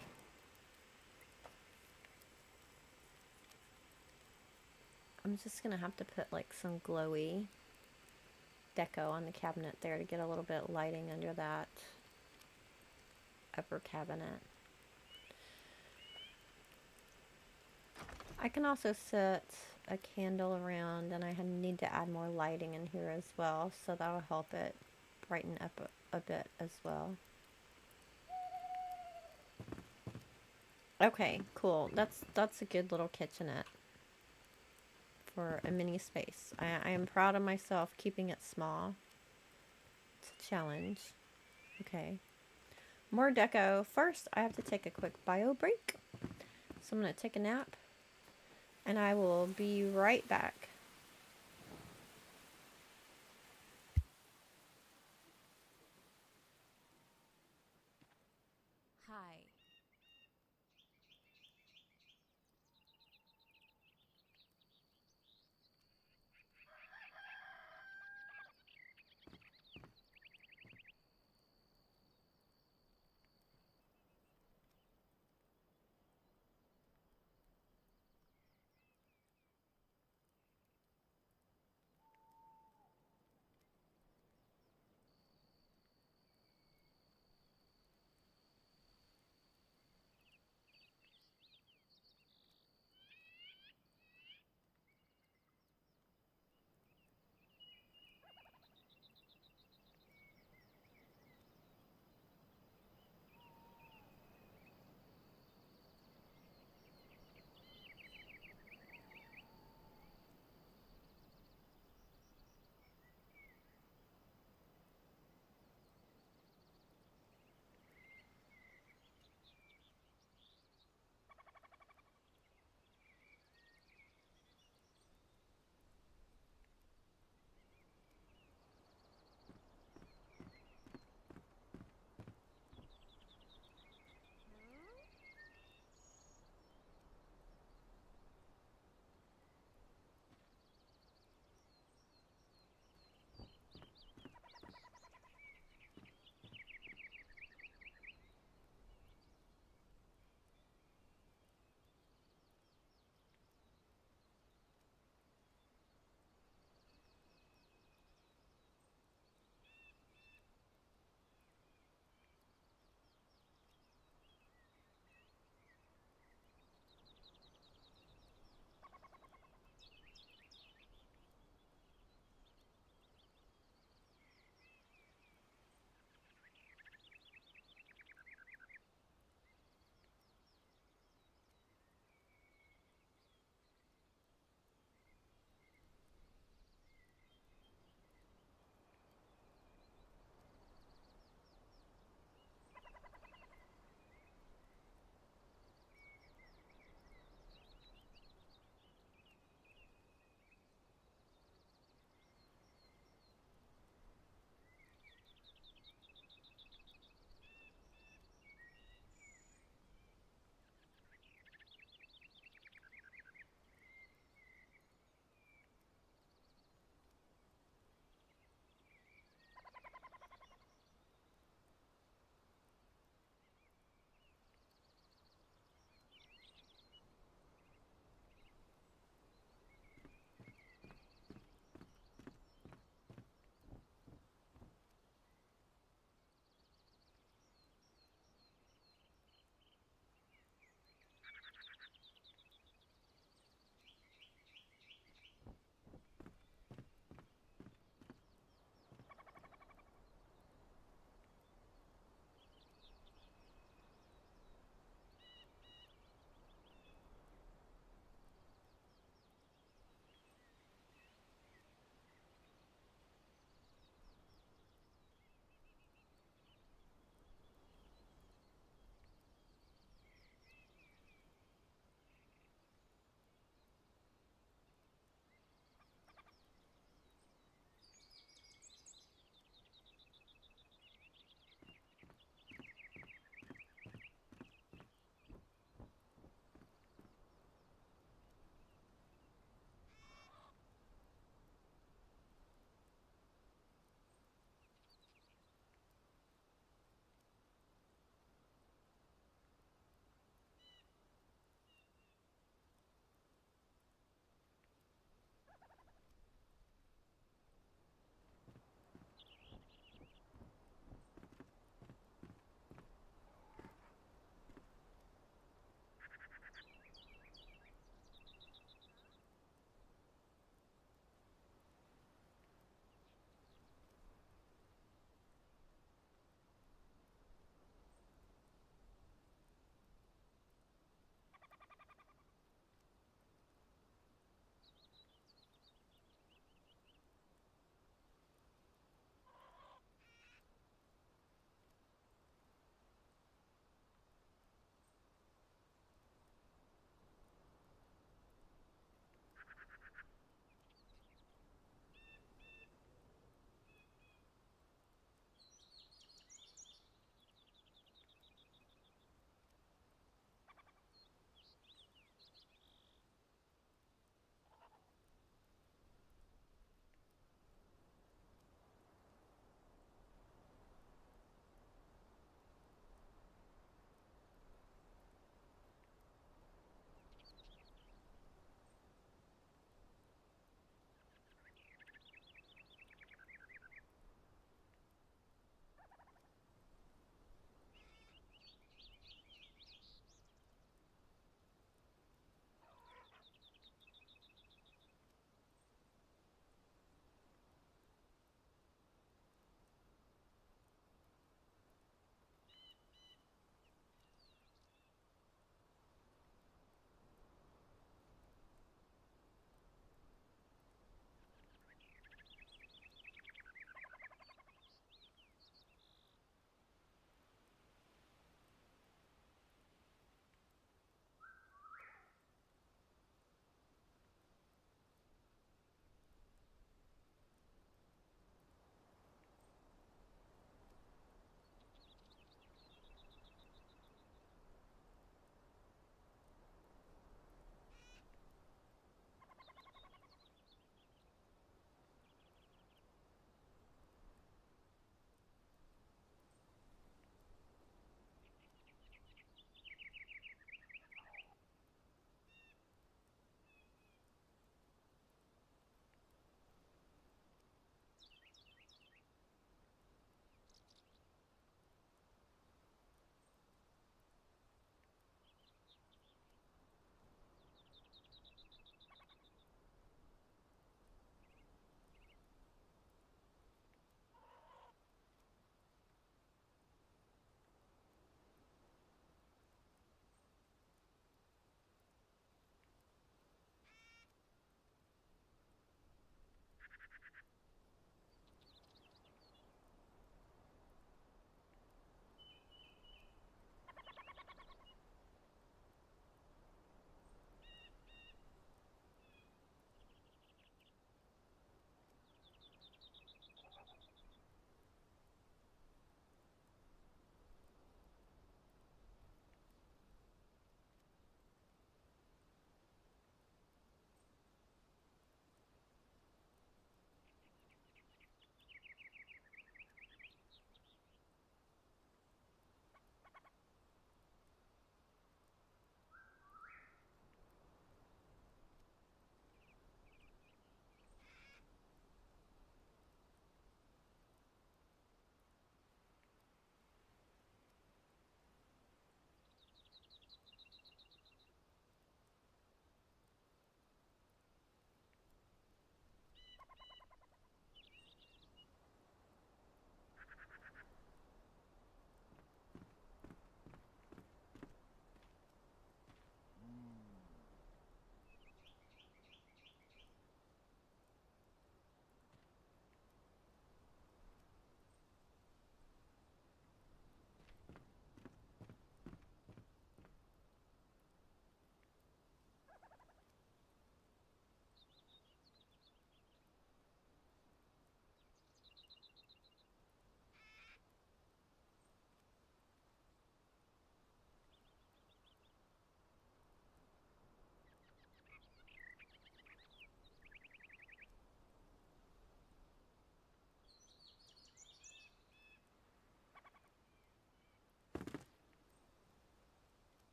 I'm just gonna have to put like some glowy deco on the cabinet there to get a little bit of lighting under that upper cabinet. I can also set a candle around, and I need to add more lighting in here as well, so that'll help it brighten up a bit as well. Okay, cool. That's a good little kitchenette for a mini space. I am proud of myself keeping it small. It's a challenge. Okay. More deco. First, I have to take a quick bio break. So I'm going to take a nap. And I will be right back. Hi.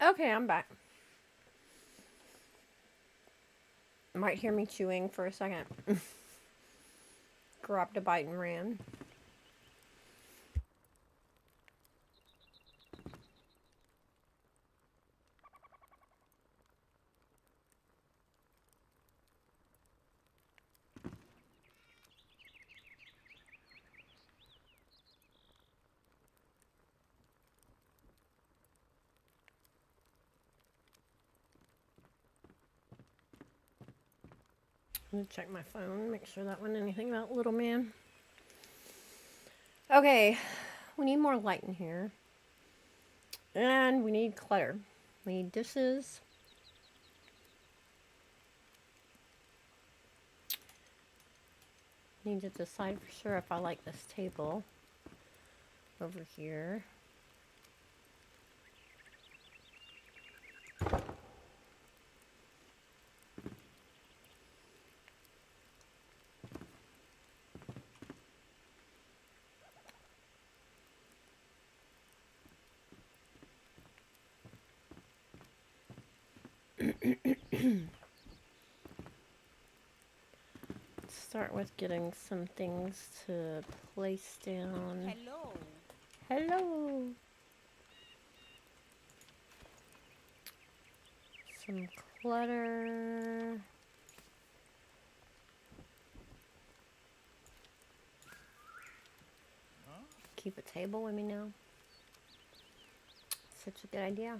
Okay, I'm back. Might hear me chewing for a second. Grabbed a bite and ran. I'm gonna check my phone, make sure that wasn't anything about little man. Okay, we need more light in here. And we need clutter. We need dishes. Need to decide for sure if I like this table over here. Start with getting some things to place down. Hello. Hello. Some clutter. Keep a table with me now. Such a good idea.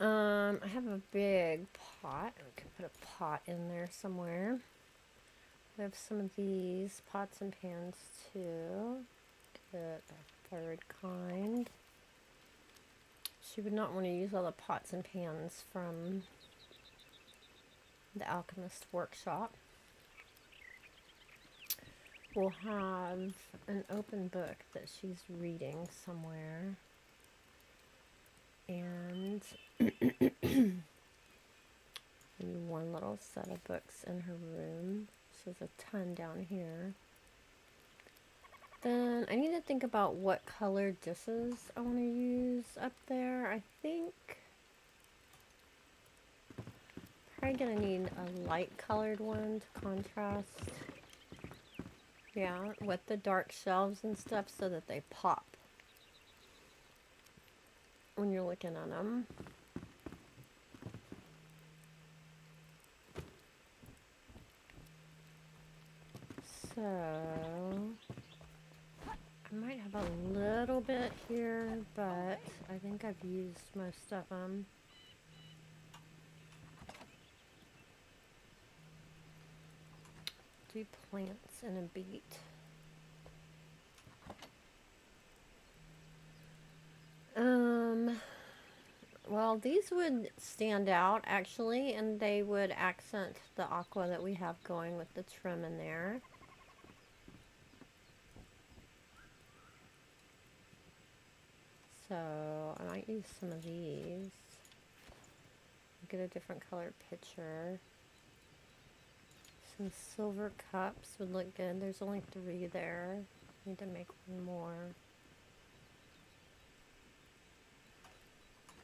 I have a big pot. I could put a pot in there somewhere. I have some of these pots and pans too. Get a third kind. She would not want to use all the pots and pans from the Alchemist workshop. We'll have an open book that she's reading somewhere. And maybe one little set of books in her room. She has a ton down here. Then I need to think about what colored dishes I want to use up there. I think probably gonna need a light colored one to contrast. Yeah, with the dark shelves and stuff so that they pop when you're looking at them. So I might have a little bit here, but I think I've used most of them. Do plants in a beat. Well, these would stand out actually, and they would accent the aqua that we have going with the trim in there. So I might use some of these. Get a different colored picture. Some silver cups would look good. There's only 3 there. Need to make one more.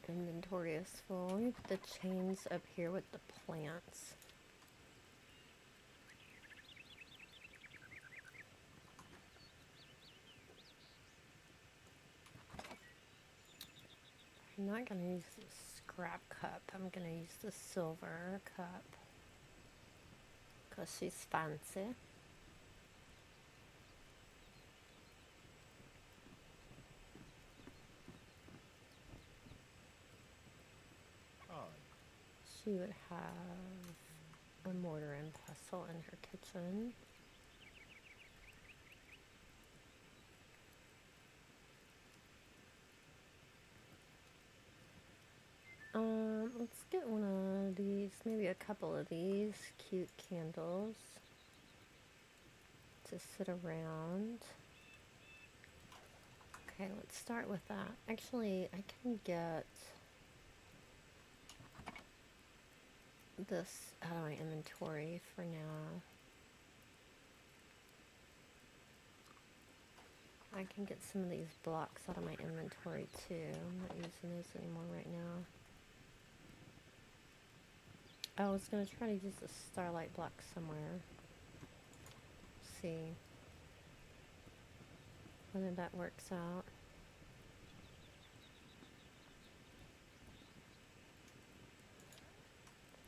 Inventory is full. We put the chains up here with the plants. I'm not going to use the scrap cup. I'm going to use the silver cup because she's fancy. She would have a mortar and pestle in her kitchen. Let's get one of these, maybe a couple of these cute candles to sit around. Okay, let's start with that. Actually, I can get this out of my inventory for now. I can get some of these blocks out of my inventory too. I'm not using those anymore right now. I was going to try to use a starlight block somewhere. See whether that works out.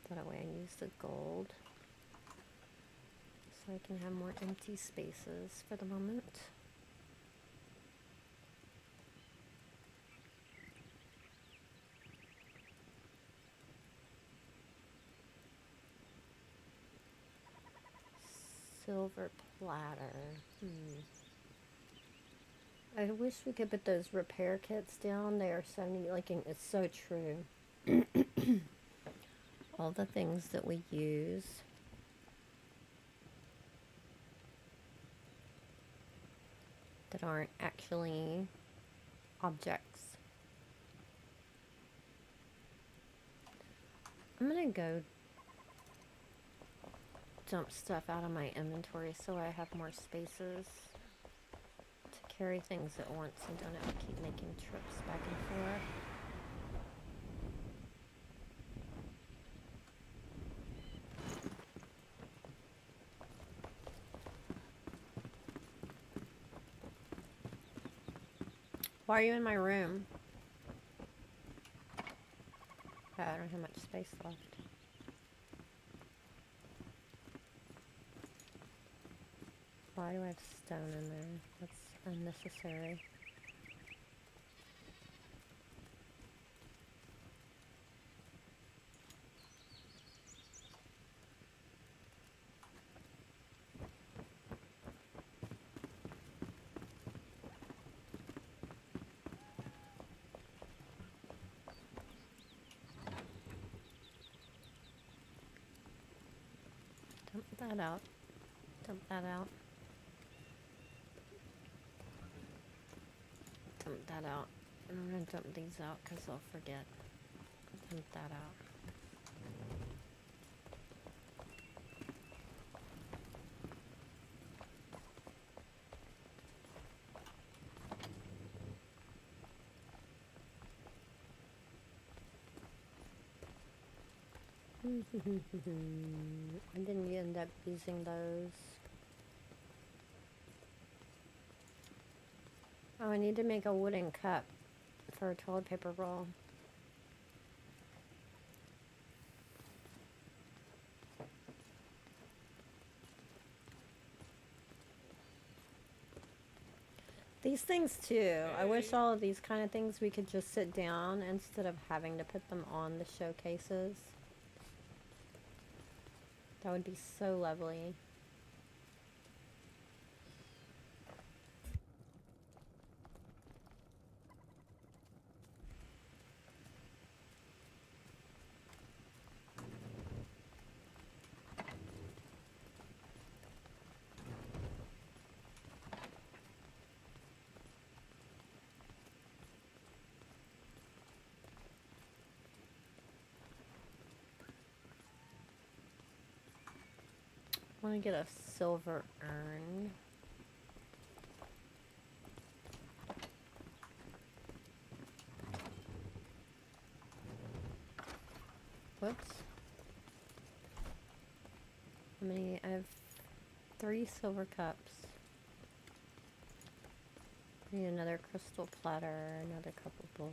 That way I use the gold. So I can have more empty spaces for the moment. Silver platter. I wish we could put those repair kits down. They are so neat looking. It's so true. All the things that we use. That aren't actually objects. I'm gonna go dump stuff out of my inventory so I have more spaces to carry things at once and don't have to keep making trips back and forth. Why are you in my room? I don't have much space left. Why do I have stone in there? That's unnecessary. Dump that out. Dump that out. Dump that out. And I'm going to dump these out because I'll forget. Dump that out. And then you end up using those. Oh, I need to make a wooden cup for a toilet paper roll. These things too. I wish all of these kind of things we could just sit down instead of having to put them on the showcases. That would be so lovely. I want to get a silver urn. Whoops. How many? I have 3 silver cups. Need another crystal platter, another couple bowls.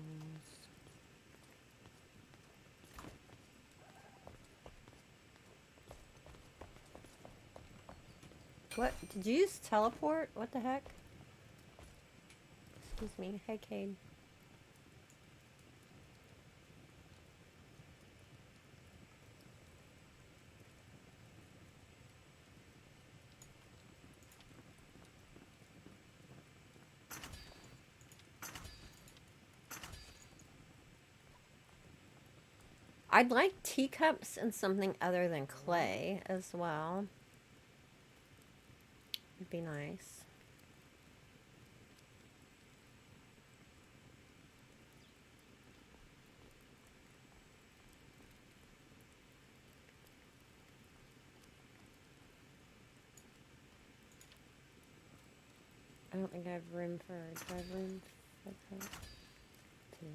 What? Did you use teleport? What the heck? Excuse me. Hey, Cade. I'd like teacups and something other than clay as well. It'd be nice. I don't think I have room for... Do I have room for that? Two.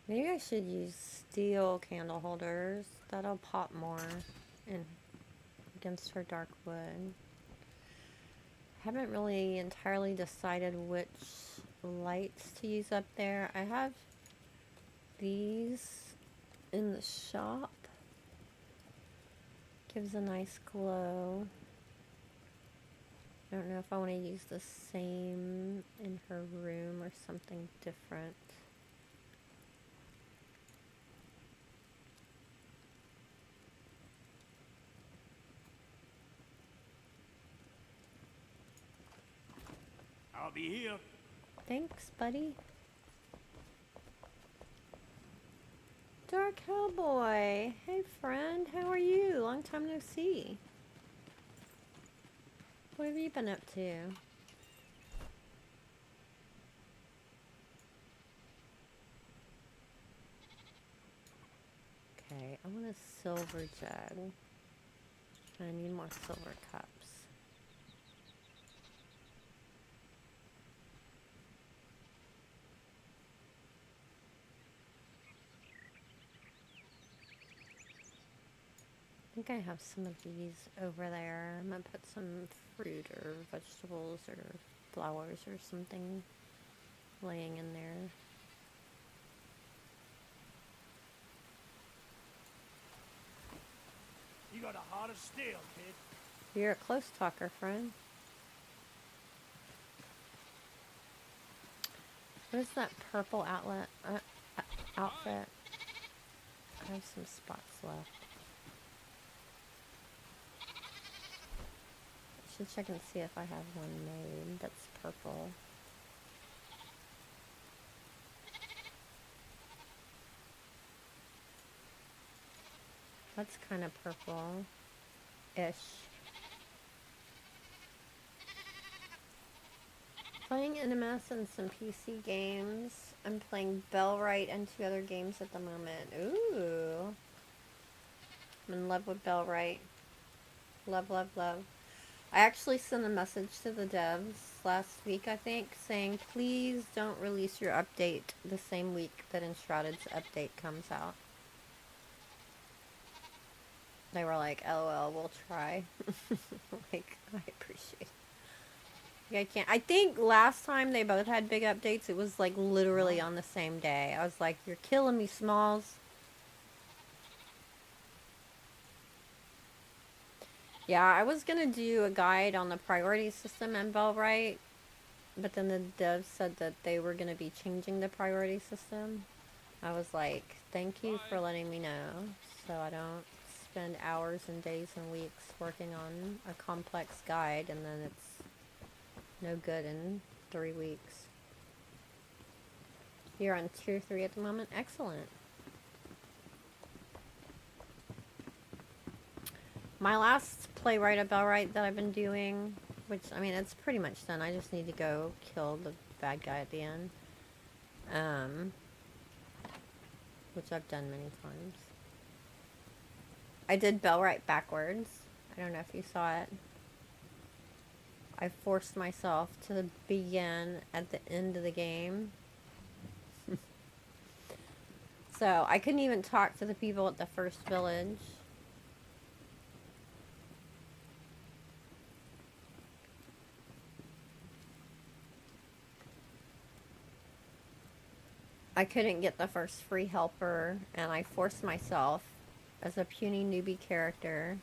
Maybe I should use steel candle holders. That'll pop more in against her dark wood. Haven't really entirely decided which lights to use up there. I have these in the shop. Gives a nice glow. I don't know if I want to use the same in her room or something different. I'll be here. Thanks, buddy. Dark Hellboy. Hey, friend. How are you? Long time no see. What have you been up to? Okay, I want a silver jug. I need more silver cups. I think I have some of these over there. I'm gonna put some fruit or vegetables or flowers or something laying in there. You got a heart of steel, kid. You're a close talker, friend. What is that purple outfit? I have some spots left. Should check and see if I have one made that's purple. That's kind of purple-ish. Playing NMS and some PC games. I'm playing Bellwright and 2 other games at the moment. Ooh. I'm in love with Bellwright. Love, love, love. I actually sent a message to the devs last week, I think, saying, please don't release your update the same week that Enshrouded's update comes out. They were like, LOL, we'll try. Like, I appreciate it. Yeah, I can't. I think last time they both had big updates, it was like literally on the same day. I was like, you're killing me, Smalls. Yeah, I was gonna do a guide on the priority system in Bellwright, but then the devs said that they were gonna be changing the priority system. I was like, thank you for letting me know, so I don't spend hours and days and weeks working on a complex guide and then it's no good in 3 weeks. You're on tier 3 at the moment? Excellent. My last playwright at Bellwright that I've been doing, which, I mean, it's pretty much done. I just need to go kill the bad guy at the end. Which I've done many times. I did Bellwright backwards. I don't know if you saw it. I forced myself to begin at the end of the game. So I couldn't even talk to the people at the first village. I couldn't get the first free helper, and I forced myself as a puny newbie character.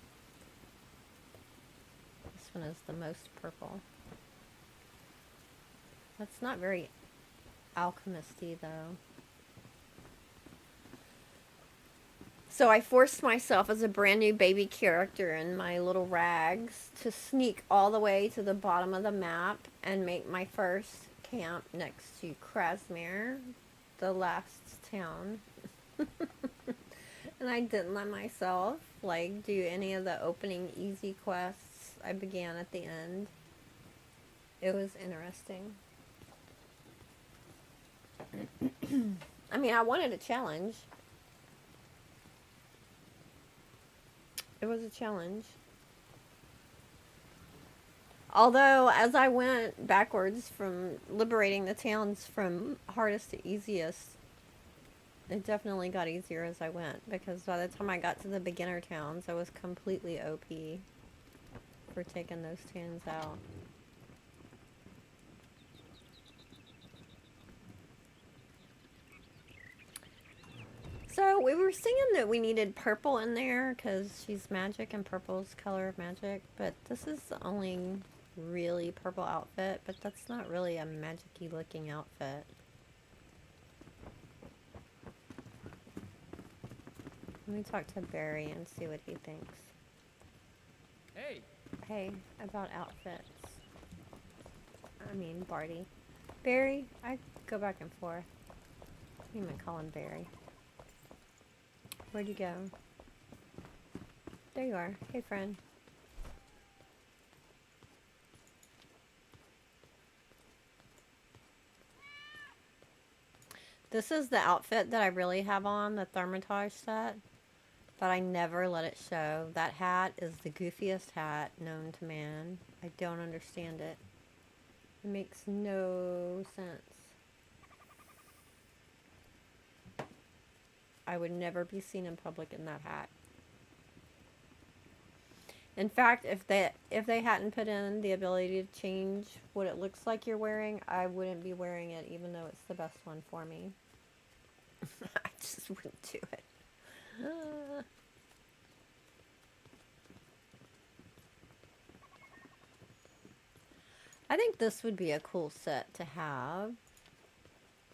This one is the most purple. That's not very alchemist-y, though. So I forced myself as a brand new baby character in my little rags to sneak all the way to the bottom of the map and make my first camp next to Krasmere, the last town. And I didn't let myself like do any of the opening easy quests. I began at the end. It was interesting. I mean, I wanted a challenge. It was a challenge. Although, as I went backwards from liberating the towns from hardest to easiest, it definitely got easier as I went. Because by the time I got to the beginner towns, I was completely OP for taking those towns out. So, we were saying that we needed purple in there because she's magic and purple's color of magic. But this is the only really purple outfit, but that's not really a magic-y looking outfit. Let me talk to Barry and see what he thinks. Hey. Hey, about outfits. I mean, Barty. Barry? I go back and forth. You might call him Barry. Where'd you go? There you are. Hey, friend. This is the outfit that I really have on, the Thermitage set. But I never let it show. That hat is the goofiest hat known to man. I don't understand it. It makes no sense. I would never be seen in public in that hat. In fact, if they hadn't put in the ability to change what it looks like you're wearing, I wouldn't be wearing it even though it's the best one for me. I just wouldn't do it. I think this would be a cool set to have.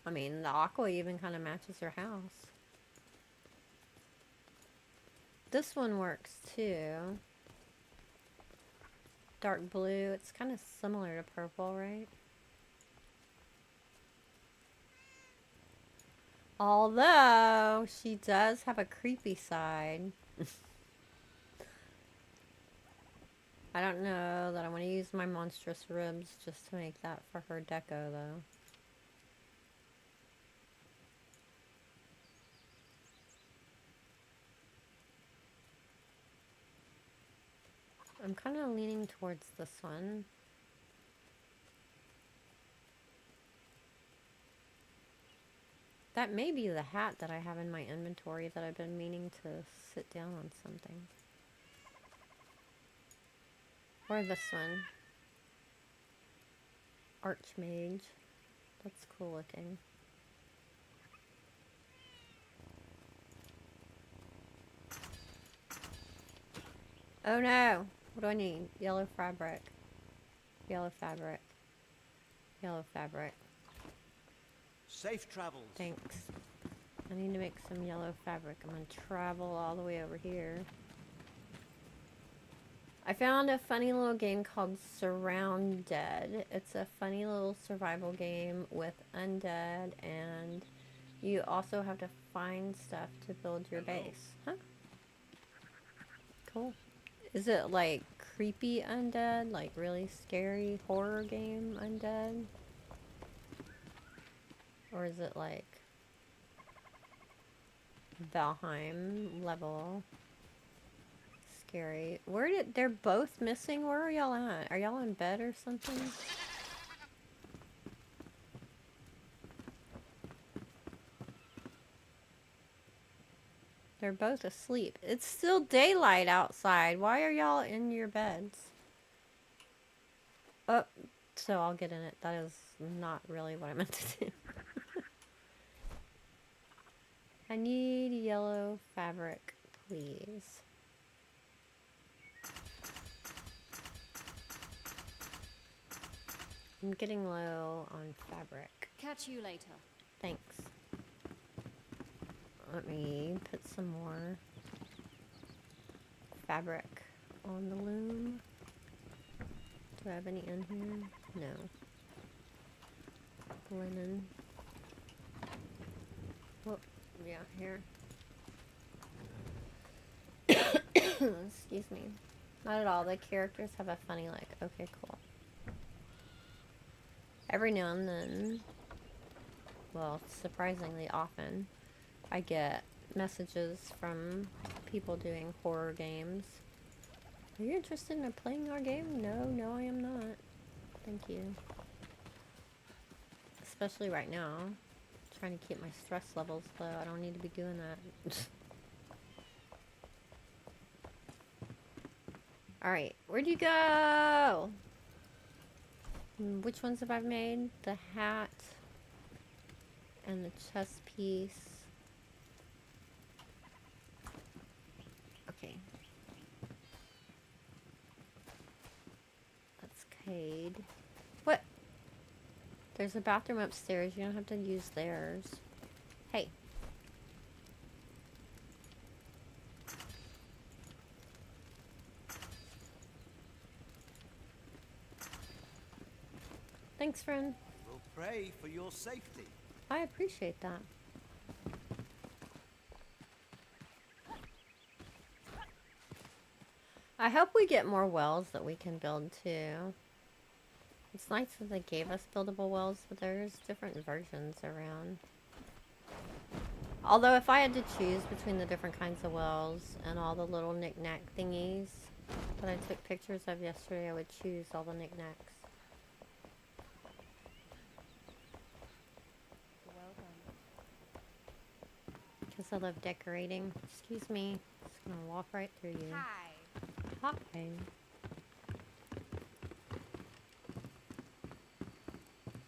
I mean, the aqua even kind of matches her house. This one works too. Dark blue. It's kind of similar to purple, right? Although, she does have a creepy side. I don't know that I want to use my monstrous ribs just to make that for her deco, though. I'm kind of leaning towards this one. That may be the hat that I have in my inventory that I've been meaning to sit down on something. Or this one. Archmage. That's cool looking. Oh no! What do I need? Yellow fabric. Yellow fabric. Yellow fabric. Safe travels. Thanks. I need to make some yellow fabric. I'm gonna travel all the way over here. I found a funny little game called Enshrouded. It's a funny little survival game with undead, and you also have to find stuff to build your base. Huh? Cool. Is it like creepy undead? Like really scary horror game undead? Or is it like Valheim level scary? They're both missing? Where are y'all at? Are y'all in bed or something? They're both asleep. It's still daylight outside. Why are y'all in your beds? Oh, so I'll get in it. That is not really what I meant to do. I need yellow fabric, please. I'm getting low on fabric. Catch you later. Thanks. Let me put some more fabric on the loom. Do I have any in here? No. Linen. Whoop. Yeah, here. Excuse me. Not at all. The characters have a funny look. Okay, cool. Every now and then, well, surprisingly often, I get messages from people doing horror games. Are you interested in playing our game? No, I am not. Thank you. Especially right now. Trying to keep my stress levels low. I don't need to be doing that. Alright, where'd you go? Which ones have I made? The hat and the chest piece. Okay. That's Cade. What? There's a bathroom upstairs. You don't have to use theirs. Hey. Thanks, friend. We'll pray for your safety. I appreciate that. I hope we get more wells that we can build too. It's nice that they gave us buildable wells, but there's different versions around. Although if I had to choose between the different kinds of wells and all the little knick-knack thingies that I took pictures of yesterday, I would choose all the knick-knacks. Because I love decorating. Excuse me. Just gonna walk right through you. Hi. Hi.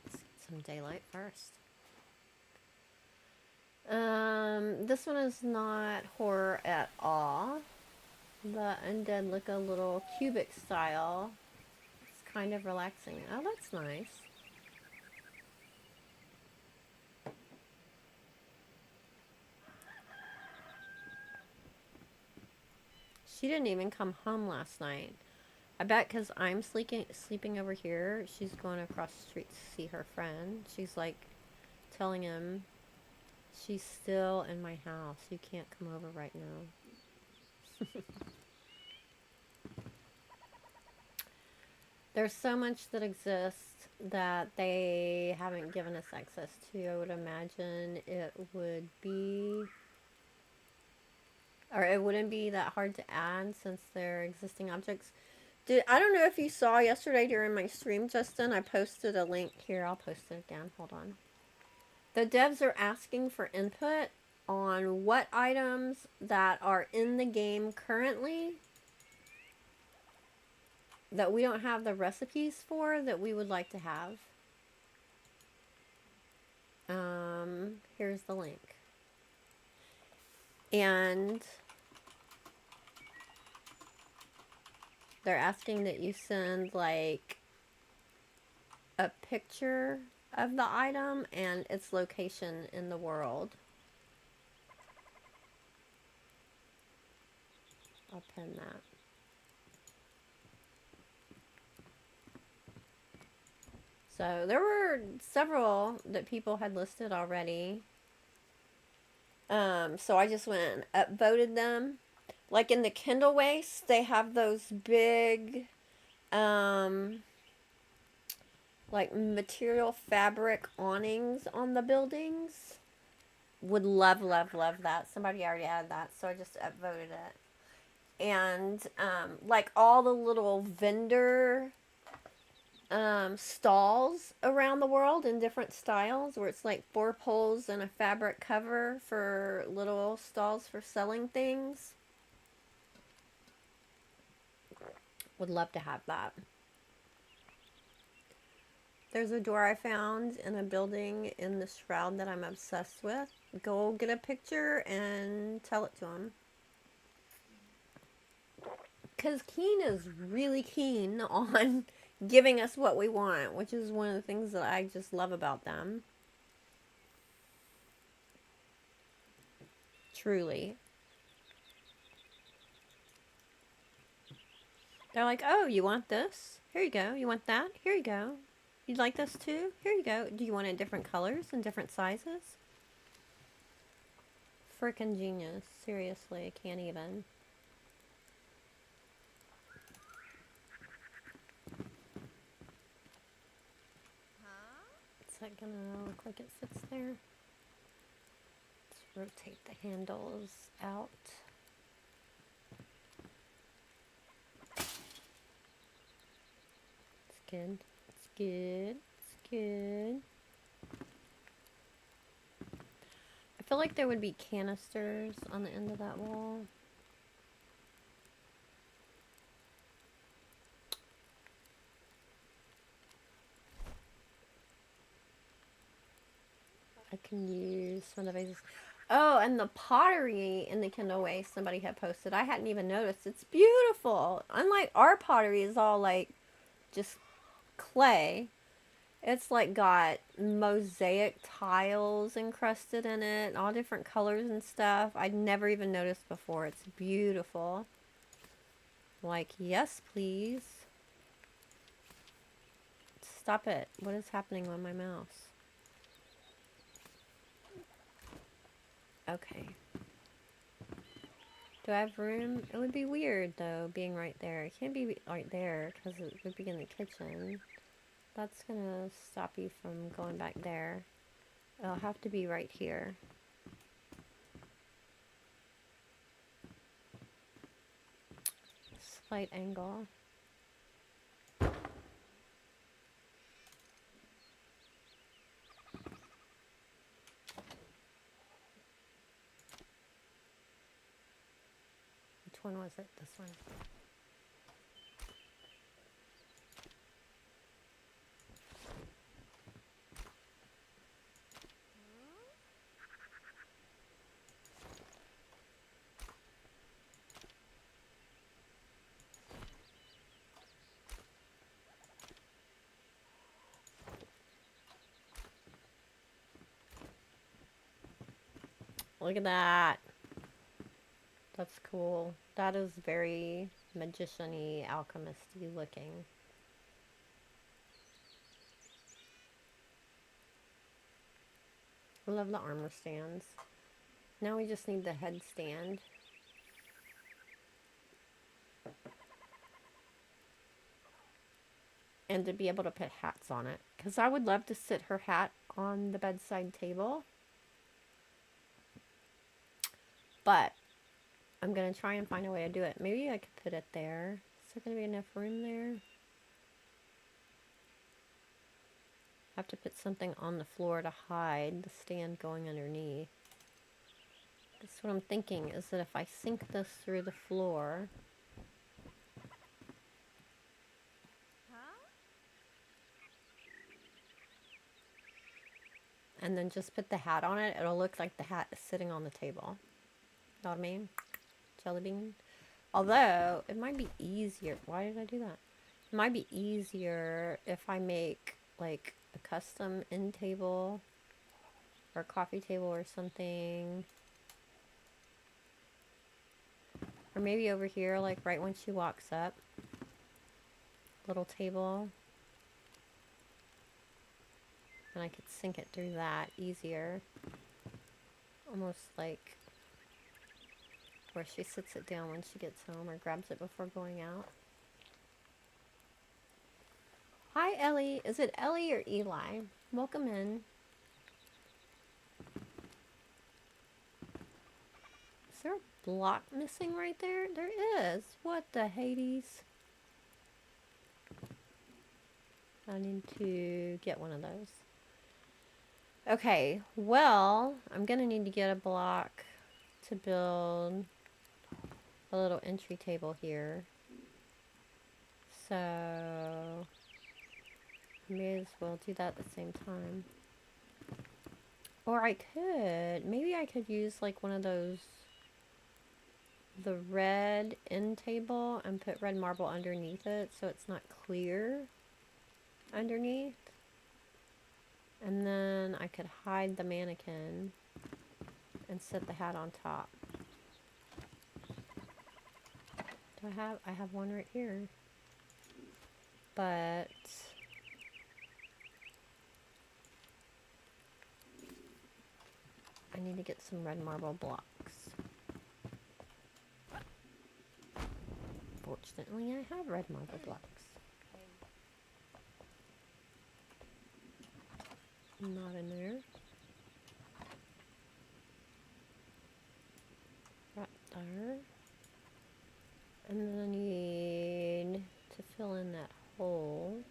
Let's get some daylight first. This one is not horror at all. The undead look a little cubic style. It's kind of relaxing. Oh, that's nice. She didn't even come home last night. I bet because I'm sleeping over here, she's going across the street to see her friend. She's like telling him, she's still in my house. You can't come over right now. There's so much that exists that they haven't given us access to. I would imagine it would be... or it wouldn't be that hard to add since they're existing objects. I don't know if you saw yesterday during my stream, Justin, I posted a link here. I'll post it again. Hold on. The devs are asking for input on what items that are in the game currently that we don't have the recipes for that we would like to have. Here's the link. And they're asking that you send like a picture of the item and its location in the world. I'll pin that. So there were several that people had listed already. So I just went and upvoted them. Like in the Kindle Waste, they have those big, like material fabric awnings on the buildings. Would love, love, love that. Somebody already had that, so I just upvoted it. And, like all the little vendor, stalls around the world in different styles where it's like 4 poles and a fabric cover for little stalls for selling things. Would love to have that. There's a door I found in a building in the Shroud that I'm obsessed with. Go get a picture and tell it to him. Because Keen is really keen on giving us what we want, which is one of the things that I just love about them. Truly. They're like, oh, you want this? Here you go. You want that? Here you go. You'd like this too? Here you go. Do you want it in different colors and different sizes? Frickin' genius. Seriously, I can't even. that gonna look like it fits there? Let's rotate the handles out. It's good. It's good. It's good. I feel like there would be canisters on the end of that wall. I can use some of the vases. Oh, and the pottery in the Kindle Way somebody had posted. I hadn't even noticed. It's beautiful. Unlike our pottery is all like just clay. It's like got mosaic tiles encrusted in it, all different colors and stuff. I'd never even noticed before. It's beautiful. Like, yes, please. Stop it. What is happening on my mouse? Okay. Do I have room? It would be weird, though, being right there. It can't be right there, because it would be in the kitchen. That's gonna stop you from going back there. It'll have to be right here. Slight angle. Which one was it? This one. Look at that. That's cool. That is very magician-y, alchemist-y looking. I love the armor stands. Now we just need the headstand. And to be able to put hats on it. Because I would love to sit her hat on the bedside table. But I'm going to try and find a way to do it. Maybe I could put it there. Is there going to be enough room there? I have to put something on the floor to hide the stand going underneath. That's what I'm thinking, is that if I sink this through the floor... and then just put the hat on it, it'll look like the hat is sitting on the table. Know what I mean? Jelly bean. Although, it might be easier. Why did I do that? It might be easier if I make, like, a custom end table or a coffee table or something. Or maybe over here, like, right when she walks up. Little table. And I could sink it through that easier. Almost like where she sits it down when she gets home or grabs it before going out. Hi, Ellie. Is it Ellie or Eli? Welcome in. Is there a block missing right there? There is. What the Hades? I need to get one of those. Okay, well, I'm going to need to get a block to build a little entry table here. So, I may as well do that at the same time. Or I could, maybe I could use like one of those, the red end table and put red marble underneath it so it's not clear underneath. And then I could hide the mannequin and set the hat on top. Do I have one right here. But I need to get some red marble blocks. Fortunately, I have red marble blocks. Not in there. Right there. And then I need to fill in that hole.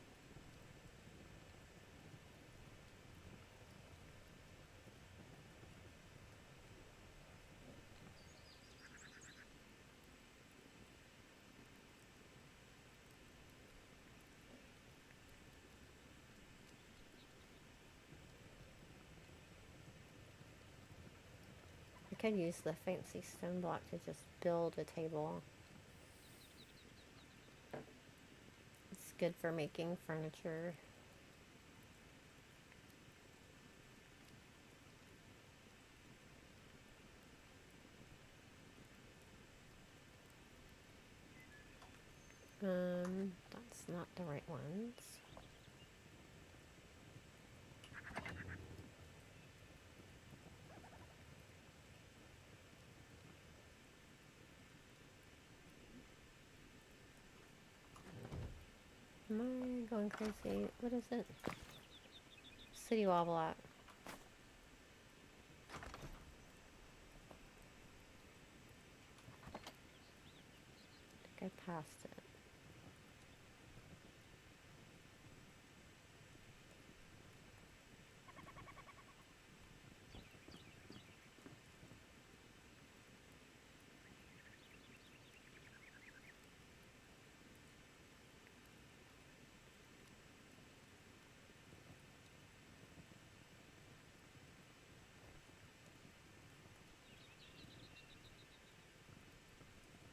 I could use the fancy stone block to just build a table. It's good for making furniture. That's not the right ones. Am I going crazy? What is it? City wall block. I think I passed it.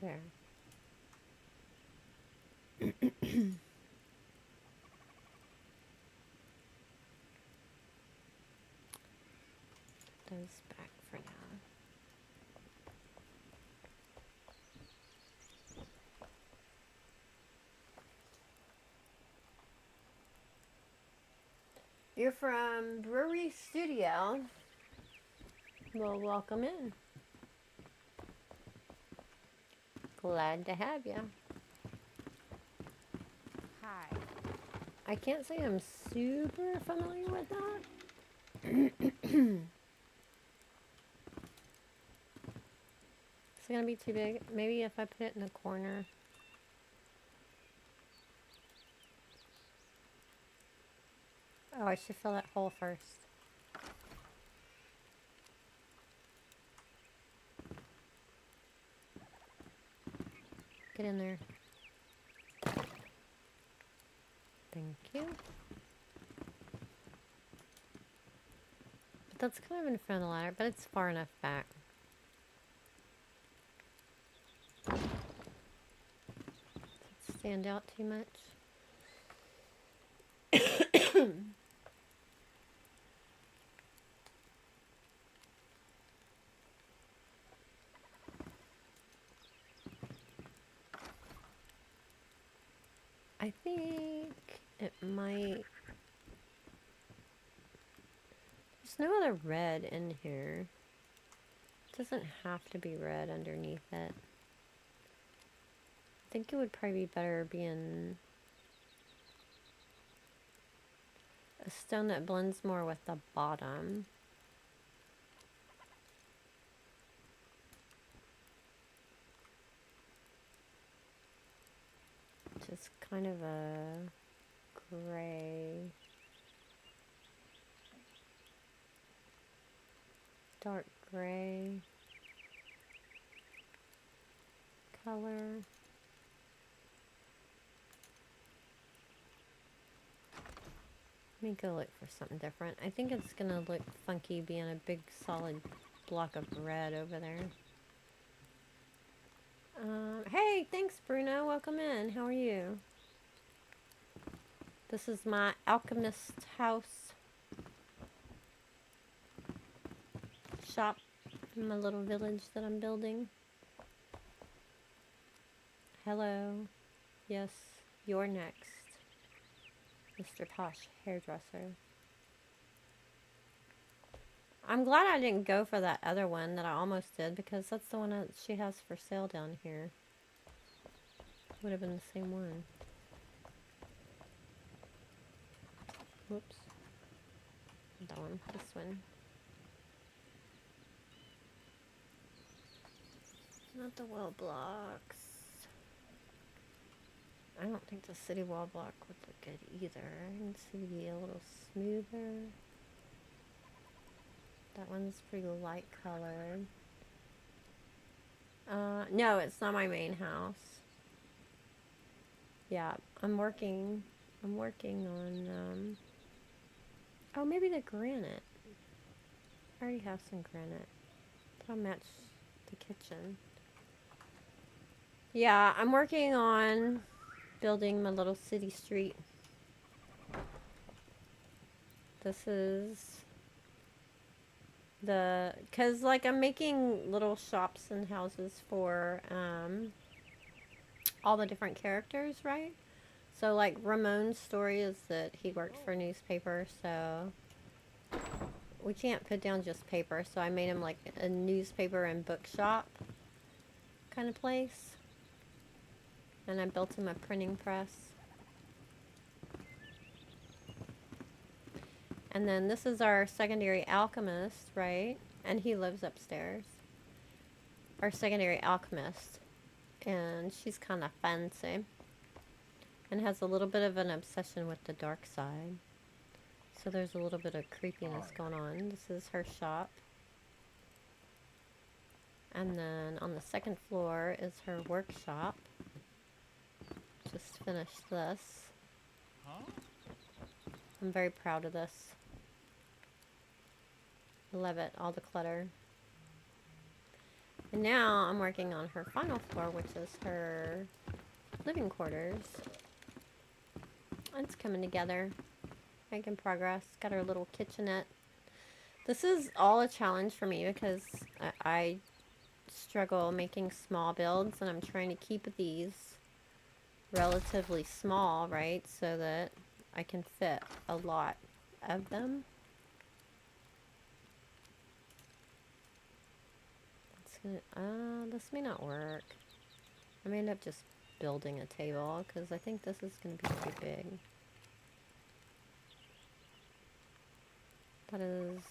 There. Those back for now. You're from Brewery Studio. Well, welcome in. Glad to have you. Hi. I can't say I'm super familiar with that. Is it gonna be too big? Maybe if I put it in a corner. Oh, I should fill that hole first. Get in there. Thank you. But that's kind of in front of the ladder, but it's far enough back. Does it stand out too much? I think it might. There's no other red in here. It doesn't have to be red underneath it. I think it would probably be better being a stone that blends more with the bottom. Just kind of a gray, dark gray color. Let me go look for something different. I think it's gonna look funky being a big solid block of red over there. Hey, thanks Bruno, welcome in. How are you? This is my Alchemist house shop in my little village that I'm building. Hello. Yes, you're next, Mr. Posh Hairdresser. I'm glad I didn't go for that other one that I almost did, because that's the one that she has for sale down here. Would have been the same one. Whoops. That one. This one. Not the wall blocks. I don't think the city wall block would look good either. It needs to be a little smoother. That one's pretty light colored. No, it's not my main house. Yeah, I'm working on, oh, maybe the granite. I already have some granite. That'll match the kitchen. Yeah, I'm working on building my little city street. This is cause like I'm making little shops and houses for, all the different characters, right? So like Ramon's story is that he worked for a newspaper, so we can't put down just paper, so I made him like a newspaper and bookshop kind of place. And I built him a printing press. And then this is our secondary alchemist, right? And he lives upstairs. Our secondary alchemist. And she's kind of fancy. And has a little bit of an obsession with the dark side. So there's a little bit of creepiness going on. This is her shop. And then on the second floor is her workshop. Just finished this. I'm very proud of this. Love it, all the clutter. And now I'm working on her final floor, which is her living quarters. It's coming together. Making progress. Got her little kitchenette. This is all a challenge for me because I struggle making small builds, and I'm trying to keep these relatively small, right? So that I can fit a lot of them. This may not work. I may end up just building a table because I think this is going to be too big. That is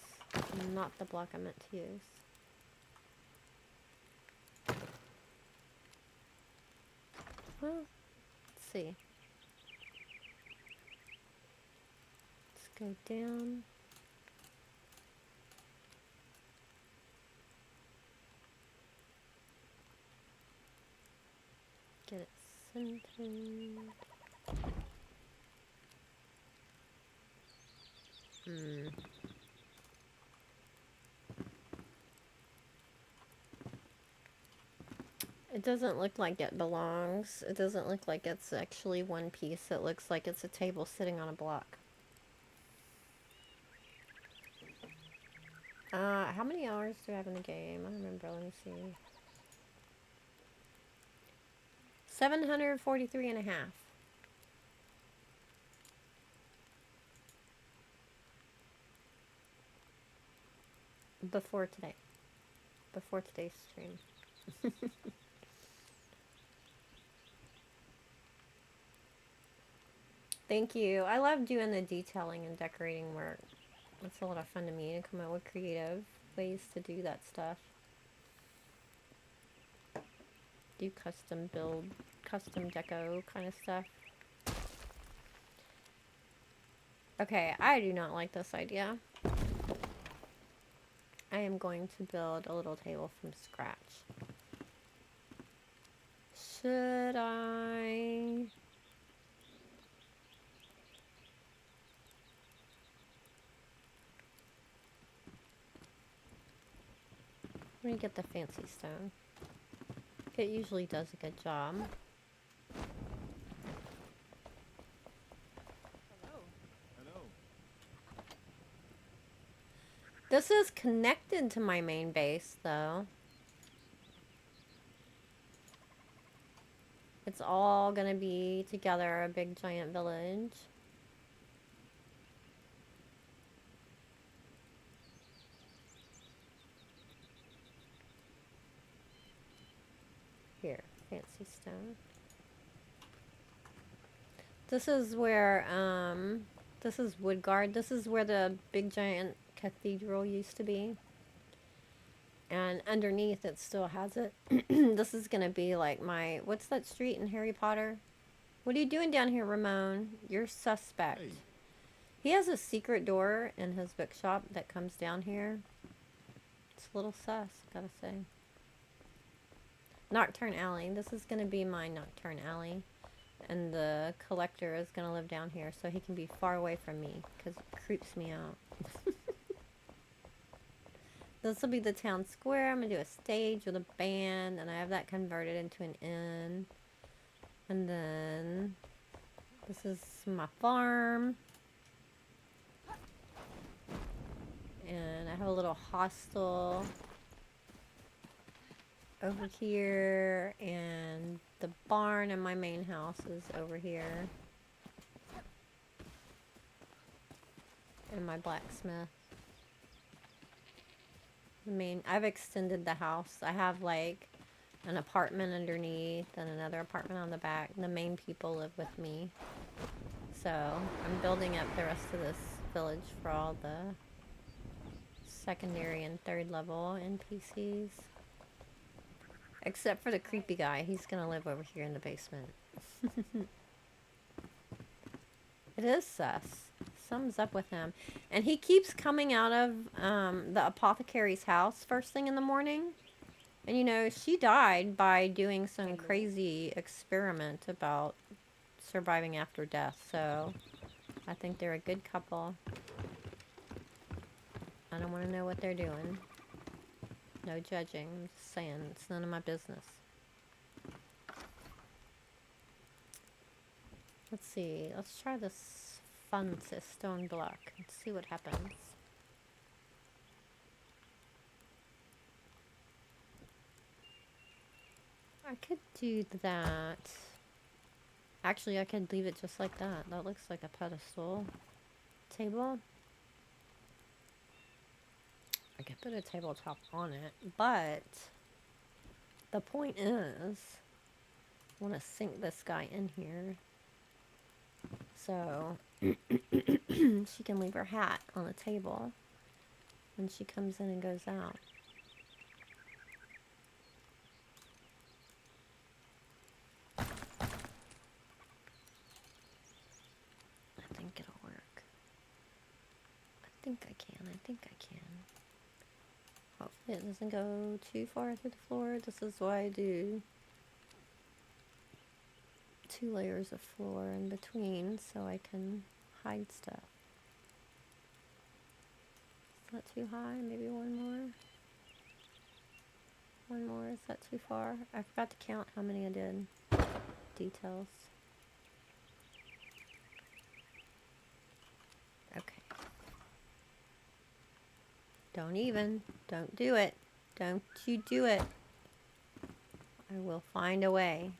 not the block I meant to use. Well, let's see. Let's go down. Get it centered. It doesn't look like it belongs. It doesn't look like it's actually one piece. It looks like it's a table sitting on a block. How many hours do I have in the game? I don't remember. Let me see. 743 and a half. Before today. Before today's stream. Thank you. I love doing the detailing and decorating work. It's a lot of fun to me to come up with creative ways to do that stuff. Do custom build, custom deco kind of stuff. Okay, I do not like this idea. I am going to build a little table from scratch. Should I? Let me get the fancy stone. It usually does a good job. Hello. This is connected to my main base, though. It's all gonna be together, a big giant village. Here, fancy stone. This is where, This is Woodguard. This is where the big giant cathedral used to be. And underneath it still has it. This is gonna be like my... What's that street in Harry Potter? What are you doing down here, Ramon? You're suspect. Hey. He has a secret door in his bookshop that comes down here. It's a little sus, gotta say. Nocturne Alley. This is gonna be my Nocturne Alley. And the collector is gonna live down here so he can be far away from me, because it creeps me out. This will be the town square. I'm gonna do a stage with a band, and I have that converted into an inn. And then this is my farm. And I have a little hostel over here, and the barn and my main house is over here. And my blacksmith. I've extended the house. I have like an apartment underneath and another apartment on the back. The main people live with me. So I'm building up the rest of this village for all the secondary and third level NPCs. Except for the creepy guy. He's gonna live over here in the basement. It is sus. Something's up with him. And he keeps coming out of the apothecary's house first thing in the morning. And you know, she died by doing some crazy experiment about surviving after death. So I think they're a good couple. I don't want to know what they're doing. No judging. I'm just saying, it's none of my business. Let's see. Let's try this fun stone block and see what happens. I could do that. Actually, I could leave it just like that. That looks like a pedestal table. I could put a tabletop on it, but the point is, I want to sink this guy in here so she can leave her hat on the table when she comes in and goes out. I think it'll work. I think I can. Hopefully it doesn't go too far through the floor. This is why I do 2 layers of floor in between so I can hide stuff. Is that too high? Maybe one more? One more? Is that too far? I forgot to count how many I did. Details. Okay. Don't do it. Don't you do it. I will find a way.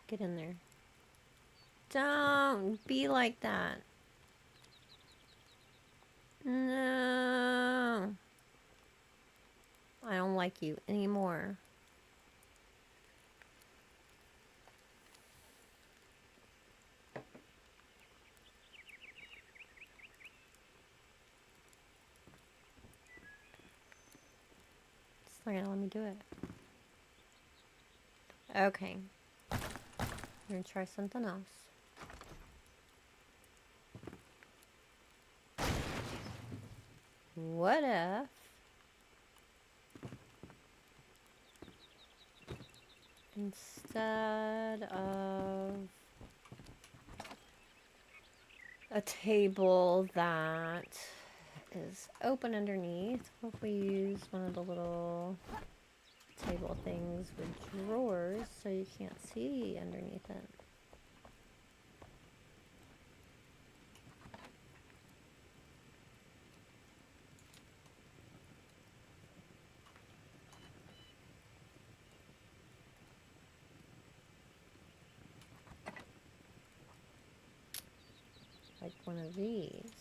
Get in there. Don't be like that. No. I don't like you anymore. It's not gonna let me do it. Okay. I'm gonna try something else. What if instead of a table that is open underneath, what if we use one of the little table things with drawers so you can't see underneath it? Like one of these.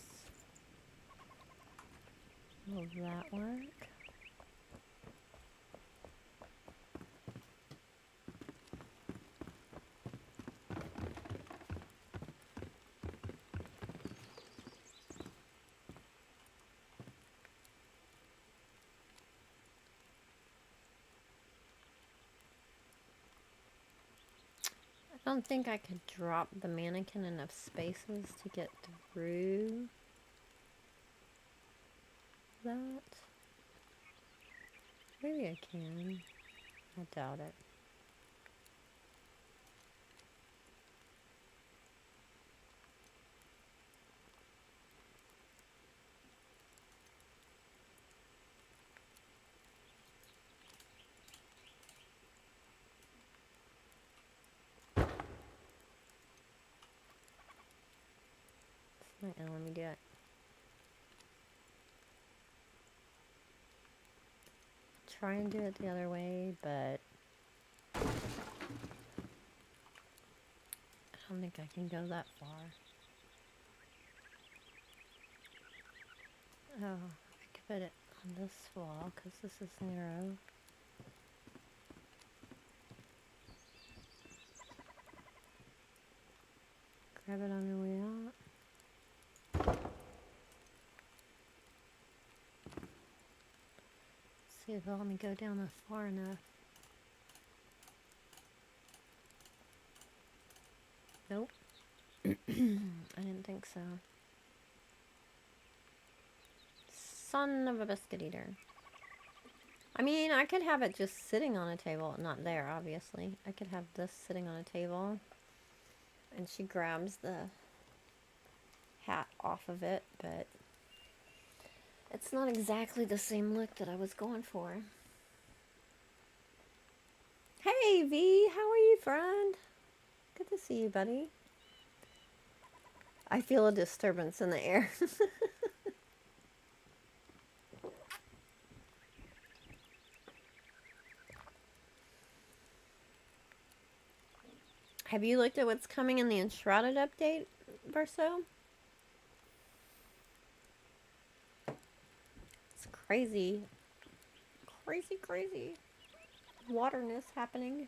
Will that work? I don't think I could drop the mannequin enough spaces to get through that. Maybe I can. I doubt it. It's not gonna let me do it. Try and do it the other way, but I don't think I can go that far. Oh, I could put it on this wall because this is narrow. Grab it on the way out. See if it'll let me go down that far enough. Nope. I didn't think so. Son of a biscuit eater. I mean, I could have it just sitting on a table. Not there, obviously. I could have this sitting on a table. And she grabs the hat off of it, but it's not exactly the same look that I was going for. Hey, V! How are you, friend? Good to see you, buddy. I feel a disturbance in the air. Have you looked at what's coming in the Enshrouded update, Verso? It's crazy. Crazy, crazy. Waterness happening.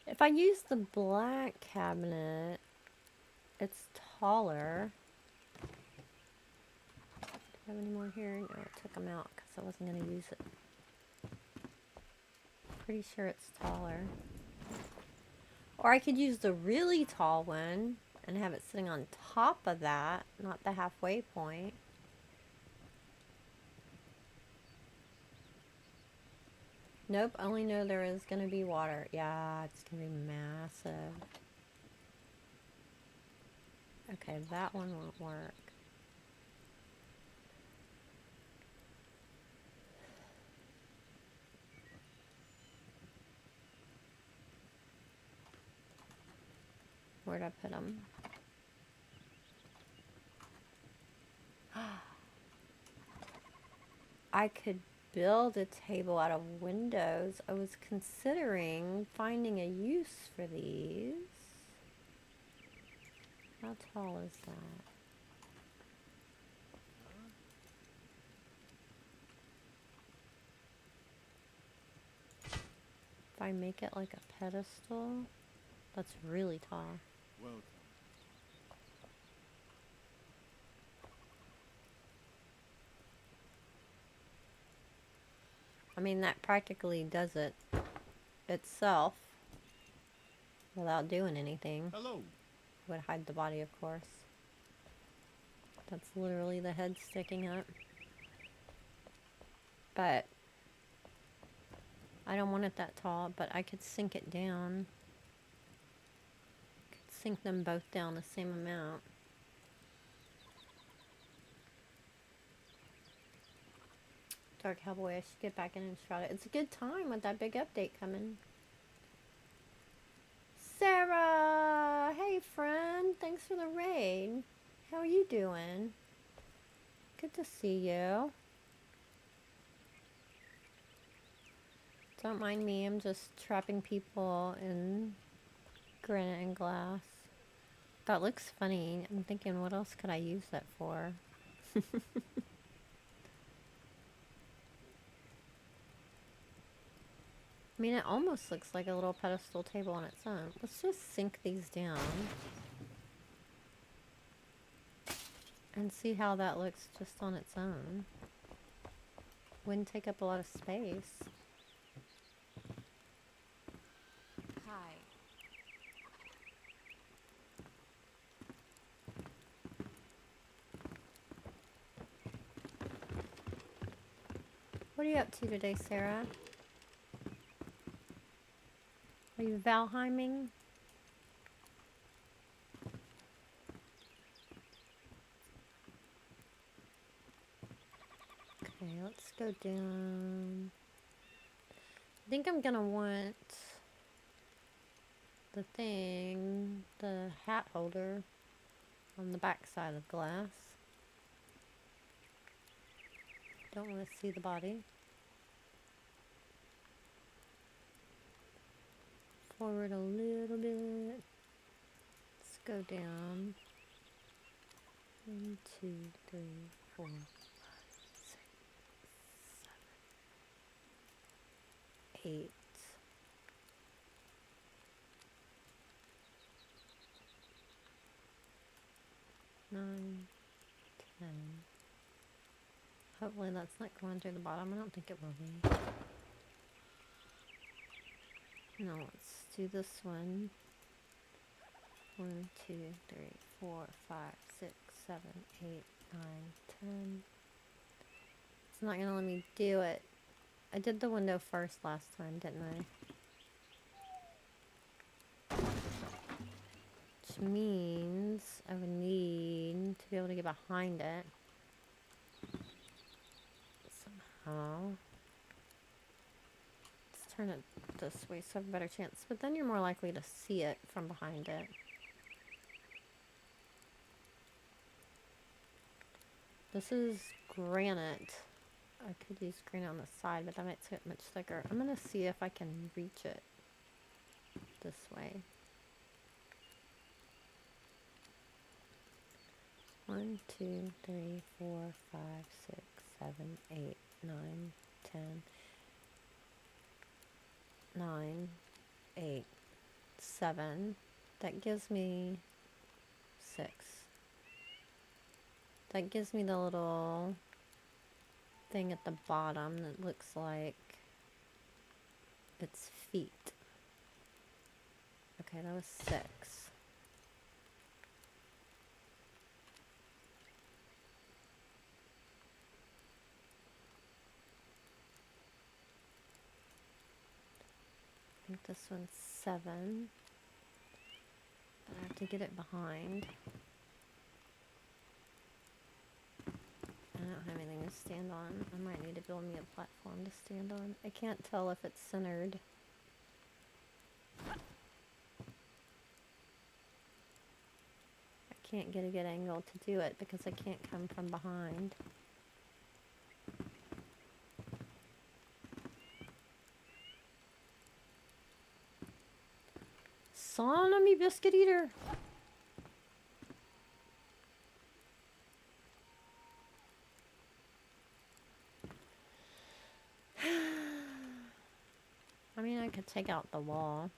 If I use the black cabinet, it's taller. Do I have any more here? No, I took them out because I wasn't going to use it. Pretty sure it's taller. Or I could use the really tall one and have it sitting on top of that, not the halfway point. Nope, I only know there is going to be water. Yeah, it's going to be massive. Okay, that one won't work. Where'd I put them? I could build a table out of windows. I was considering finding a use for these. How tall is that? If I make it like a pedestal, that's really tall. Well done. I mean, that practically does it itself without doing anything. Hello. Would hide the body, of course. That's literally the head sticking up. But I don't want it that tall, but I could sink it down. Could sink them both down the same amount. Dark Cowboy, I should get back in Enshrouded. It's a good time with that big update coming. Sarah! Hey, friend. Thanks for the raid. How are you doing? Good to see you. Don't mind me. I'm just trapping people in granite and glass. That looks funny. I'm thinking, what else could I use that for? I mean, it almost looks like a little pedestal table on its own. Let's just sink these down and see how that looks just on its own. Wouldn't take up a lot of space. Hi. What are you up to today, Sarah? Are you Valheiming? Okay, let's go down. I think I'm gonna want the thing, the hat holder, on the back side of the glass. Don't want to see the body. Forward a little bit. Let's go down. 1, 2, 3, 4, 5, 6, 7, 8. Nine, 10. Hopefully that's not going through the bottom. I don't think it will be. Now let's do this one. 1, 2, 3, 4, 5, 6, 7, 8, 9, 10. It's not gonna let me do it. I did the window first last time, didn't I? Which means I would need to be able to get behind it somehow. Let's turn it this way so I have a better chance. But then you're more likely to see it from behind it. This is granite. I could use granite on the side, but that might get much thicker. I'm gonna see if I can reach it this way. 1, 2, 3, 4, 5, 6, 7, 8, 9, 10. 9, 8, 7. That gives me 6. That gives me the little thing at the bottom that looks like its feet. Okay, that was 6. I think this one's 7. But I have to get it behind. I don't have anything to stand on. I might need to build me a platform to stand on. I can't tell if it's centered. I can't get a good angle to do it because I can't come from behind. Son of me, biscuit eater! I mean, I could take out the wall.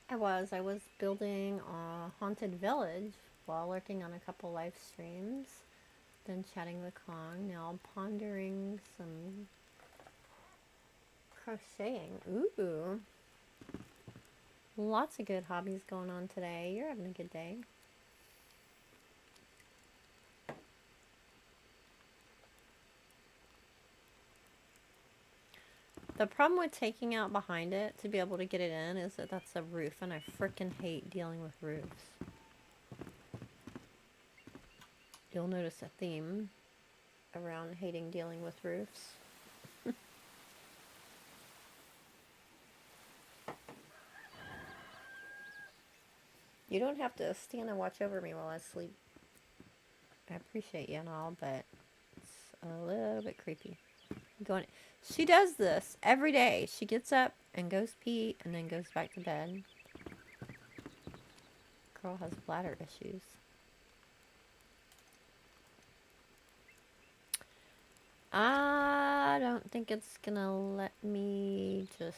I was building a haunted village while working on a couple live streams. Then chatting with Kong. Now pondering some crocheting. Ooh. Lots of good hobbies going on today. You're having a good day. The problem with taking out behind it to be able to get it in is that that's a roof, and I frickin' hate dealing with roofs. You'll notice a theme around hating dealing with roofs. You don't have to stand and watch over me while I sleep. I appreciate you and all, but it's a little bit creepy. She does this every day. She gets up and goes pee and then goes back to bed. Girl has bladder issues. I don't think it's gonna let me just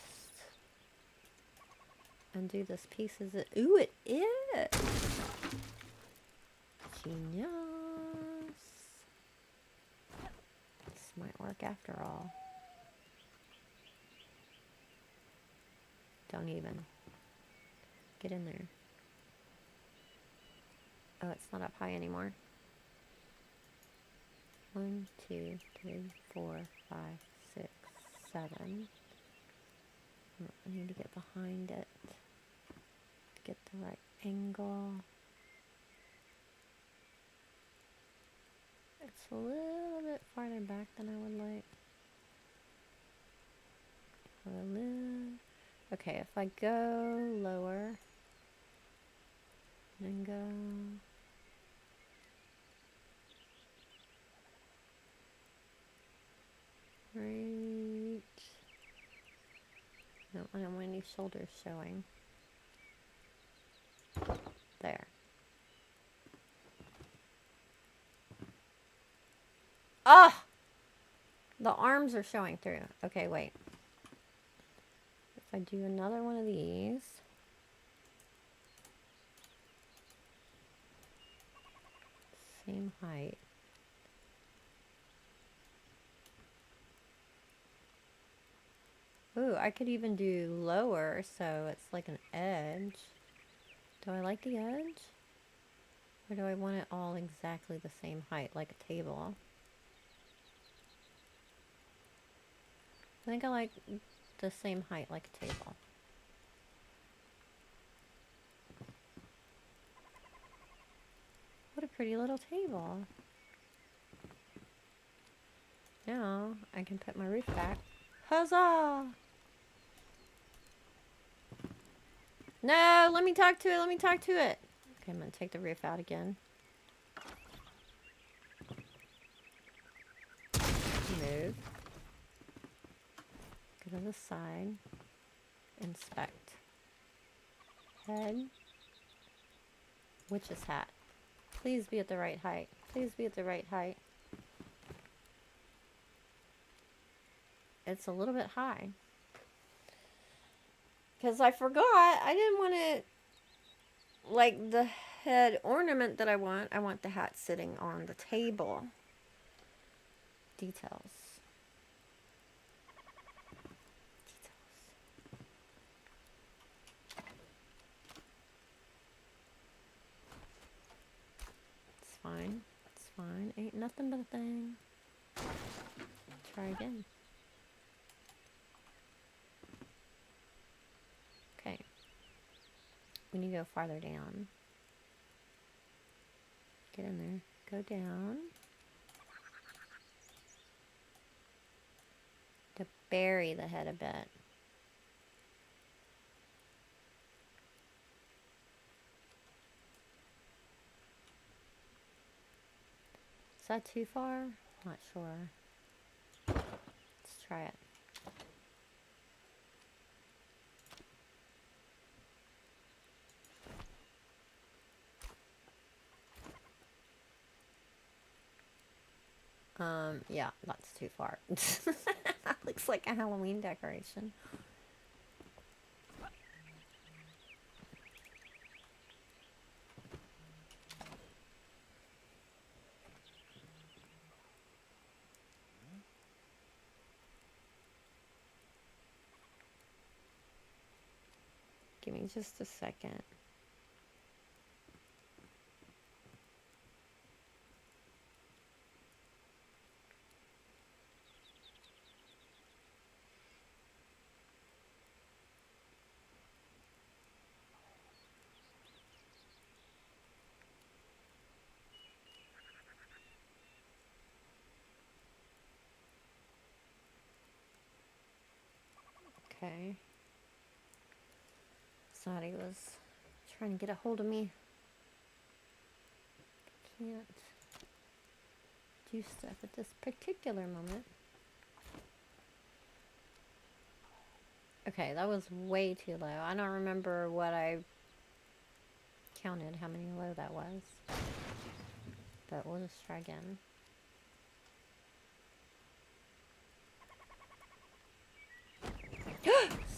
undo this piece. Is it? Ooh, it is! Genius! This might work after all. Don't even. Get in there. Oh, it's not up high anymore. 1, 2, 3, 4, 5, 6, 7. I need to get behind it. Get the right angle. It's a little bit farther back than I would like. Okay, if I go lower, then go. Right. No, I don't want any shoulders showing. There. Ah! The arms are showing through. Okay, wait. If I do another one of these. Same height. Ooh, I could even do lower, so it's like an edge. Do I like the edge? Or do I want it all exactly the same height, like a table? I think I like the same height like a table. What a pretty little table. Now I can put my roof back. Huzzah! No, let me talk to it, let me talk to it. Okay, I'm gonna take the roof out again. Move. Go to the side. Inspect. Head. Witch's hat. Please be at the right height. Please be at the right height. It's a little bit high. Because I forgot, I didn't want it like the head ornament that I want the hat sitting on the table. Details. It's fine. It's fine. Ain't nothing but a thing. Try again. Okay. We need to go farther down. Get in there. Go down. To bury the head a bit. Is that too far? Not sure. Let's try it. Yeah, that's too far. That looks like a Halloween decoration. Give me just a second. Okay. Thought he was trying to get a hold of me. Can't do stuff at this particular moment. Okay, that was way too low. I don't remember what I counted how many low that was. But we'll just try again.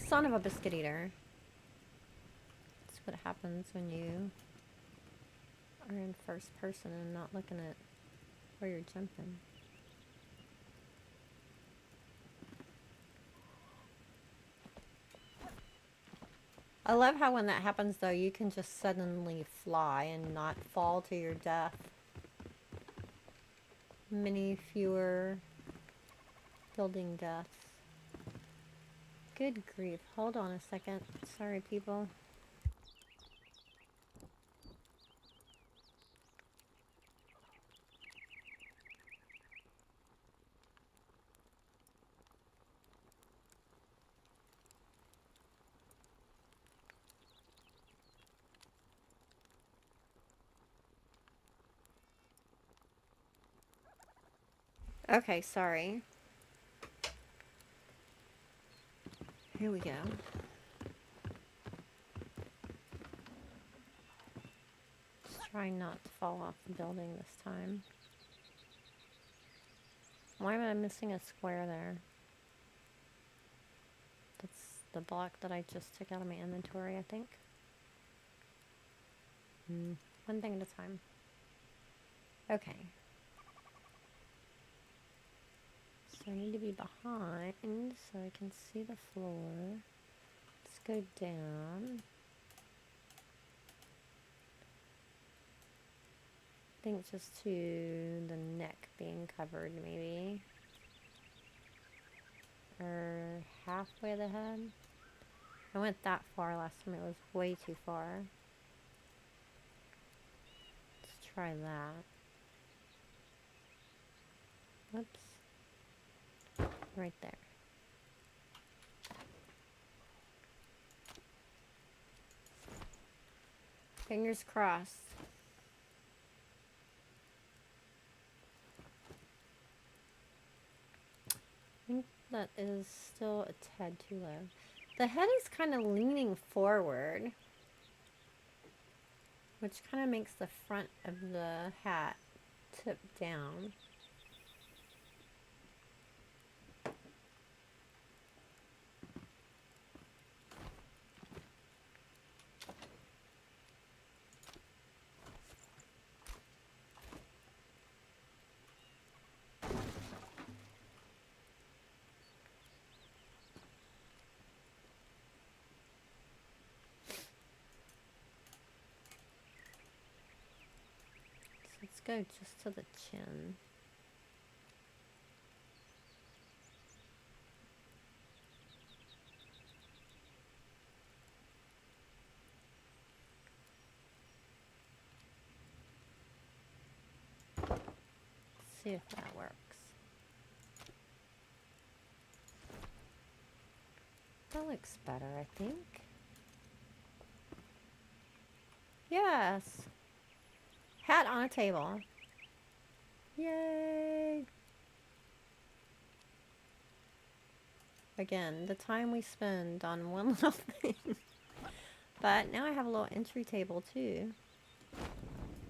Son of a biscuit eater. That's what happens when you are in first person and not looking at where you're jumping. I love how when that happens though, you can just suddenly fly and not fall to your death. Many fewer building deaths. Good grief. Hold on a second. Sorry, people. Okay, sorry. Here we go. Just trying not to fall off the building this time. Why am I missing a square there? That's the block that I just took out of my inventory, I think. One thing at a time. Okay. So I need to be behind so I can see the floor. Let's go down. I think just to the neck being covered, maybe. Or halfway the head. I went that far last time, it was way too far. Let's try that. Whoops. Right there. Fingers crossed. I think that is still a tad too low. The head is kind of leaning forward, which kind of makes the front of the hat tip down. Let's go just to the chin. Let's see if that works. That looks better, I think. Yes. Hat on a table. Yay! Again, the time we spend on one little thing. But now I have a little entry table too.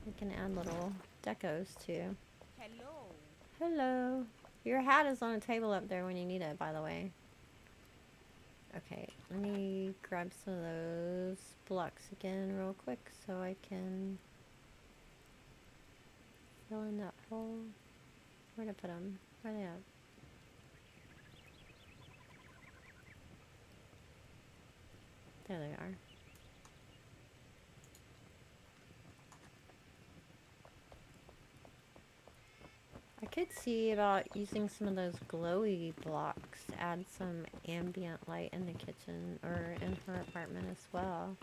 We can add little decos too. Hello. Hello. Your hat is on a table up there when you need it, by the way. Okay, let me grab some of those blocks again real quick so I can fill in that hole. Where'd I put them? Where are they at? There they are. I could see about using some of those glowy blocks to add some ambient light in the kitchen or in her apartment as well.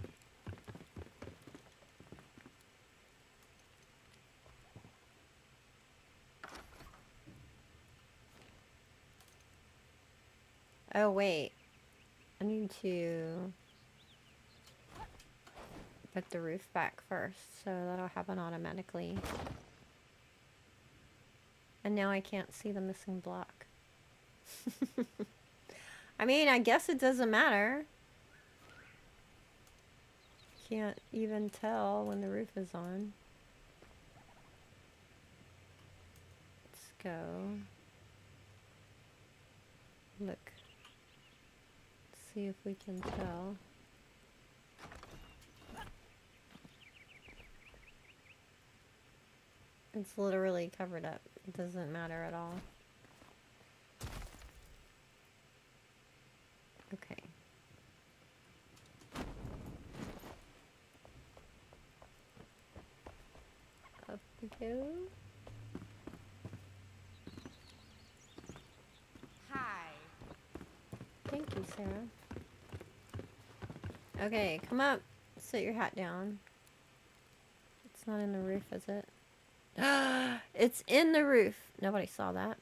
Oh wait, I need to put the roof back first, so that'll happen automatically. And now I can't see the missing block. I mean, I guess it doesn't matter. can't even tell when the roof is on. Let's go. Look. See if we can tell. It's literally covered up. It doesn't matter at all. Okay. Up we go. Hi. Thank you, Sarah. Okay, come up. Sit your hat down. It's not in the roof, is it? It's in the roof. Nobody saw that.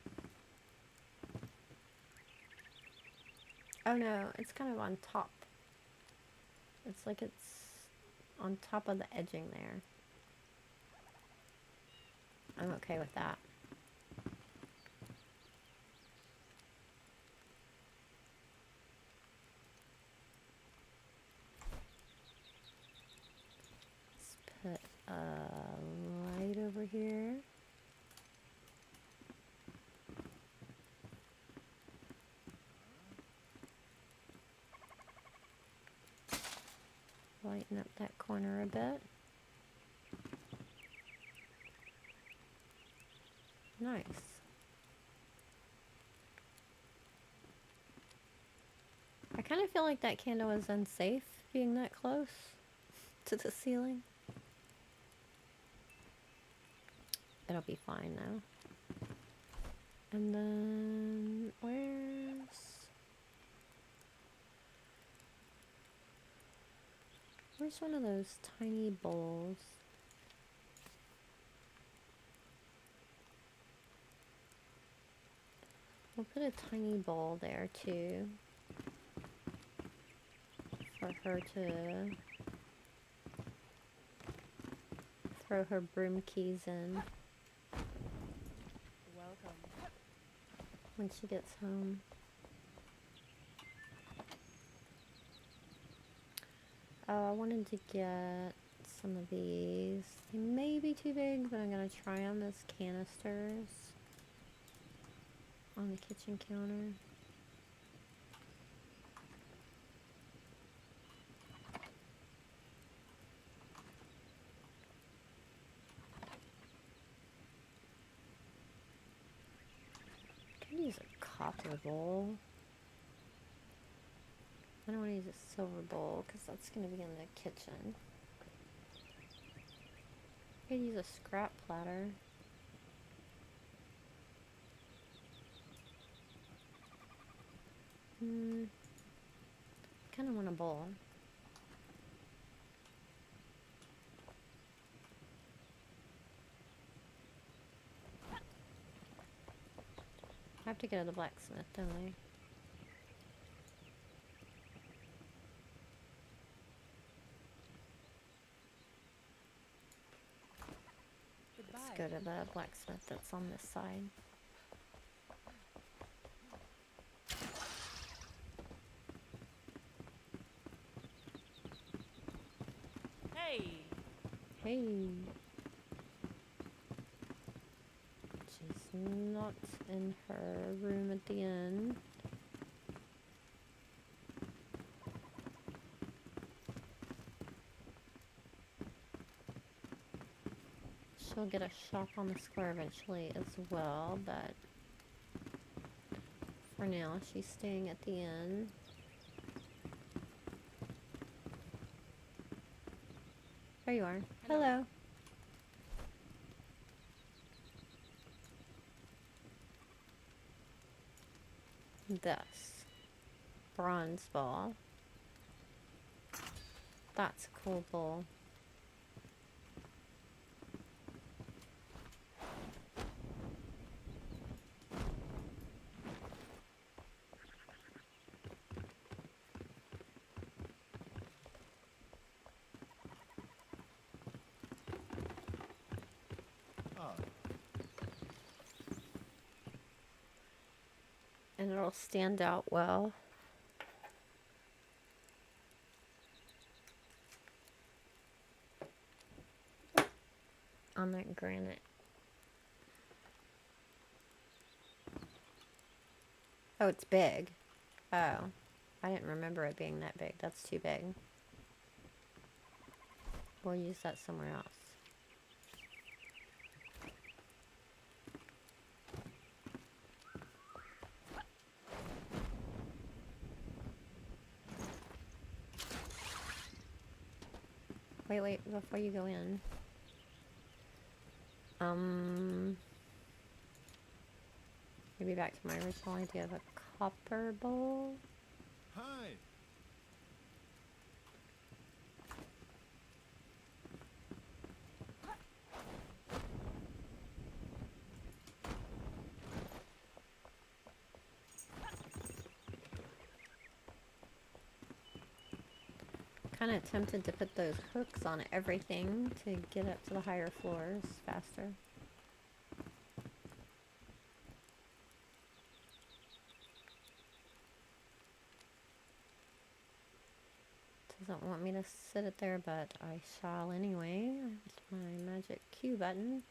Oh no, it's kind of on top. It's like it's on top of the edging there. I'm okay with that. Let's put a light over here. Lighten up that corner a bit. Nice. I kind of feel like that candle is unsafe being that close to the ceiling. It'll be fine though. And then where's one of those tiny bowls? We'll put a tiny bowl there too for her to throw her broom keys in. Welcome. When she gets home. Oh, I wanted to get some of these. They may be too big, but I'm going to try them as canisters on the kitchen counter. I can use a copper bowl. I don't want to use a silver bowl because that's going to be in the kitchen. I could use a scrap platter. Kind of want a bowl. I have to go to the blacksmith, don't I? Let's go to the blacksmith that's on this side. Hey. Hey. She's not in her room at the end. She'll get a shop on the square eventually as well, but for now she's staying at the inn. There you are. Hello. This bronze ball. That's a cool bowl. And it'll stand out well. on that granite. Oh, it's big. Oh, I didn't remember it being that big. That's too big. We'll use that somewhere else. Wait, before you go in. Maybe back to my original idea of a copper bowl. Hi. Kind of tempted to put those hooks on everything to get up to the higher floors faster. Doesn't want me to sit it there, but I shall anyway. It's my magic Q button.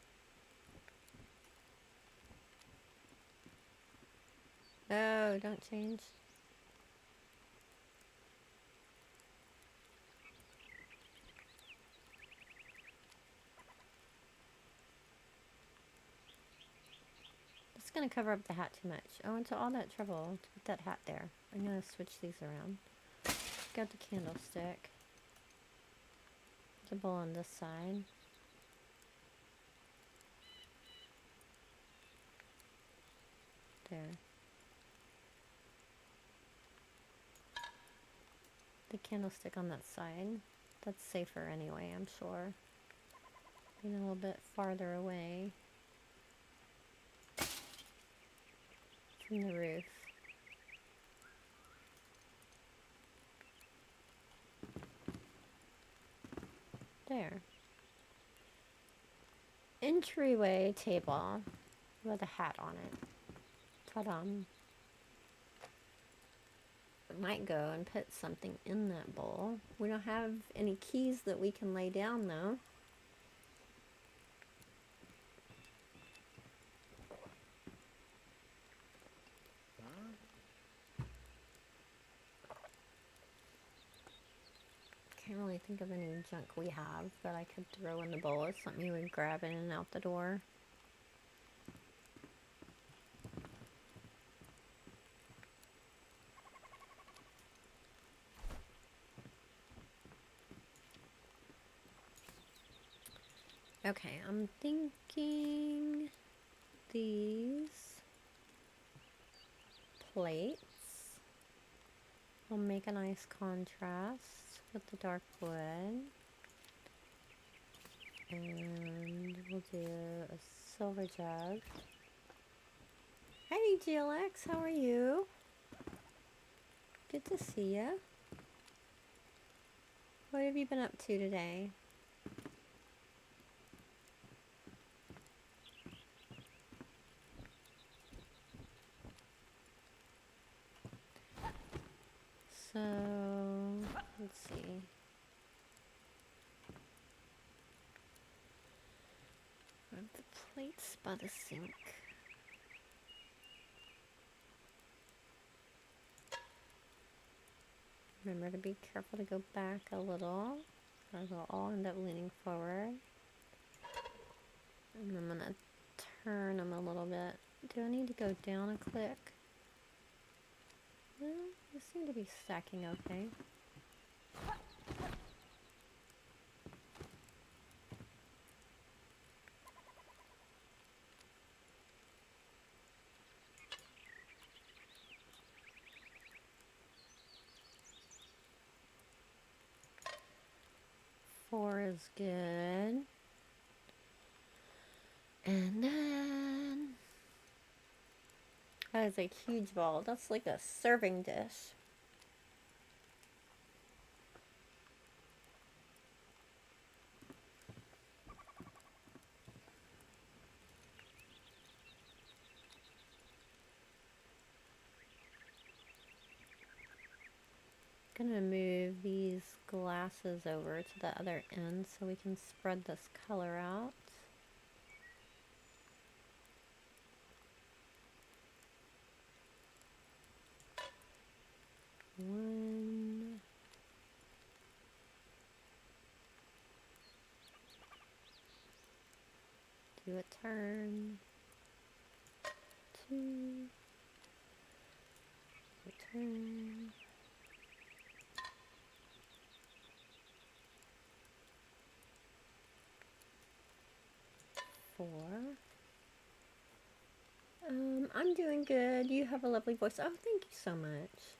Oh, don't change. It's gonna cover up the hat too much. I went to all that trouble to put that hat there. I'm gonna switch these around. Got the candlestick. The bowl on this side. There. The candlestick on that side. That's safer anyway, I'm sure. Being a little bit farther away from the roof. There. Entryway table with a hat on it. Ta-da. I might go and put something in that bowl. We don't have any keys that we can lay down though. Can't really think of any junk we have that I could throw in the bowl. It's something you would grab in and out the door. Okay, I'm thinking these plates will make a nice contrast with the dark wood. And we'll do a silver jug. Hey GLX, how are you? Good to see you. What have you been up to today? So, let's see. Grab the plates by the sink. Remember to be careful to go back a little, or they'll all end up leaning forward. And I'm gonna turn them a little bit. Do I need to go down a click? Well, they seem to be stacking okay. Four is good. And then that is a huge bowl. That's like a serving dish. Gonna move these glasses over to the other end so we can spread this color out. 1. Do a turn. 2. A turn. 4. I'm doing good. You have a lovely voice. Oh, thank you so much.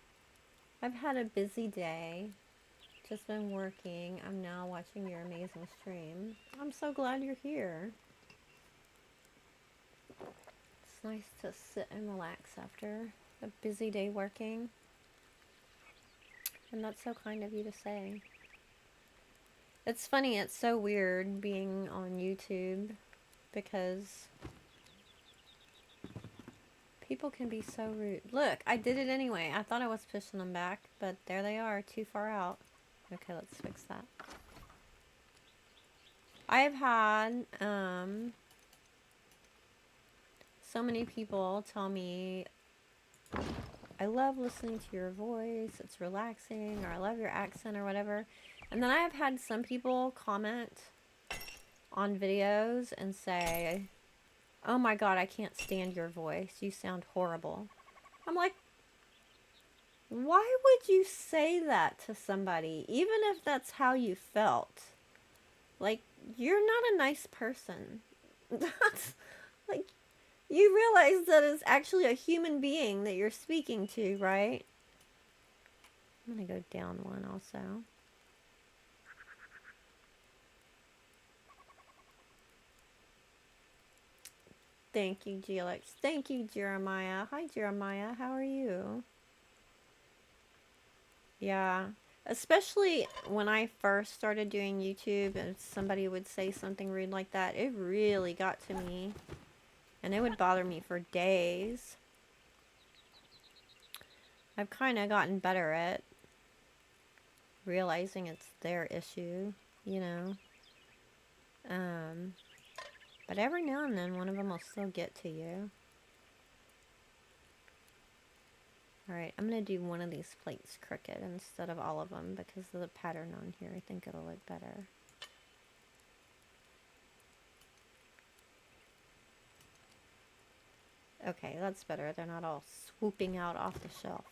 I've had a busy day. Just been working. I'm now watching your amazing stream. I'm so glad you're here. It's nice to sit and relax after a busy day working. And that's so kind of you to say. It's funny, it's so weird being on YouTube because people can be so rude. Look, I did it anyway. I thought I was pushing them back, but there they are, too far out. Okay, let's fix that. I have had so many people tell me, I love listening to your voice, it's relaxing, or I love your accent or whatever. And then I have had some people comment on videos and say, oh my god, I can't stand your voice, you sound horrible. I'm like, why would you say that to somebody, even if that's how you felt? Like, you're not a nice person. That's, like, you realize that it's actually a human being that you're speaking to, right? I'm gonna go down 1 also. Thank you, GLX. Thank you, Jeremiah. Hi, Jeremiah. How are you? Yeah. Especially when I first started doing YouTube and somebody would say something rude like that, it really got to me. And it would bother me for days. I've kind of gotten better at realizing it's their issue, you know. But every now and then one of them will still get to you. Alright, I'm going to do one of these plates crooked instead of all of them because of the pattern on here. I think it'll look better. Okay, that's better. They're not all swooping out off the shelf.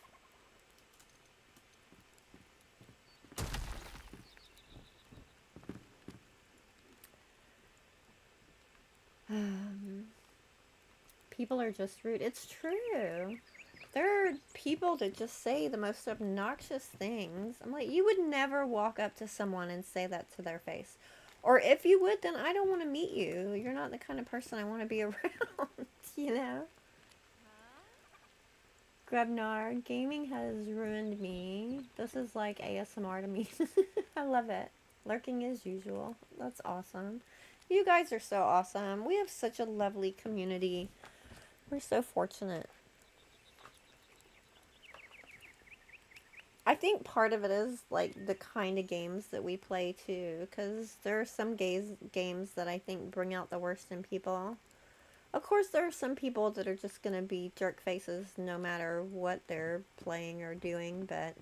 People are just rude. It's true. There are people that just say the most obnoxious things. I'm like, you would never walk up to someone and say that to their face. Or if you would, then I don't want to meet you. You're not the kind of person I want to be around, you know? Grebnar, gaming has ruined me. This is like ASMR to me. I love it. Lurking as usual. That's awesome. You guys are so awesome. We have such a lovely community. We're so fortunate. I think part of it is like the kind of games that we play too, because there are some games that I think bring out the worst in people. Of course, there are some people that are just going to be jerk faces no matter what they're playing or doing, but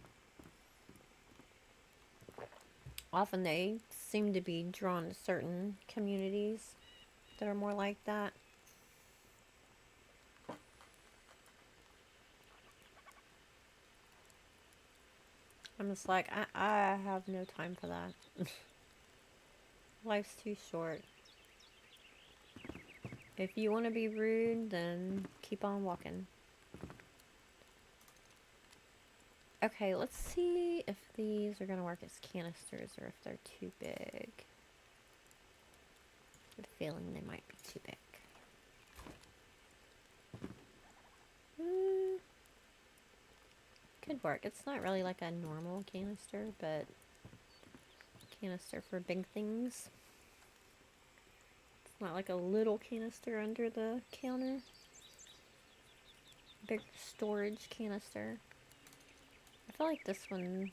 often they seem to be drawn to certain communities that are more like that. I'm just like, I have no time for that. Life's too short. If you want to be rude, then keep on walking. Okay, let's see if these are going to work as canisters or if they're too big. I have a feeling they might be too big. Could work. It's not really like a normal canister, but canister for big things. It's not like a little canister under the counter. Big storage canister. I feel like this one...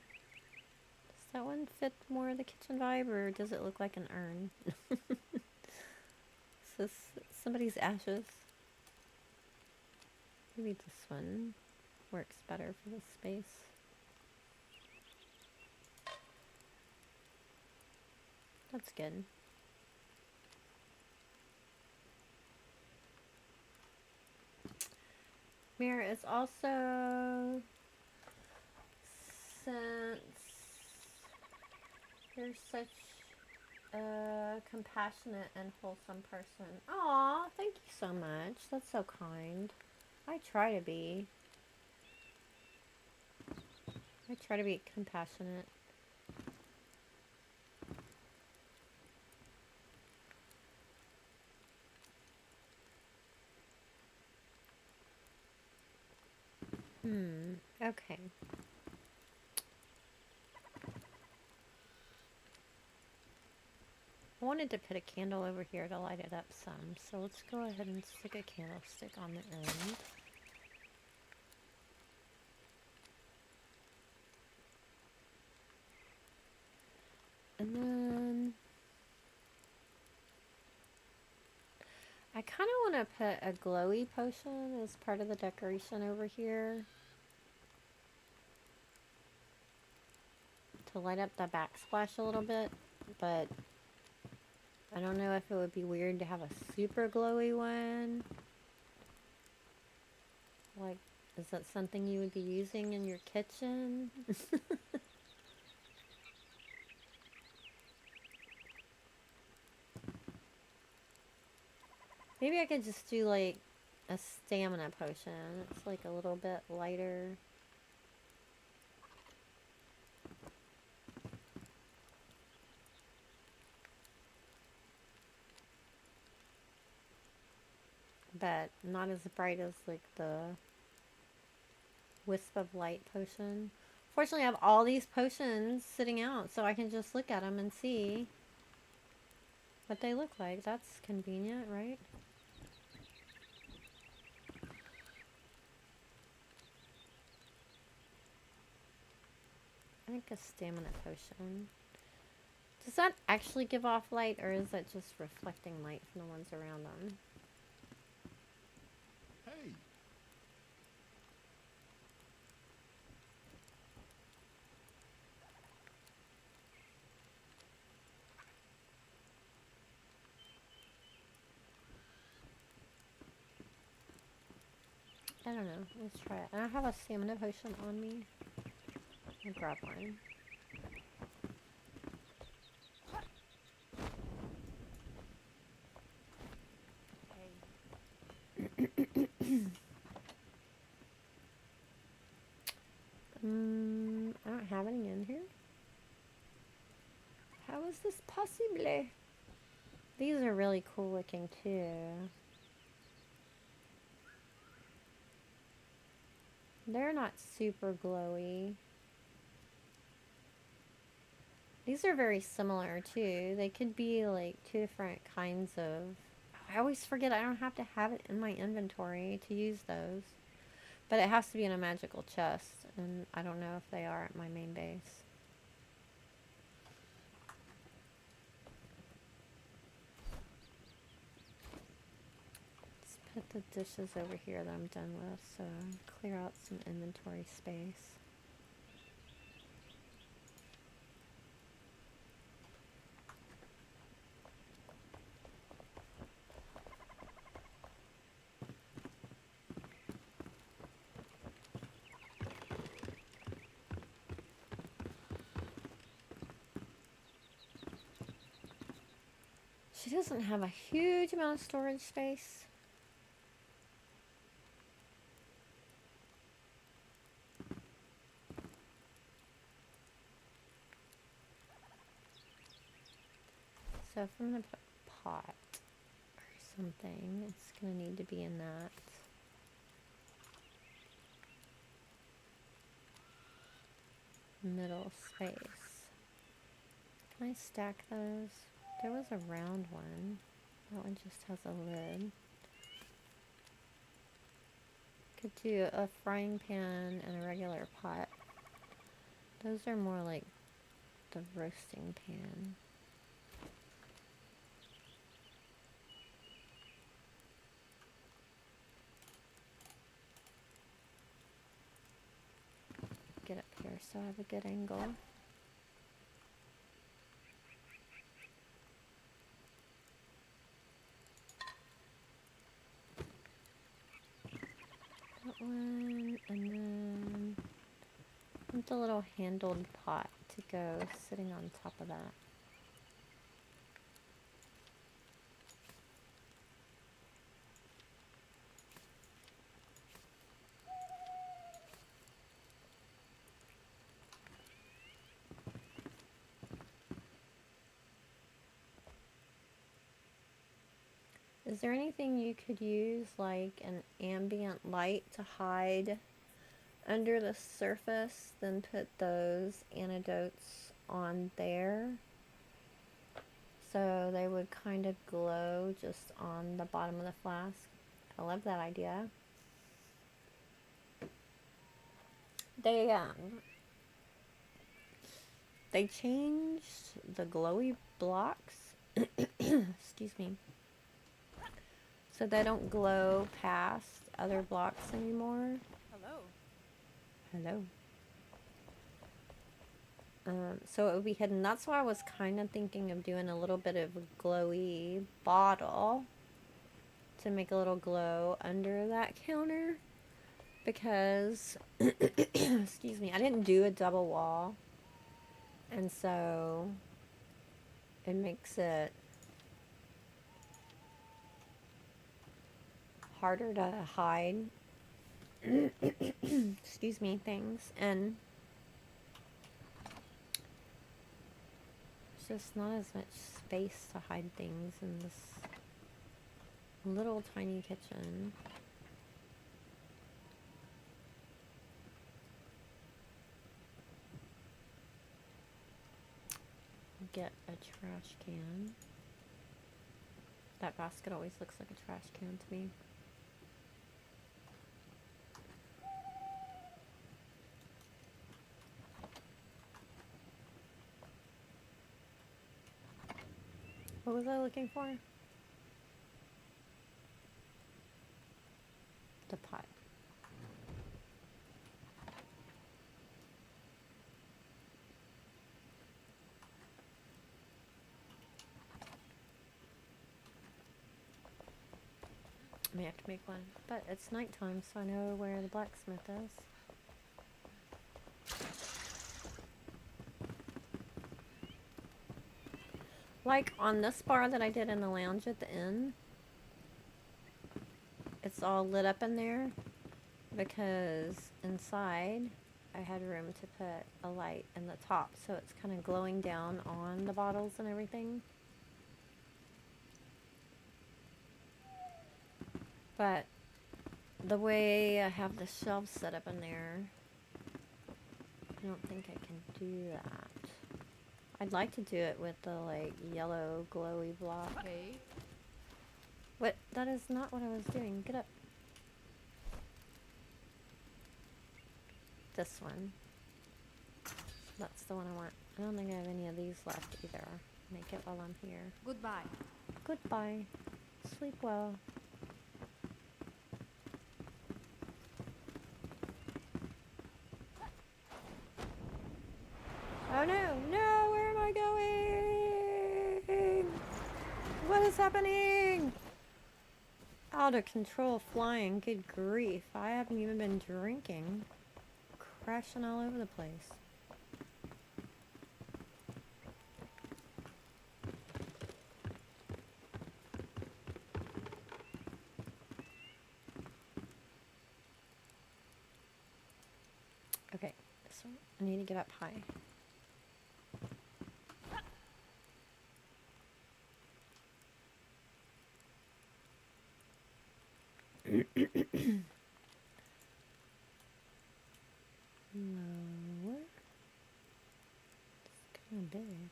Does that one fit more of the kitchen vibe, or does it look like an urn? Is this somebody's ashes? Maybe this one works better for this space. That's good. Mirror is also, since you're such a compassionate and wholesome person. Aw, thank you so much. That's so kind. I try to be. I try to be compassionate. Okay. I wanted to put a candle over here to light it up some, so let's go ahead and stick a candlestick on the end. And then I kind of want to put a glowy potion as part of the decoration over here to light up the backsplash a little bit, but I don't know if it would be weird to have a super glowy one. Like, is that something you would be using in your kitchen? Maybe I could just do like a stamina potion. It's like a little bit lighter. But not as bright as like the Wisp of Light potion. Fortunately, I have all these potions sitting out, so I can just look at them and see what they look like. That's convenient, right? I think a stamina potion. Does that actually give off light, or is that just reflecting light from the ones around them? Hey. I don't know. Let's try it. I have a stamina potion on me. I'll grab one. I don't have any in here. How is this possible? These are really cool looking too. They're not super glowy. These are very similar too. They could be like two different kinds of... I always forget I don't have to have it in my inventory to use those. But it has to be in a magical chest, and I don't know if they are at my main base. Let's put the dishes over here that I'm done with, so clear out some inventory space. She doesn't have a huge amount of storage space. So if I'm going to put a pot or something, it's going to need to be in that. Middle space. Can I stack those? There was a round one. That one just has a lid. Could do a frying pan and a regular pot. Those are more like the roasting pan. Get up here so I have a good angle. one, and then I want the little handled pot to go sitting on top of that. Is there anything you could use, like an ambient light, to hide under the surface, then put those antidotes on there so they would kind of glow just on the bottom of the flask? I love that idea. They changed the glowy blocks. Excuse me. So they don't glow past other blocks anymore. Hello. Hello. So it would be hidden. That's why I was kind of thinking of doing a little bit of a glowy bottle to make a little glow under that counter. Because, excuse me, I didn't do a double wall. And so it makes it harder to hide, excuse me, things, and there's just not as much space to hide things in this little tiny kitchen. Get a trash can. That basket always looks like a trash can to me. What was I looking for? The pot. I may have to make one, but it's nighttime, so I know where the blacksmith is. Like on this bar that I did in the lounge at the inn, it's all lit up in there because inside I had room to put a light in the top, so it's kind of glowing down on the bottles and everything. But the way I have the shelves set up in there, I don't think I can do that. I'd like to do it with the like yellow glowy block. Hey. What? That is not what I was doing. Get up. This one. That's the one I want. I don't think I have any of these left either. Make it while I'm here. Goodbye. Goodbye. Sleep well. Oh no, no, where am I going? What is happening? Out of control flying, good grief. I haven't even been drinking. Crashing all over the place. Okay, so I need to get up high. Lower. It's kind of big.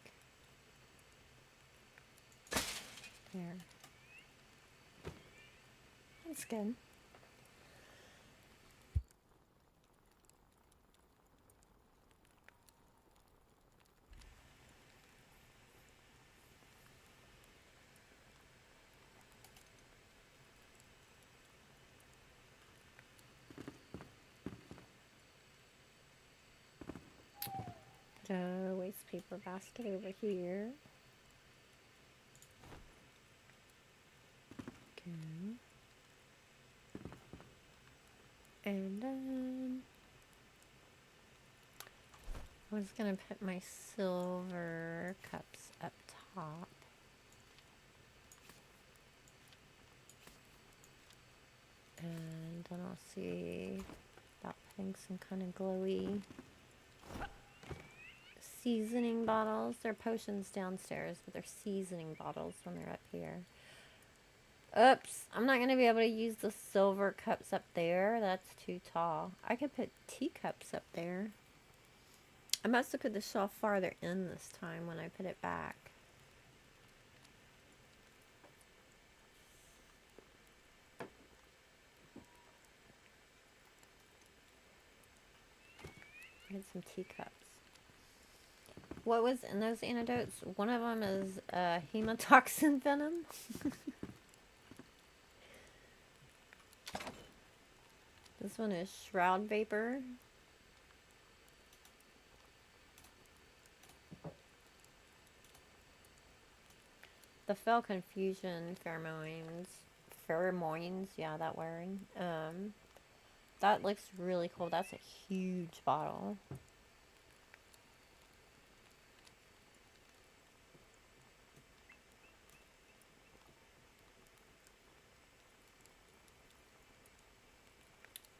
There. That's good. Put a waste paper basket over here. Okay. And then I was gonna put my silver cups up top. And then I'll see about putting some kind of glowy seasoning bottles. They're potions downstairs, but they're seasoning bottles when they're up here. Oops, I'm not going to be able to use the silver cups up there. That's too tall. I could put teacups up there. I must have put the shelf farther in this time when I put it back. Get some teacups. What was in those antidotes? One of them is hemotoxin venom. This one is shroud vapor. The fell confusion pheromones, yeah, that word. That looks really cool. That's a huge bottle.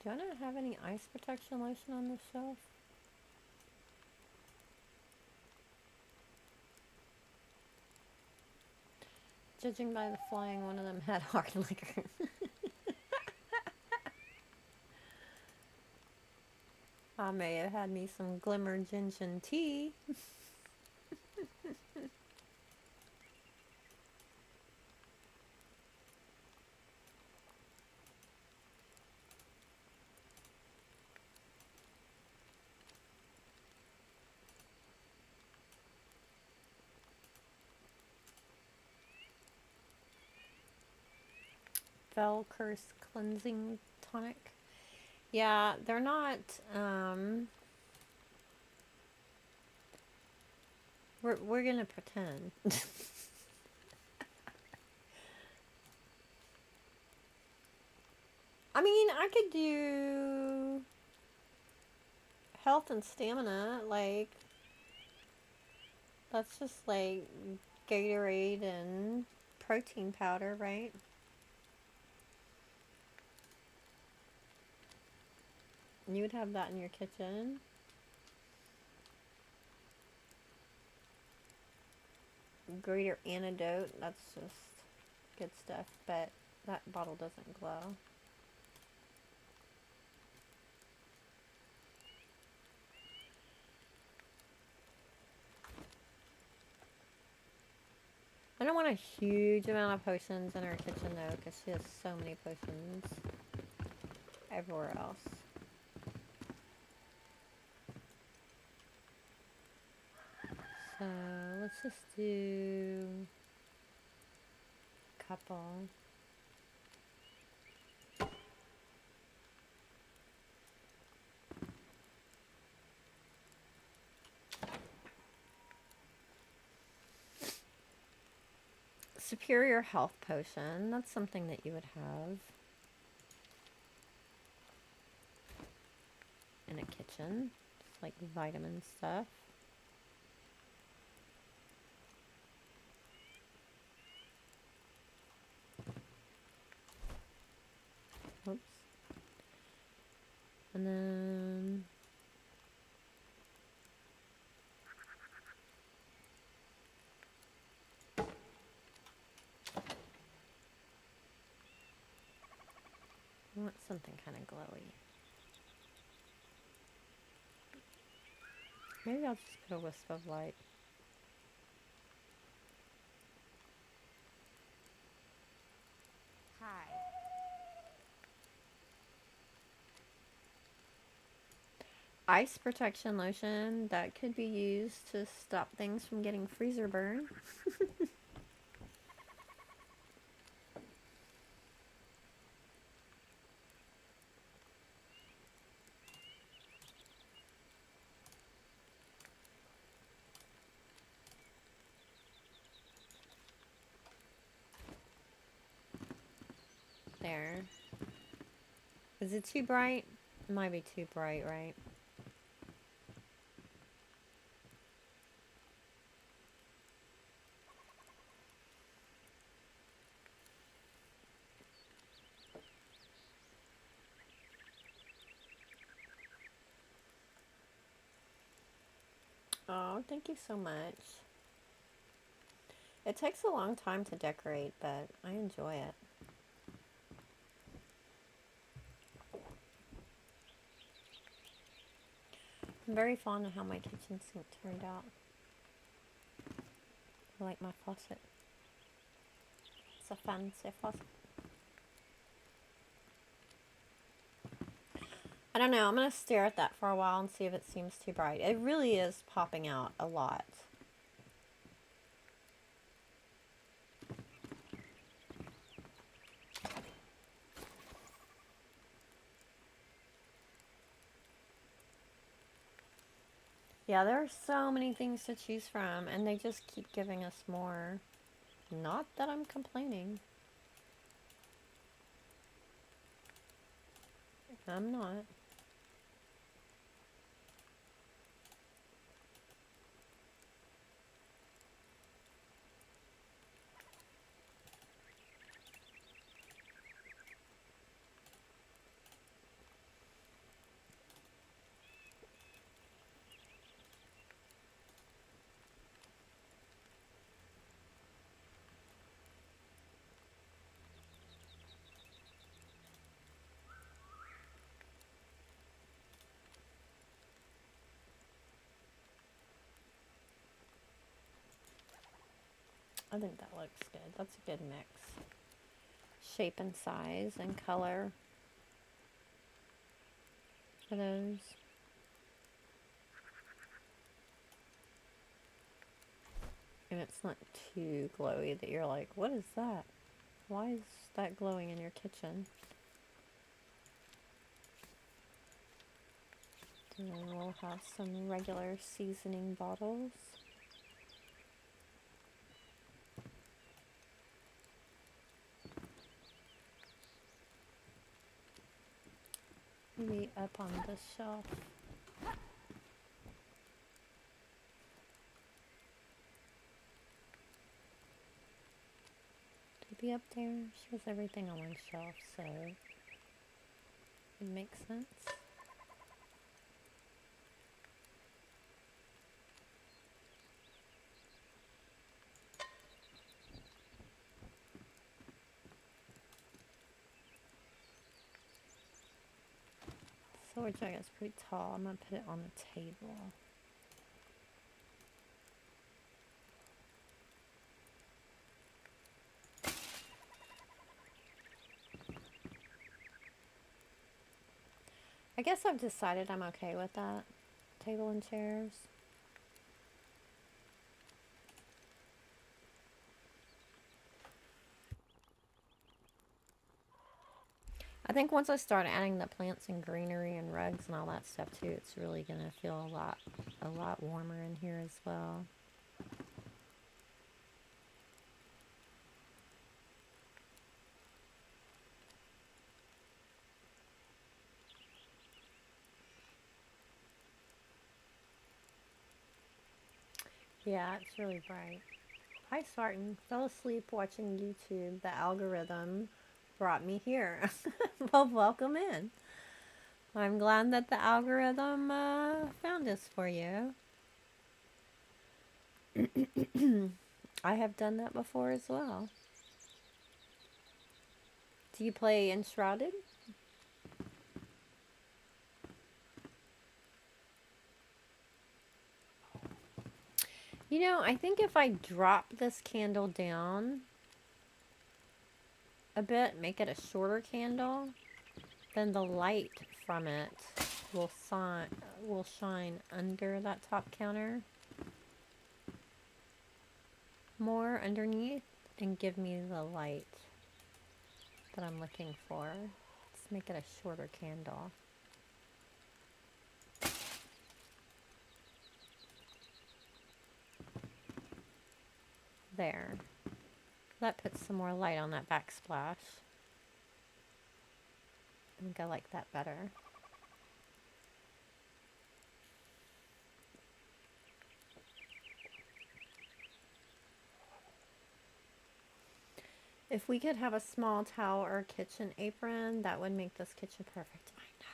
Do I not have any ice protection lotion on this shelf? Judging by the flying, one of them had hard liquor. I may have had me some glimmer gentian tea. Fell curse cleansing tonic. Yeah, they're not, we're gonna pretend. I mean, I could do health and stamina, like, that's just like Gatorade and protein powder, right? You would have that in your kitchen. Greater antidote, that's just good stuff, but that bottle doesn't glow. I don't want a huge amount of potions in her kitchen though, because she has so many potions everywhere else. So let's just do a couple. Superior health potion, that's something that you would have in a kitchen, just like vitamin stuff. Oops. And then I want something kind of glowy. Maybe I'll just put a wisp of light. Hi. Ice protection lotion, that could be used to stop things from getting freezer burn. There. Is it too bright? Might be too bright, right? Oh, thank you so much. It takes a long time to decorate, but I enjoy it. I'm very fond of how my kitchen sink turned out. I like my faucet. It's a fancy faucet. I don't know, I'm going to stare at that for a while and see if it seems too bright. It really is popping out a lot. Yeah, there are so many things to choose from, and they just keep giving us more. Not that I'm complaining. I'm not. I think that looks good. That's a good mix. Shape and size and color for those. And it's not too glowy that you're like, what is that? Why is that glowing in your kitchen? And then we'll have some regular seasoning bottles. Maybe up on the shelf. To be up there, she has everything on one shelf, so it makes sense. Sword jug is pretty tall. I'm going to put it on the table. I guess I've decided I'm okay with that. Table and chairs. I think once I start adding the plants and greenery and rugs and all that stuff too, it's really going to feel a lot warmer in here as well. Yeah, it's really bright. Hi, Spartan. Fell asleep watching YouTube. The algorithm brought me here. Well, welcome in. I'm glad that the algorithm found this for you. I have done that before as well. Do you play Enshrouded? You know, I think if I drop this candle down a bit, make it a shorter candle, then the light from it will shine under that top counter more underneath and give me the light that I'm looking for. Let's make it a shorter candle. There. That puts some more light on that backsplash. I think I like that better. If we could have a small towel or kitchen apron, that would make this kitchen perfect. I know.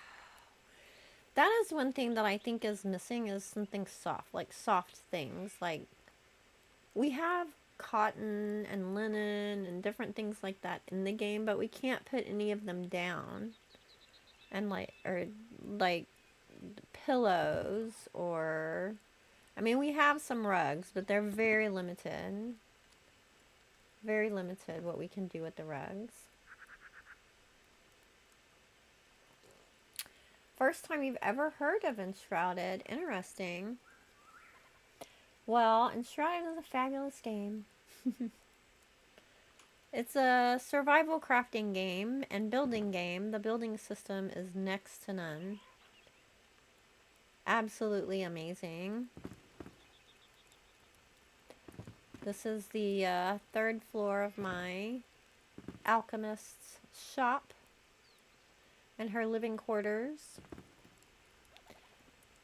That is one thing that I think is missing, is something soft, like soft things. Like, we have cotton and linen and different things like that in the game, but we can't put any of them down. And like pillows, or I mean, we have some rugs, but they're very limited. Very limited what we can do with the rugs. First time you've ever heard of Enshrouded. Interesting. Well, Enshrouded is a fabulous game. It's a survival crafting game and building game. The building system is next to none. Absolutely amazing. This is the third floor of my Alchemist's shop and her living quarters.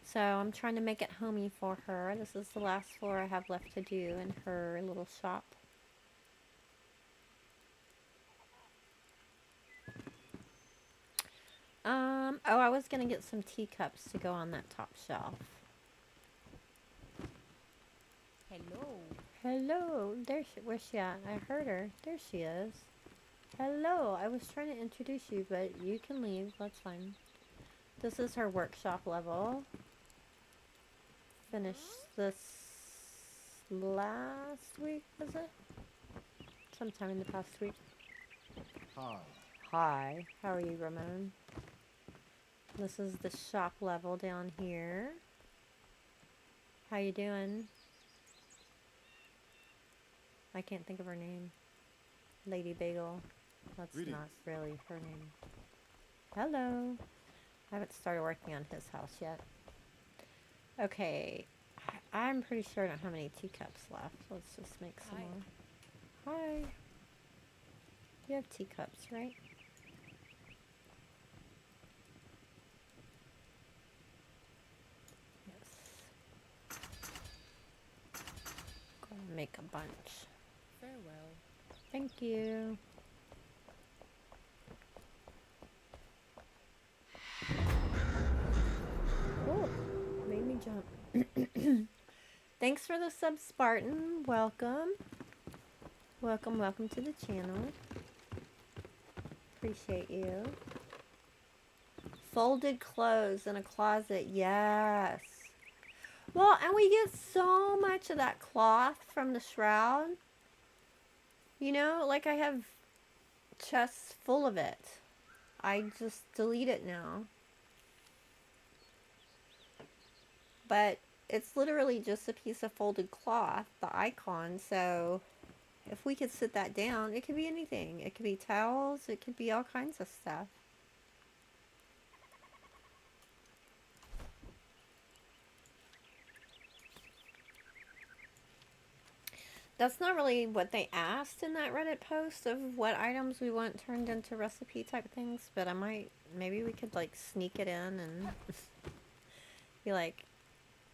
So I'm trying to make it homey for her. This is the last floor I have left to do in her little shop. Oh, I was gonna get some teacups to go on that top shelf. Hello. Hello. Where's she at? I heard her. There she is. Hello. I was trying to introduce you, but you can leave. That's fine. This is her workshop level. Finished this last week, was it? Sometime in the past week. Hi. Hi. How are you, Ramon? This is the shop level down here. How you doing? I can't think of her name. Lady Bagel. That's Greetings. not really her name. Hello. I haven't started working on his house yet. Okay. I'm pretty sure I don't have any teacups left. Let's just make some more. Hi. You have teacups, right? Yes. Go and make a bunch. Farewell. Thank you. Oh, made me jump. Thanks for the sub, Spartan. Welcome. Welcome, welcome to the channel. Appreciate you. Folded clothes in a closet. Yes. Well, and we get so much of that cloth from the shroud. You know, like I have chests full of it. I just delete it now. But it's literally just a piece of folded cloth, the icon, so if we could sit that down, it could be anything. It could be towels, it could be all kinds of stuff. That's not really what they asked in that Reddit post of what items we want turned into recipe type things, but I might, maybe we could like sneak it in and be like,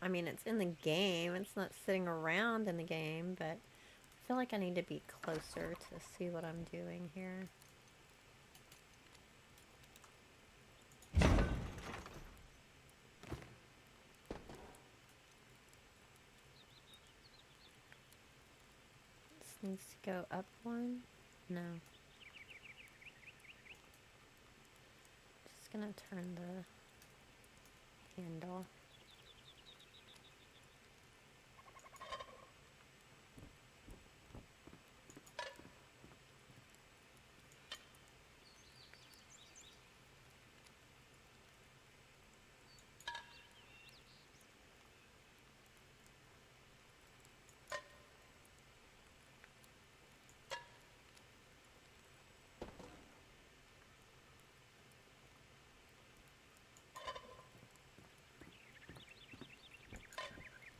I mean, it's in the game, it's not sitting around in the game, but I feel like I need to be closer to see what I'm doing here. This needs to go up one? No. Just gonna turn the handle.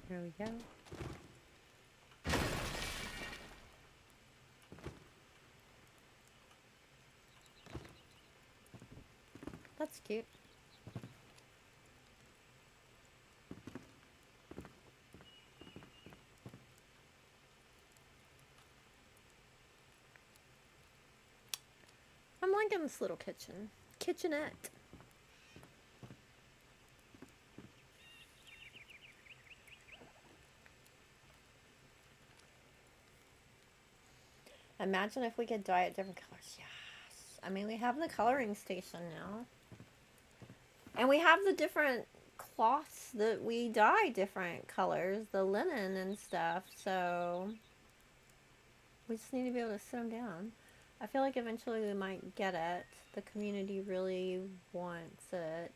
There we go. That's cute. liking this little kitchenette. Imagine if we could dye it different colors. Yes. I mean, we have the coloring station now. And we have the different cloths that we dye different colors, the linen and stuff. So we just need to be able to sit them down. I feel like eventually we might get it. The community really wants it.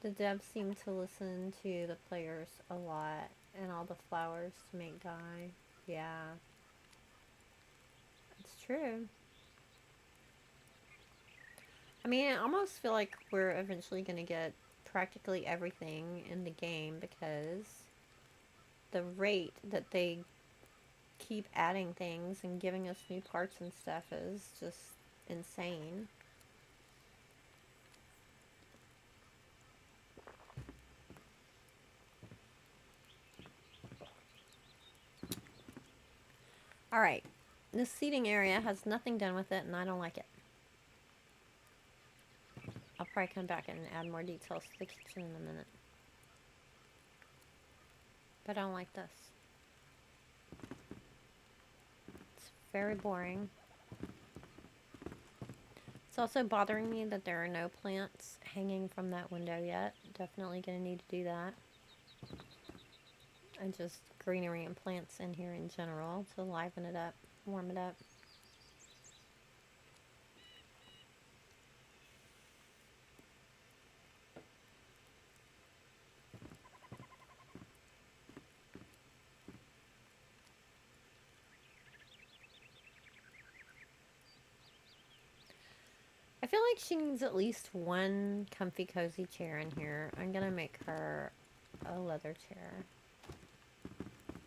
The devs seem to listen to the players a lot. And all the flowers to make dye. Yeah. It's true. I mean, I almost feel like we're eventually going to get practically everything in the game because the rate that they keep adding things and giving us new parts and stuff is just insane. Alright, this seating area has nothing done with it and I don't like it. I'll probably come back and add more details to the kitchen in a minute. But I don't like this. It's very boring. It's also bothering me that there are no plants hanging from that window yet. Definitely going to need to do that. And just greenery and plants in here in general to liven it up, warm it up. I feel like she needs at least one comfy cozy chair in here. I'm gonna make her a leather chair.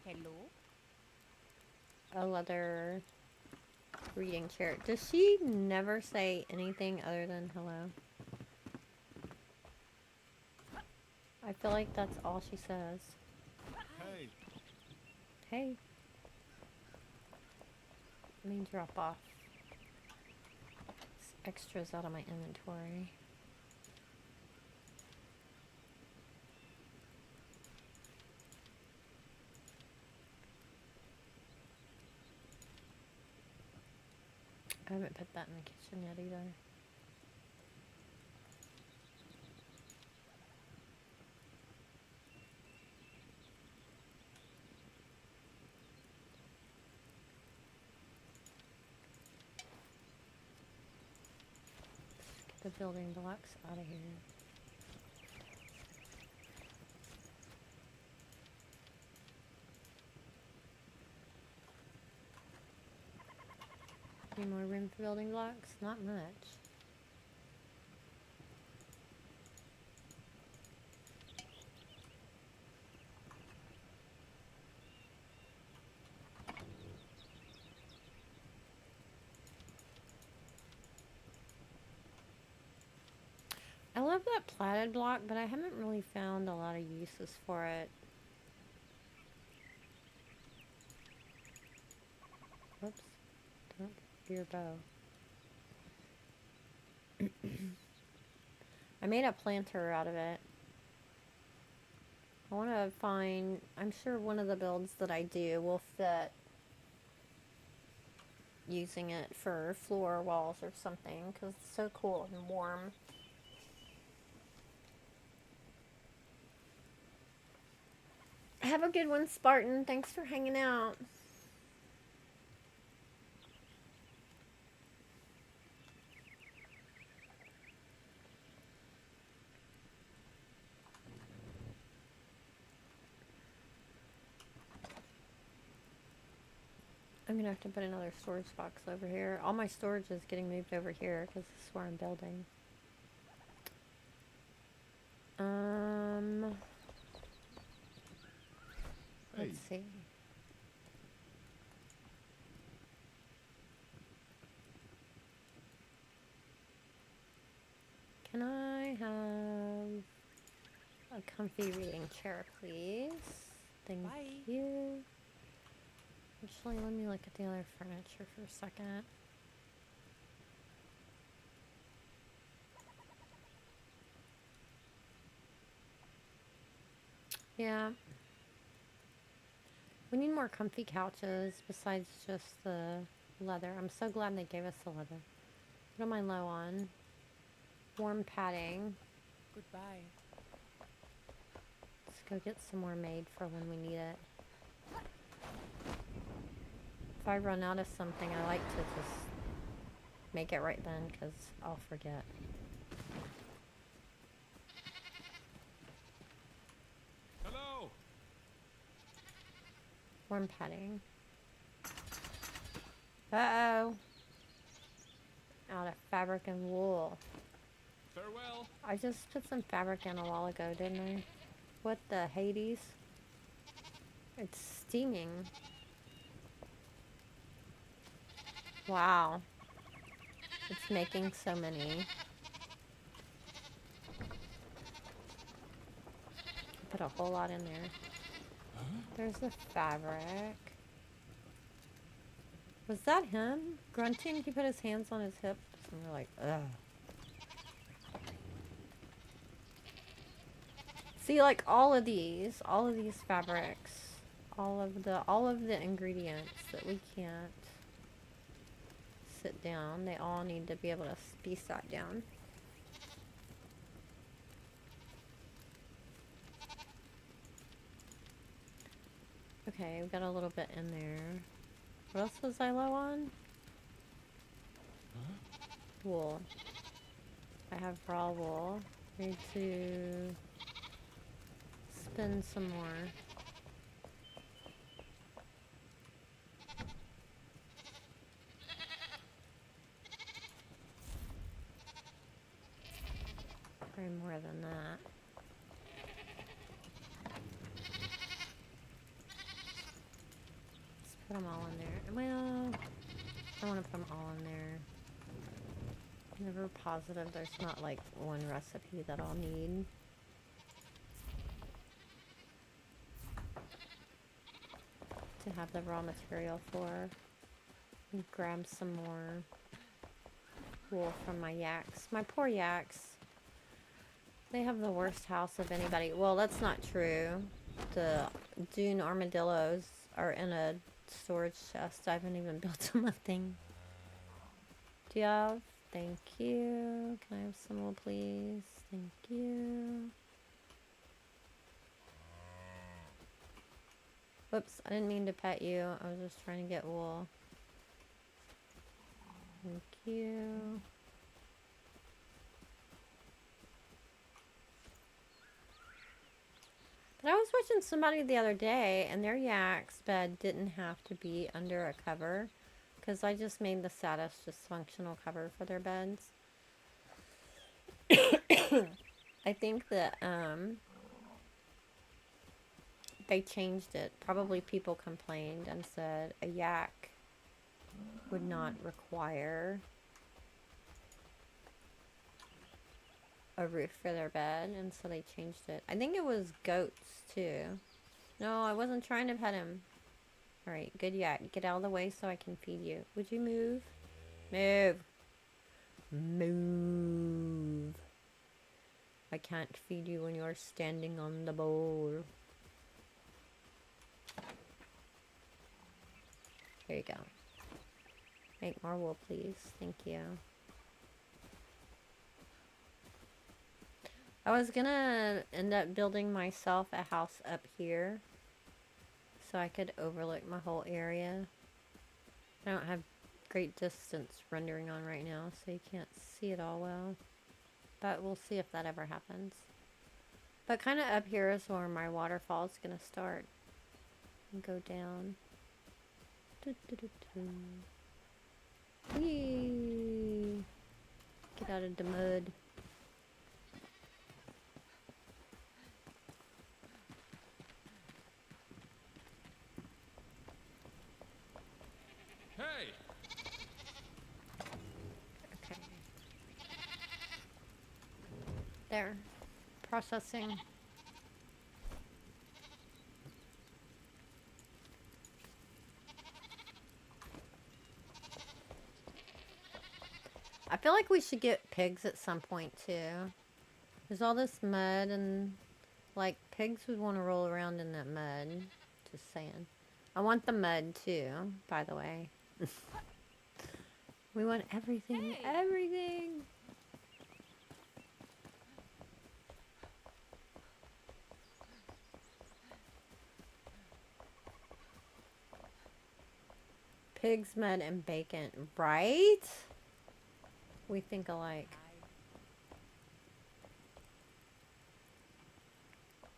Hello? A leather reading chair. Does she never say anything other than hello? I feel like that's all she says. Hey. Hey. Let me drop off extras out of my inventory. I haven't put that in the kitchen yet either. Let's get the building blocks out of here. Any more room for building blocks? Not much. I love that platted block, but I haven't really found a lot of uses for it. Whoops. Don't do your bow. I made a planter out of it. I want to find... I'm sure one of the builds that I do will fit using it for floor walls or something, because it's so cool and warm. Have a good one, Spartan. Thanks for hanging out. I'm gonna have to put another storage box over here. All my storage is getting moved over here because this is where I'm building. Let's see. Can I have a comfy reading chair, please? Thank you. Actually, let me look at the other furniture for a second. Yeah. We need more comfy couches besides just the leather. I'm so glad they gave us the leather. What am I low on? Warm padding. Goodbye. Let's go get some more made for when we need it. If I run out of something, I like to just make it right then because I'll forget. Hello. Warm padding. Uh-oh. Out of fabric and wool. Farewell. I just put some fabric in a while ago, didn't I? What the Hades? It's steaming. Wow. It's making so many. Put a whole lot in there. There's the fabric. Was that him grunting? He put his hands on his hips and we're like, ugh. See, like all of these fabrics, all of the ingredients that we can't sit down, they all need to be able to be sat down. Okay, we've got a little bit in there. What else was I low on? Wool. I have raw wool. Need to spin some more. Probably more than that. Let's put them all in there. Well, I want to put them all in there. Never positive there's not like one recipe that I'll need. To have the raw material for. And grab some more wool from my yaks. My poor yaks. They have the worst house of anybody. Well, that's not true. The dune armadillos are in a storage chest. I haven't even built them a thing. Do you have? Thank you. Can I have some wool, please? Thank you. Whoops, I didn't mean to pet you. I was just trying to get wool. Thank you. But I was watching somebody the other day, and their yak's bed didn't have to be under a cover, because I just made the saddest dysfunctional cover for their beds. I think that they changed it. Probably people complained and said a yak would not require a roof for their bed, and so they changed it. I think it was goats too. No, I wasn't trying to pet him. Alright, good yak. Get out of the way so I can feed you. Would you move? Move. Move. I can't feed you when you're standing on the bowl. There you go. Make more wool, please. Thank you. I was gonna end up building myself a house up here so I could overlook my whole area. I don't have great distance rendering on right now, so you can't see it all well. But we'll see if that ever happens. But kind of up here is where my waterfall is gonna start and go down. Whee! Get out of the mud. Hey. Okay. There. Processing. I feel like we should get pigs at some point too. There's all this mud and like Pigs would want to roll around in that mud. Just saying. I want the mud too, by the way. We want everything. Hey. Everything! Pigs, mud, and bacon. Right? We think alike.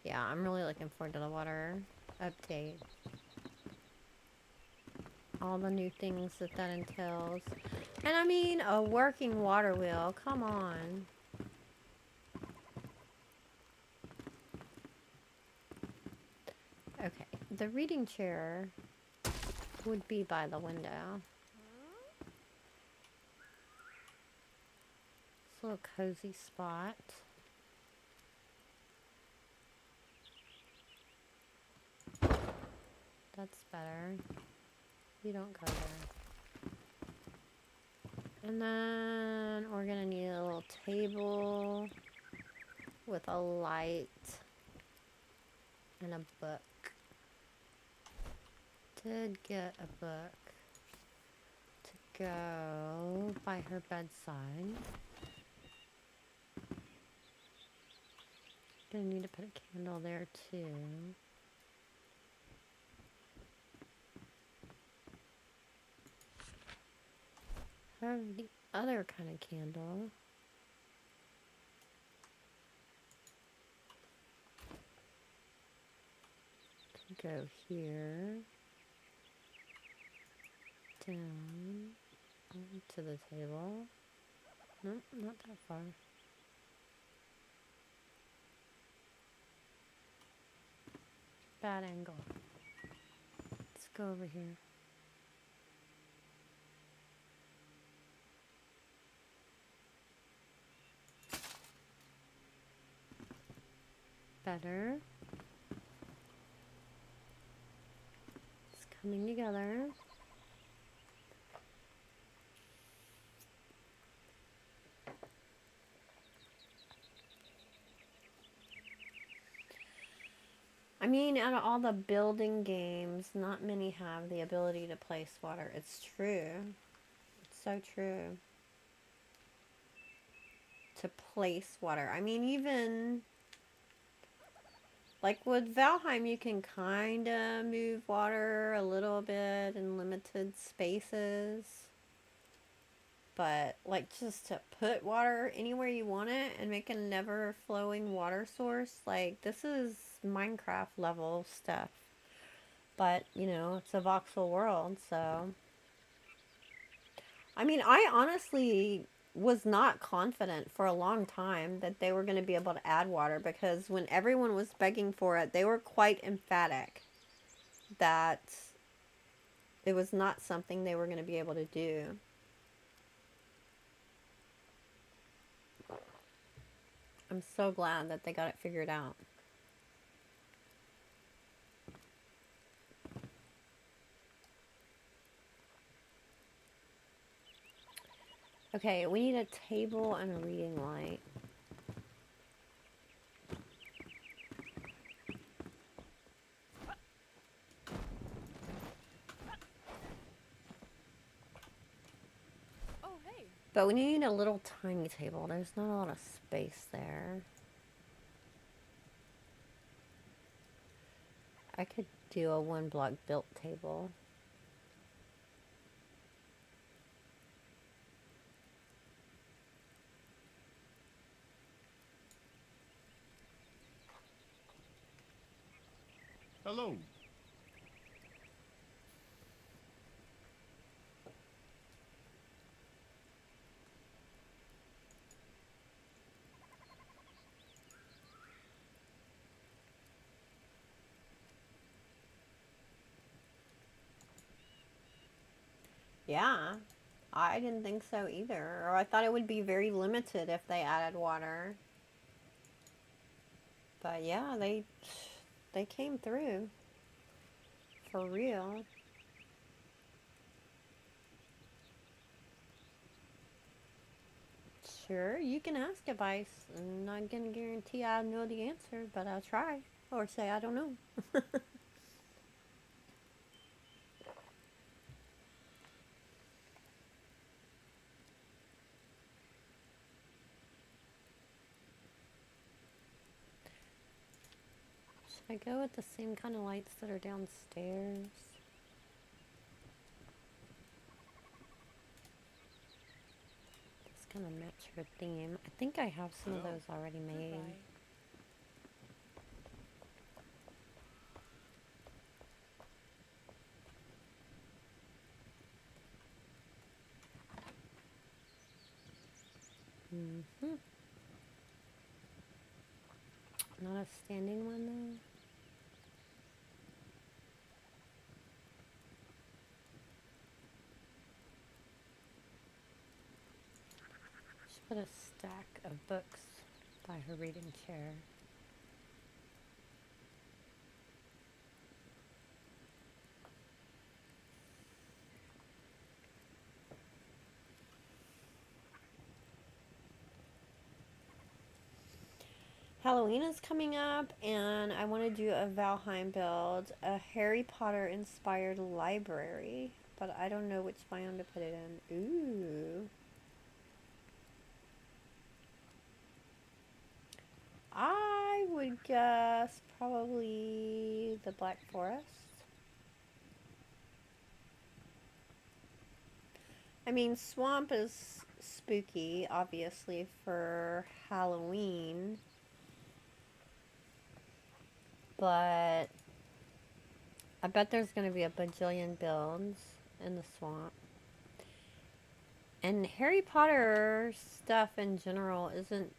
Yeah, I'm really looking forward to the water update. All the new things that entails. And I mean, a working water wheel. Come on. Okay, the reading chair would be by the window. It's a little cozy spot. That's better. You don't go there. And then we're gonna need a little table with a light and a book. Did get a book to go by her bedside. Gonna need to put a candle there too. Have the other kind of candle. To go here. Down. To the table. Nope, not that far. Bad angle. Let's go over here. Better. It's coming together. I mean, out of all the building games, not many have the ability to place water. It's true. It's so true. To place water. I mean, even like with Valheim, you can kind of move water a little bit in limited spaces. But like just to put water anywhere you want it and make a never flowing water source, like this is Minecraft level stuff. But, you know, it's a voxel world, so. I mean, I honestly was not confident for a long time that they were going to be able to add water, because when everyone was begging for it, they were quite emphatic that it was not something they were going to be able to do. I'm so glad that they got it figured out. Okay, we need a table and a reading light. Oh, hey. But we need a little tiny table. There's not a lot of space there. I could do a 1-block built table. Hello. Yeah, I didn't think so either. Or I thought it would be very limited if they added water. But yeah, they came through. For real. Sure, you can ask advice. I'm not gonna guarantee I know the answer, but I'll try. Or say, I don't know. Should I go with the same kind of lights that are downstairs? It's gonna match her theme. I think I have some of those already made. Goodbye. Mm-hmm. Not a standing one though. Should put a stack of books by her reading chair. Halloween is coming up, and I want to do a Valheim build, a Harry Potter inspired library, but I don't know which biome to put it in. Ooh. I would guess probably the Black Forest. I mean, swamp is spooky, obviously, for Halloween. But I bet there's going to be a bajillion builds in the swamp. And Harry Potter stuff in general isn't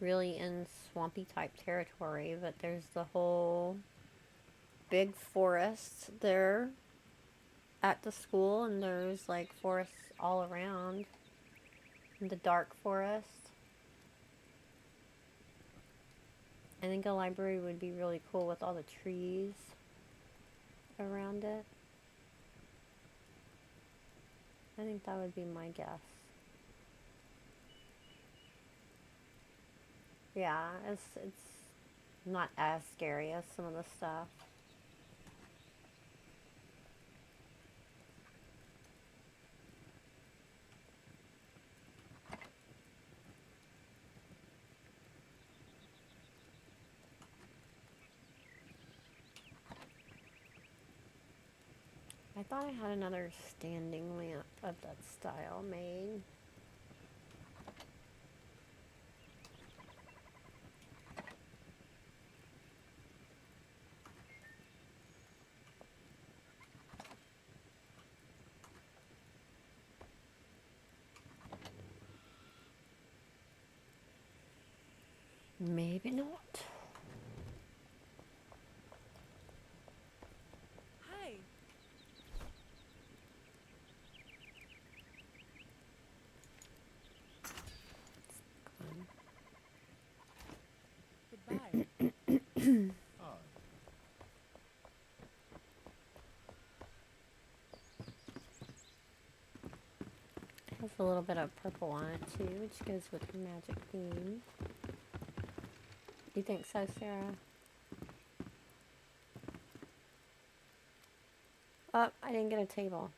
really in swampy type territory, but there's the whole big forest there at the school, and there's like forests all around. The dark forest. I think a library would be really cool with all the trees around it. I think that would be my guess. Yeah, it's not as scary as some of the stuff. I thought I had another standing lamp of that style made. Maybe not. Hi. Goodbye. Oh, It has a little bit of purple on it too, which goes with the magic theme. You think so, Sarah? Oh, I didn't get a table.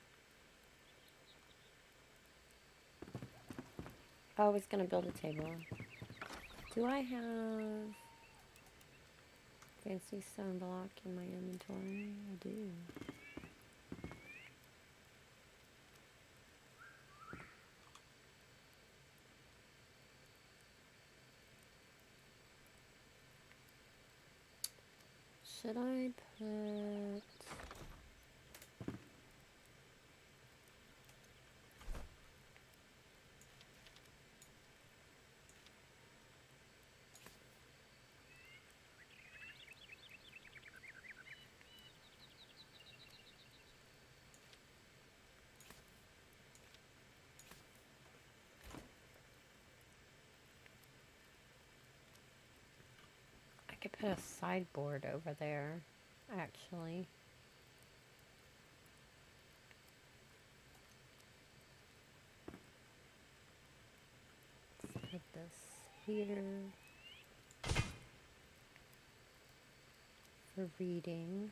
I was gonna build a table. Do I have fancy stone block in my inventory? I do. Should I put... I could put a sideboard over there, actually. Let's put this here. for reading.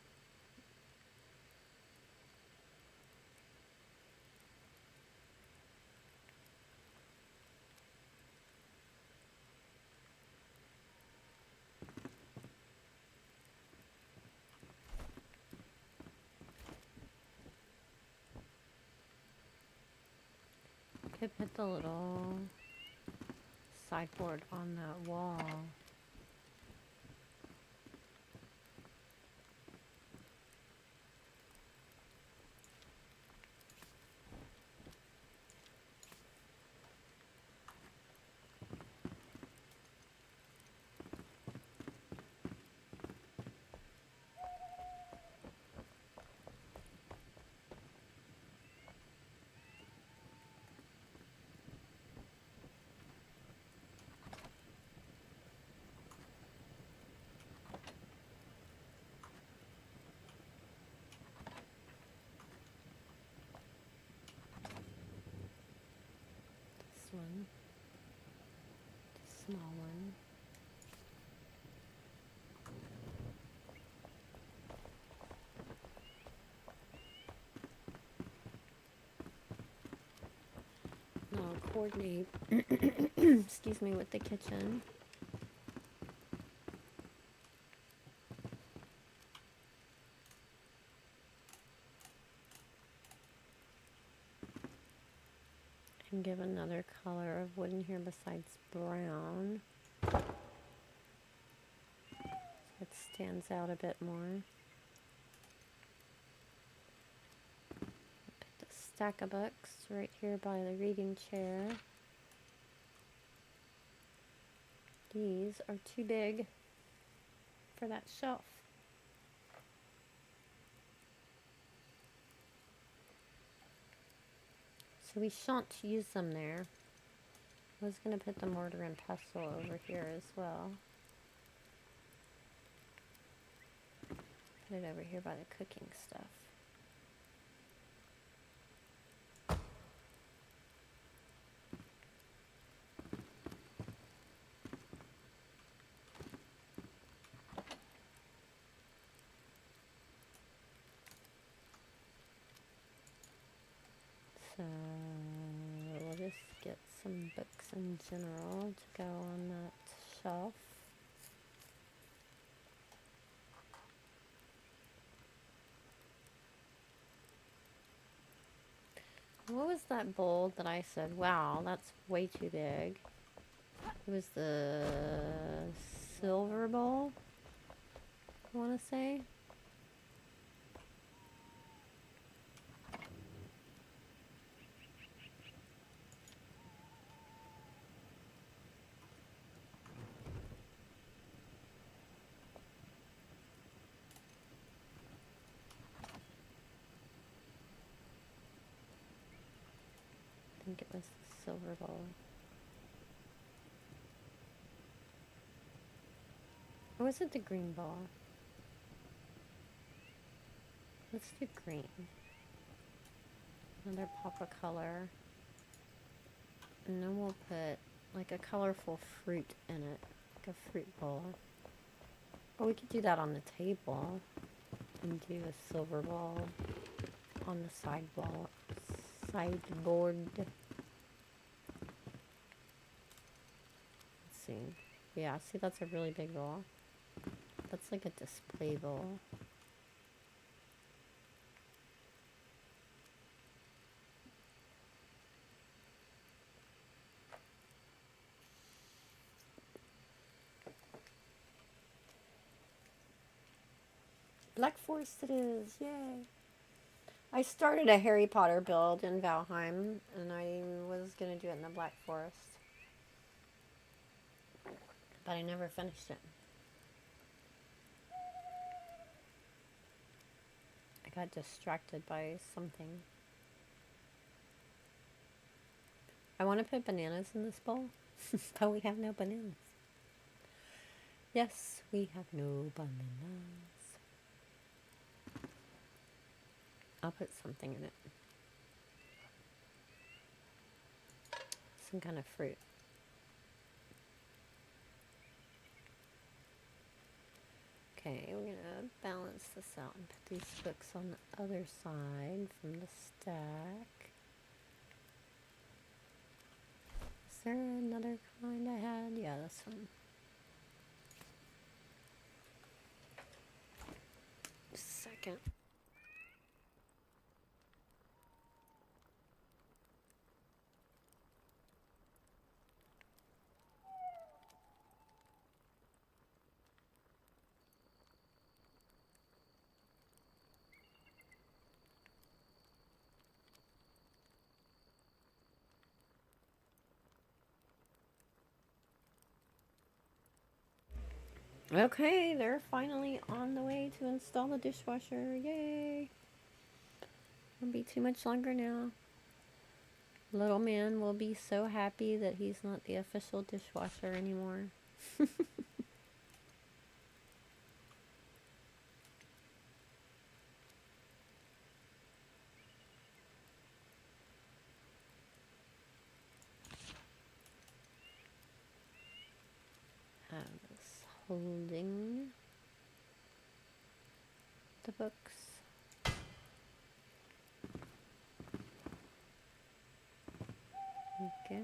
Could put the little sideboard on that wall. One, small one. Now I'll coordinate, excuse me, with the kitchen. And give another color of wood in here besides brown. So it stands out a bit more. Put the stack of books right here by the reading chair. These are too big for that shelf. So we shan't use them there. I was going to put the mortar and pestle over here as well. Put it over here by the cooking stuff. So we'll just get some books in general to go on that shelf. What was that bowl that I said, wow, that's way too big? It was the silver bowl, I want to say. I think it was the silver bowl. Or was it the green bowl? Let's do green. Another pop of color. And then we'll put like a colorful fruit in it. Like a fruit bowl. Or we could do that on the table. And do a silver bowl on the sideboard. Let's see. Yeah, see, that's a really big bowl. That's like a display bowl. Black Forest it is, yay! I started a Harry Potter build in Valheim, and I was going to do it in the Black Forest. But I never finished it. I got distracted by something. I want to put bananas in this bowl, but we have no bananas. Yes, we have no bananas. I'll put something in it. Some kind of fruit. Okay, we're gonna balance this out and put these books on the other side from the stack. Is there another kind I had? Yeah, this one. Second. Okay, they're finally on the way to install the dishwasher. Yay! Won't be too much longer now. Little man will be so happy that he's not the official dishwasher anymore. Have this holding the books. There we go.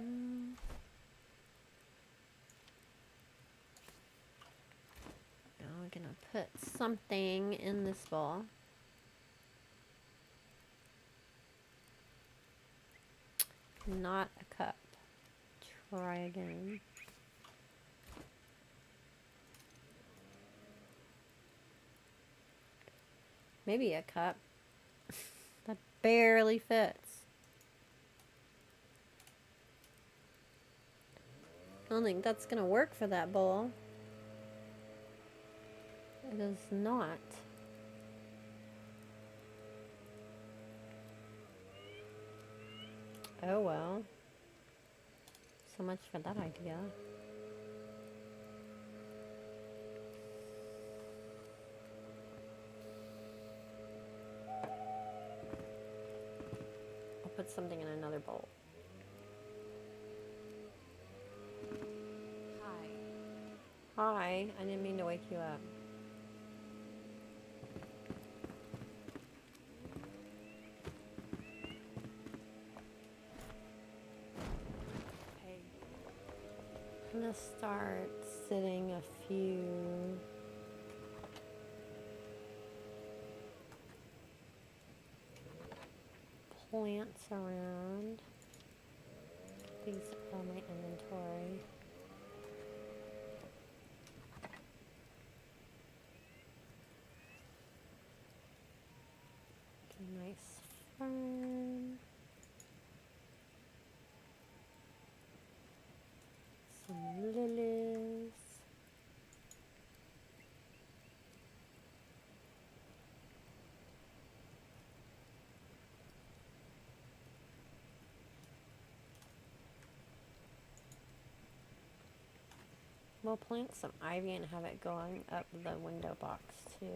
Now we're gonna put something in this bowl. Not a cup. Try again. Maybe a cup. That barely fits. I don't think that's gonna work for that bowl. It is not. Oh well. So much for that idea. I'll put something in another bowl. Hi, I didn't mean to wake you up. Hey. I'm gonna start sitting a few plants around. These are my inventory. Nice fern. Some lilies. We'll plant some ivy and have it going up the window box too.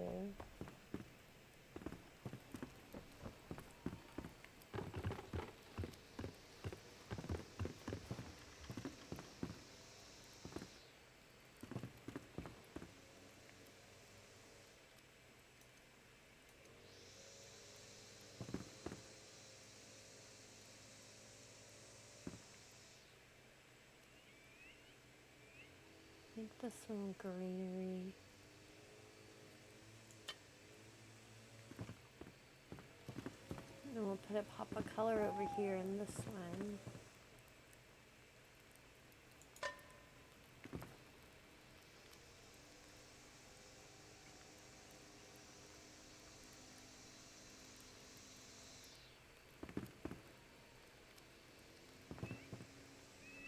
Make this one greenery. And we'll put a pop of color over here in this one.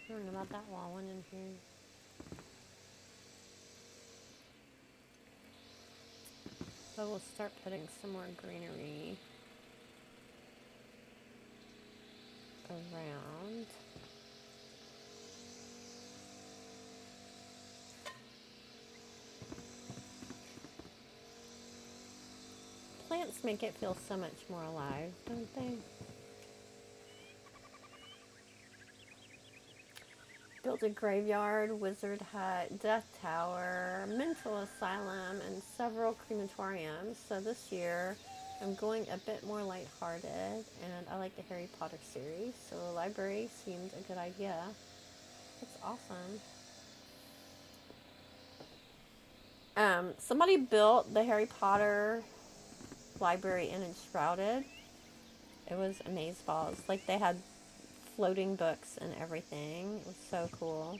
I don't know about that wall one in here. But we'll start putting some more greenery around. Plants make it feel so much more alive, don't they? built a graveyard, wizard hut, death tower, mental asylum, and several crematoriums. So this year I'm going a bit more lighthearted, and I like the Harry Potter series, so a library seemed a good idea. It's awesome. Somebody built the Harry Potter library in Enshrouded. It was amazeballs. Like, they had floating books and everything. It was so cool.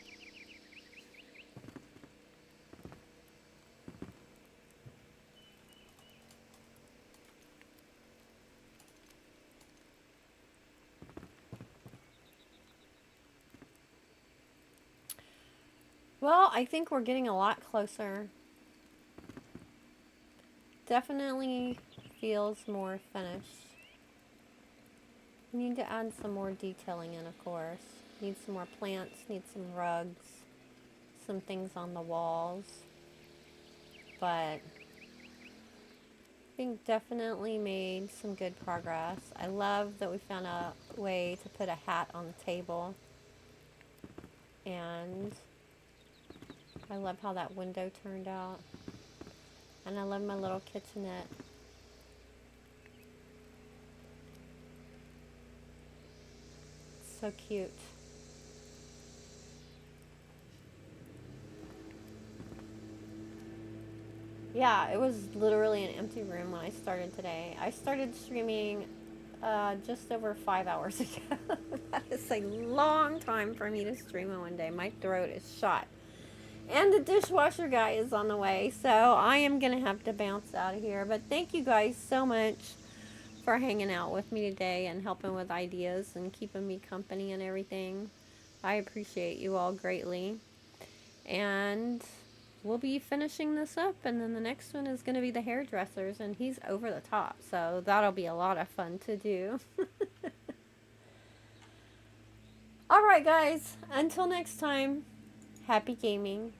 Well, I think we're getting a lot closer. Definitely feels more finished. We need to add some more detailing in, of course. Need some more plants, need some rugs, some things on the walls. But I think definitely made some good progress. I love that we found a way to put a hat on the table. And I love how that window turned out. And I love my little kitchenette. So cute. Yeah, it was literally an empty room when I started today. I started streaming just over 5 hours ago. That is a long time for me to stream in one day. My throat is shot. And the dishwasher guy is on the way, so I am going to have to bounce out of here. But thank you guys so much for hanging out with me today and helping with ideas and keeping me company and everything. I appreciate you all greatly. And we'll be finishing this up, and then the next one is going to be the hairdressers, and he's over the top, so that'll be a lot of fun to do. Alright guys, until next time, happy gaming.